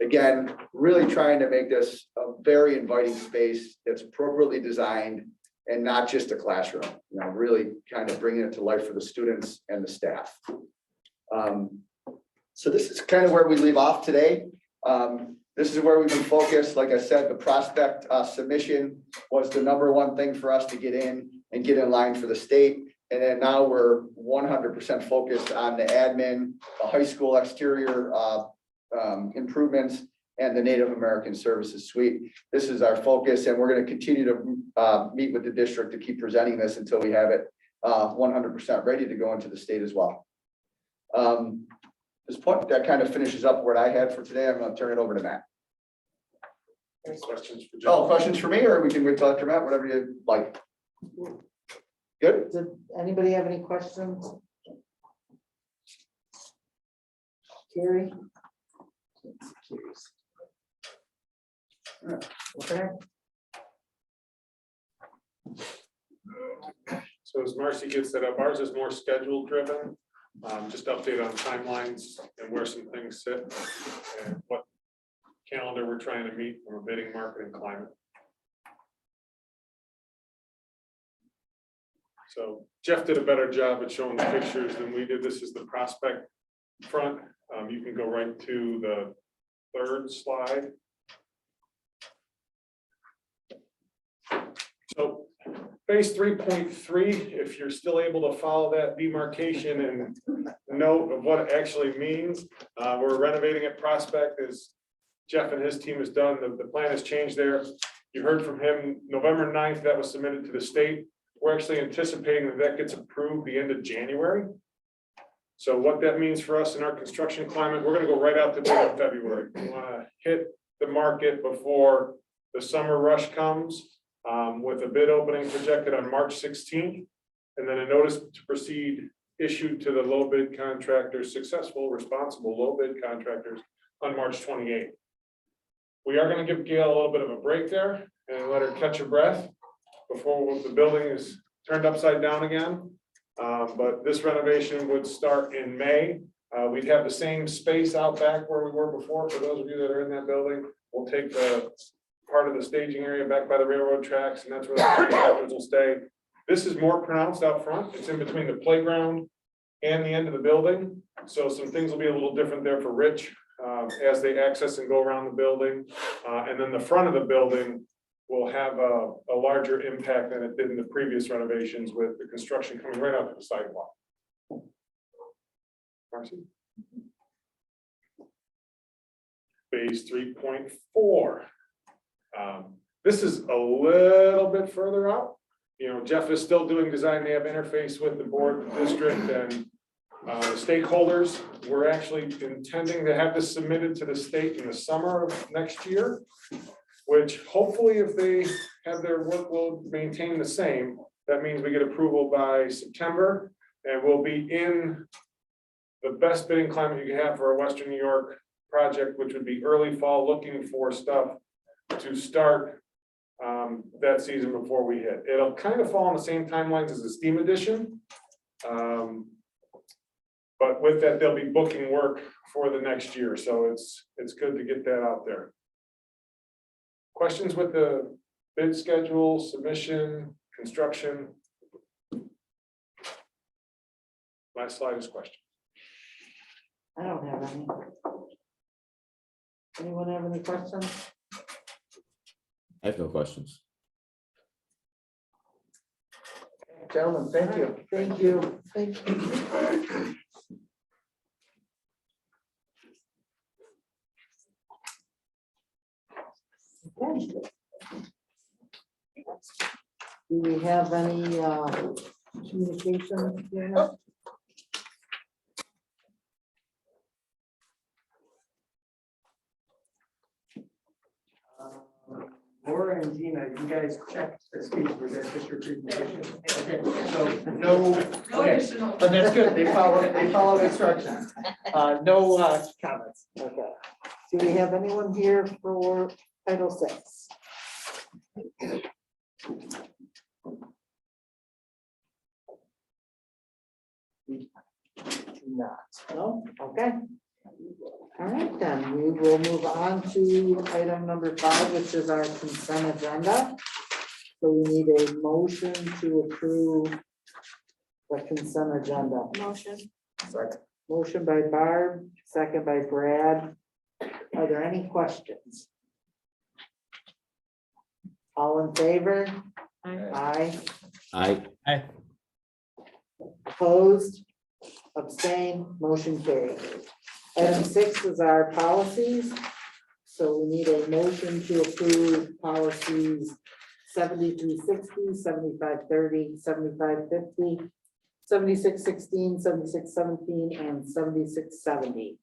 again, really trying to make this a very inviting space that's appropriately designed and not just a classroom, really kind of bringing it to life for the students and the staff. So this is kind of where we leave off today. This is where we've been focused. Like I said, the prospect submission was the #1 thing for us to get in and get in line for the state. And then now we're 100% focused on the admin, the high school exterior improvements, and the Native American Services Suite. This is our focus, and we're going to continue to meet with the district to keep presenting this until we have it 100% ready to go into the state as well. This point, that kind of finishes up what I had for today. I'm going to turn it over to Matt. Questions for Jim? Oh, questions for me, or we can wait till after Matt, whatever you like. Good. Did anybody have any questions? Carrie? Okay. So as Marcy gets that up, ours is more schedule driven. Just update on timelines and where some things sit and what calendar we're trying to meet from a bidding, market, and climate. So Jeff did a better job at showing the pictures than we did. This is the prospect front, you can go right to the third slide. So phase 3.3, if you're still able to follow that demarcation and note of what it actually means, we're renovating at Prospect as Jeff and his team has done. The plan has changed there. You heard from him November 9th, that was submitted to the state. We're actually anticipating that that gets approved the end of January. So what that means for us in our construction climate, we're gonna go right out to bid in February. We wanna hit the market before the summer rush comes, with a bid opening projected on March 16th. And then a notice to proceed issued to the low bid contractors, successful, responsible low bid contractors on March 28th. We are gonna give Gail a little bit of a break there and let her catch her breath before the building is turned upside down again. But this renovation would start in May. We'd have the same space out back where we were before. For those of you that are in that building, we'll take the part of the staging area back by the railroad tracks, and that's where the contractors will stay. This is more pronounced out front. It's in between the playground and the end of the building. So some things will be a little different there for Rich as they access and go around the building. And then the front of the building will have a larger impact than it did in the previous renovations with the construction coming right out to the sidewalk. Marcy? Phase 3.4. This is a little bit further out. You know, Jeff is still doing design. They have interface with the board, the district, and the stakeholders. We're actually intending to have this submitted to the state in the summer of next year, which hopefully if they have their workload maintained the same, that means we get approval by September, and we'll be in the best bidding climate you can have for a Western New York project, which would be early fall, looking for stuff to start that season before we hit. It'll kind of fall on the same timelines as the STEAM edition. But with that, they'll be booking work for the next year. So it's good to get that out there. Questions with the bid schedule, submission, construction? Last slide is question. I don't have any. Anyone have any questions? I have no questions. Gentlemen, thank you. Thank you. Thank you. Okay. Do we have any communication here? Laura and Gina, you guys checked the speech for this district presentation. Okay, so no, okay, but that's good. They follow instructions. No comments. Okay. Do we have anyone here for Title VI? Not. No? Okay. All right, then we will move on to item number 5, which is our consent agenda. So we need a motion to approve the consent agenda. Motion. Motion by Barb, second by Brad. Are there any questions? All in favor? Aye. Aye. Opposed? Abstain? Motion carried. Item 6 is our policies. So we need a motion to approve policies 7360, 7530, 7550, 7616, 7617, and 7670.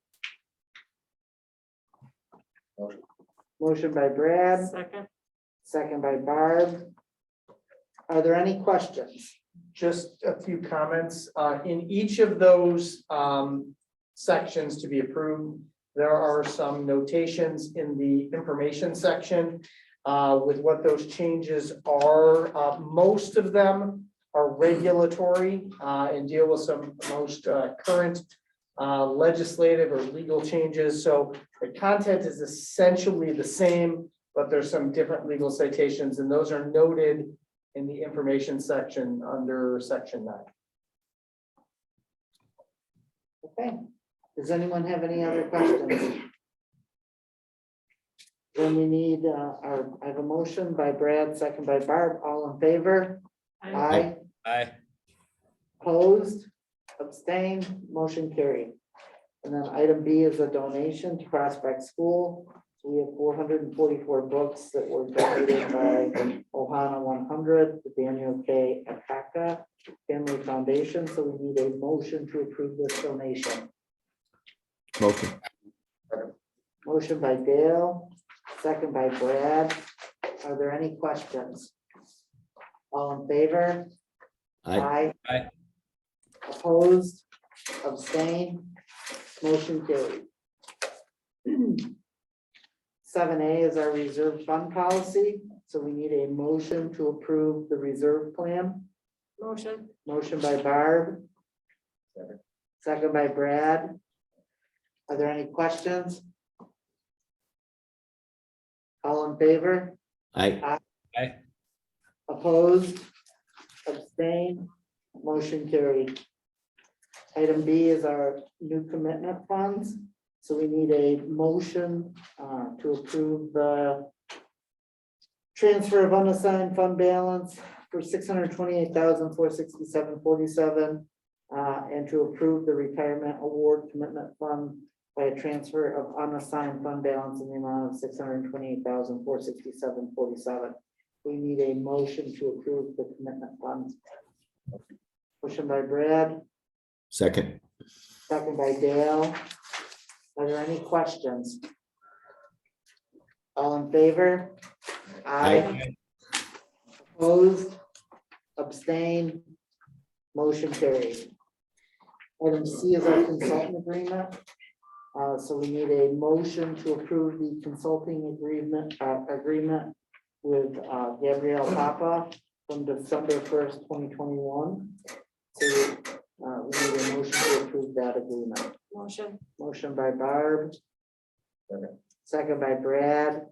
Motion by Brad, Second. second by Barb. Are there any questions? Just a few comments. In each of those sections to be approved, there are some notations in the information section with what those changes are. Most of them are regulatory and deal with some most current legislative or legal changes. So the content is essentially the same, but there's some different legal citations, and those are noted in the information section under section 9. Okay. Does anyone have any other questions? Then we need, I have a motion by Brad, second by Barb, all in favor? Aye. Aye. Opposed, abstained, motion carried. And then item B is a donation to Prospect School. So we have 444 books that were donated by Ohana 100, the Daniel K. Akaka Family Foundation. So we need a motion to approve this donation. Motion. Motion by Dale, second by Brad. Are there any questions? All in favor? Aye. Aye. Opposed, abstained, motion carried. 7A is our reserve fund policy, so we need a motion to approve the reserve plan. Motion. Motion by Barb. Second by Brad. Are there any questions? All in favor? Aye. Aye. Opposed, abstained, motion carried. Item B is our new commitment funds. So we need a motion to approve the transfer of unassigned fund balance for $628,467.47 and to approve the retirement award commitment fund by a transfer of unassigned fund balance in the amount of $628,467.47. We need a motion to approve the commitment funds. Motion by Brad, Second. second by Dale. Are there any questions? All in favor? Aye. Opposed? Abstained? Motion carried. Item C is our consultant agreement. So we need a motion to approve the consulting agreement with Gabrielle Papa from December 1st, 2021. So we need a motion to approve that agreement. Motion. Motion by Barb. Second by Brad.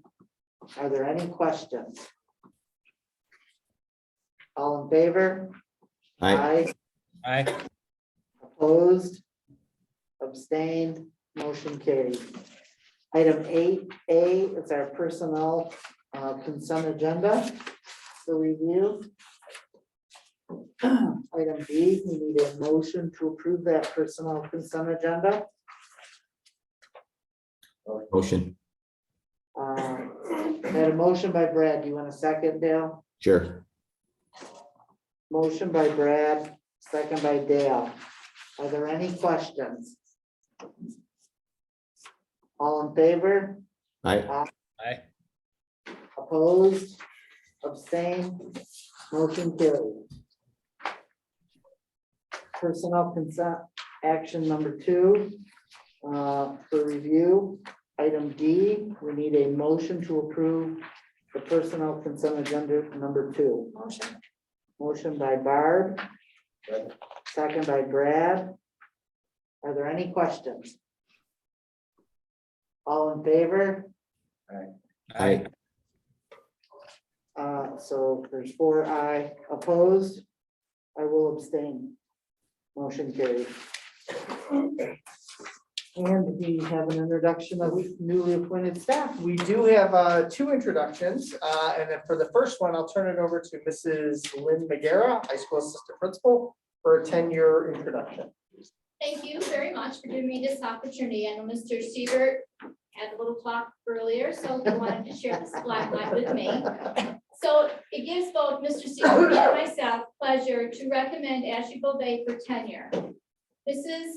Are there any questions? All in favor? Aye. Aye. Opposed? Abstained? Motion carried. Item 8A is our personnel consent agenda for review. Item B, we need a motion to approve that personnel consent agenda. Motion. Had a motion by Brad. Do you want a second, Dale? Sure. Motion by Brad, second by Dale. Are there any questions? All in favor? Aye. Aye. Opposed? Abstained? Motion carried. Personnel consent action number 2 for review. Item D, we need a motion to approve the personnel consent agenda number 2. Motion. Motion by Barb. Second by Brad. Are there any questions? All in favor? Aye. So there's 4 aye opposed. I will abstain. Motion carried. And we have an introduction of newly appointed staff. We do have 2 introductions, and then for the first one, I'll turn it over to Mrs. Lynn Magera, high school assistant principal, for a 10-year introduction. Thank you very much for giving me this opportunity. I know Mr. Siebert had a little talk earlier, so he wanted to share this spotlight with me. So it gives both Mr. Siebert and myself pleasure to recommend Ashley Bovee for tenure. Mrs.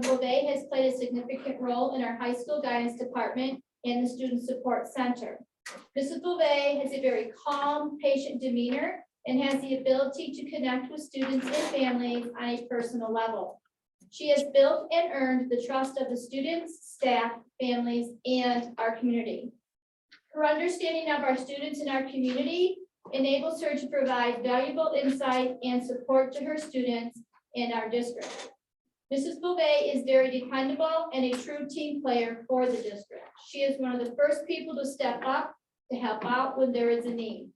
Bovee has played a significant role in our high school guidance department and the student support center. Mrs. Bovee has a very calm, patient demeanor and has the ability to connect with students and families on a personal level. She has built and earned the trust of the students, staff, families, and our community. Her understanding of our students and our community enables her to provide valuable insight and support to her students and our district. Mrs. Bovee is very dependable and a true team player for the district. She is one of the first people to step up to help out when there is a need.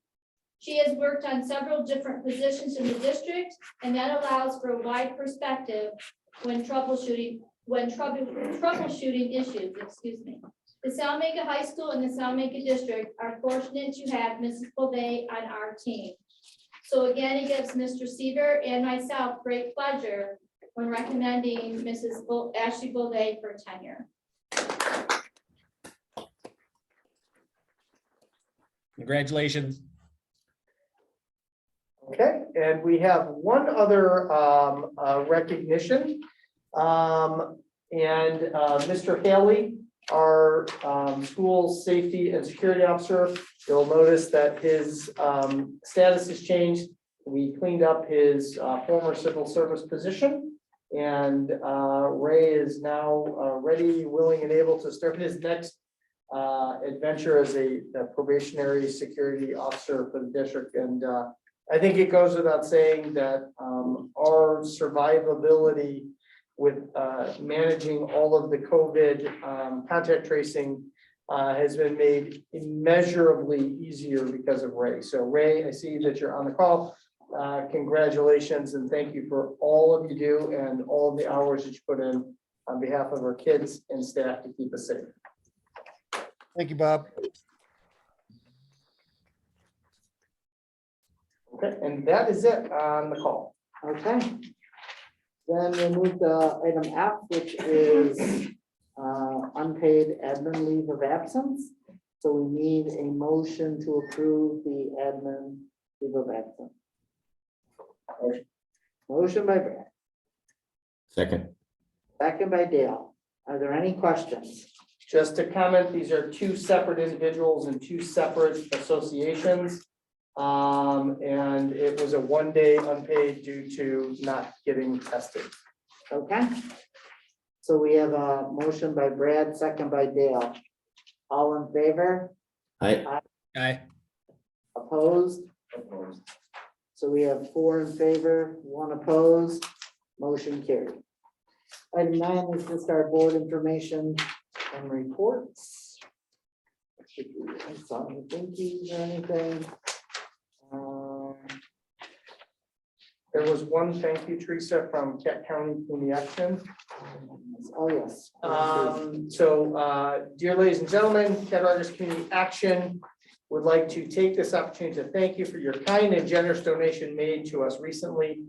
She has worked on several different positions in the district, and that allows for a wide perspective when troubleshooting when troubleshooting issues, excuse me. The Salamanca High School and the Salamanca District are fortunate to have Mrs. Bouvet on our team. So again, it gives Mr. Seaver and myself great pleasure when recommending Mrs. Ashley Bouvet for tenure. Congratulations. Okay, and we have one other recognition. Mr. Haley, our school safety and security officer, you'll notice that his status has changed. We cleaned up his former civil service position. And Ray is now ready, willing, and able to start his next adventure as a probationary security officer for the district. And I think it goes without saying that our survivability with managing all of the COVID contact tracing has been made immeasurably easier because of Ray. So Ray, I see that you're on the call. Congratulations and thank you for all of you do and all of the hours that you put in on behalf of our kids and staff to keep us safe. Thank you, Bob. Okay, and that is it on the call. Okay. Then we'll move to item F, which is unpaid admin leave of absence. So we need a motion to approve the admin leave of absence. Motion by Brad, Second. second by Dale. Are there any questions? Just to comment, these are two separate individuals and two separate associations. And it was a 1 day unpaid due to not getting tested. Okay. So we have a motion by Brad, second by Dale. All in favor? Aye. Aye. Opposed? So we have 4 in favor, 1 opposed, motion carried. Item 9 is just our board information and reports. I saw any thinkies or anything. There was one thank you, Teresa, from Cat County Community Action. Oh, yes. Dear ladies and gentlemen, Cat Community Action would like to take this opportunity to thank you for your kind and generous donation made to us recently.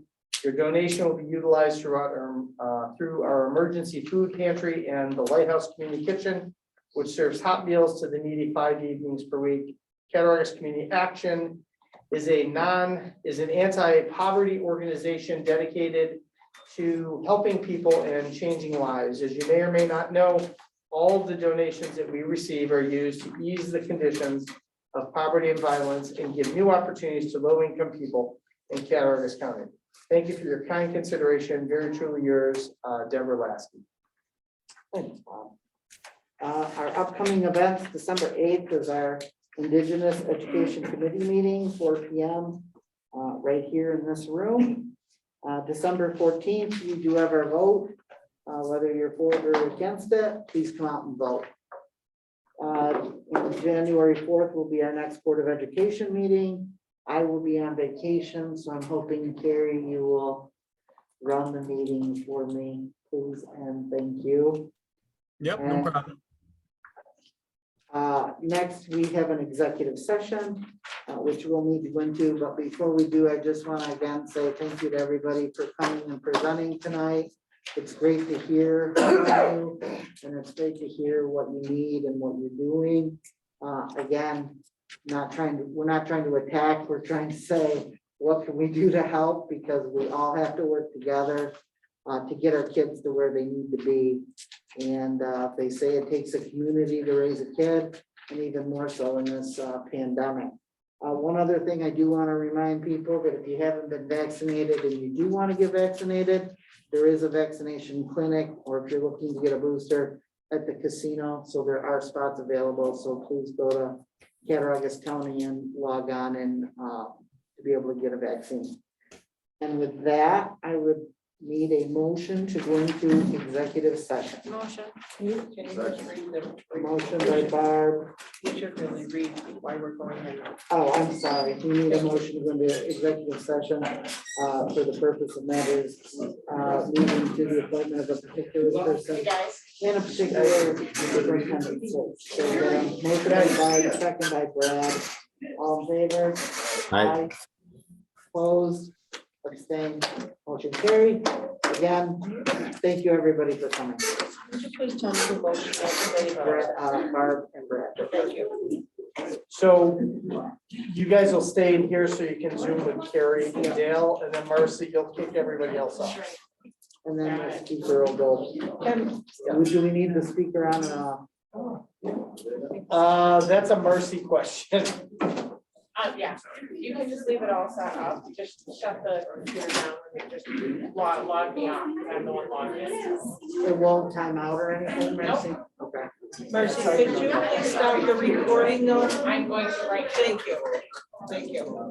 Your donation will be utilized throughout through our emergency food pantry and the Lighthouse Community Kitchen, which serves hot meals to the needy 5 evenings per week. Cat Community Action is an anti-poverty organization dedicated to helping people and changing lives. As you may or may not know, all of the donations that we receive are used to ease the conditions of poverty and violence and give new opportunities to low-income people in Cattaraugus County. Thank you for your kind consideration. Very truly yours, Deborah Lasky. Thanks, Bob. Our upcoming events, December 8th is our Indigenous Education Committee meeting, 4 p.m. Right here in this room. December 14th, we do have our vote. Whether you're for or against it, please come out and vote. January 4th will be our next Board of Education meeting. I will be on vacation, so I'm hoping, Carrie, you will run the meeting for me, please, and thank you. Yep, no problem. Next, we have an executive session, which we'll need to go into, but before we do, I just want to again say thank you to everybody for coming and presenting tonight. It's great to hear from you, and it's great to hear what you need and what you're doing. Again, we're not trying to attack, we're trying to say, what can we do to help? Because we all have to work together to get our kids to where they need to be. And they say it takes a community to raise a kid, and even more so in this pandemic. One other thing I do want to remind people that if you haven't been vaccinated and you do want to get vaccinated, there is a vaccination clinic, or if you're looking to get a booster at the casino. So there are spots available. So please go to Cattaraugus County and log on and to be able to get a vaccine. And with that, I would need a motion to go into executive session. Motion. Motion by Barb. You should really read why we're going in. Oh, I'm sorry. We need a motion to go into executive session for the purpose of matters leading to the appointment of a particular person in a particular superintendent search. So, motion by Barb, second by Brad. All in favor? Aye. Opposed, abstained, motion carried. Again, thank you, everybody, for coming. Would you please tell me who voted? Brad, Barb and Brad. Thank you. So you guys will stay in here so you can Zoom with Carrie and Dale, and then Marcy, you'll kick everybody else off. And then the speaker will go. Do we need the speaker on? That's a Marcy question. Yeah, you can just leave it all set up, just shut the computer down and just log me off, I'm the one logged in. It won't time out or anything, Marcy? Okay. Marcy, could you please stop the recording though? I'm going to, right, thank you. Thank you.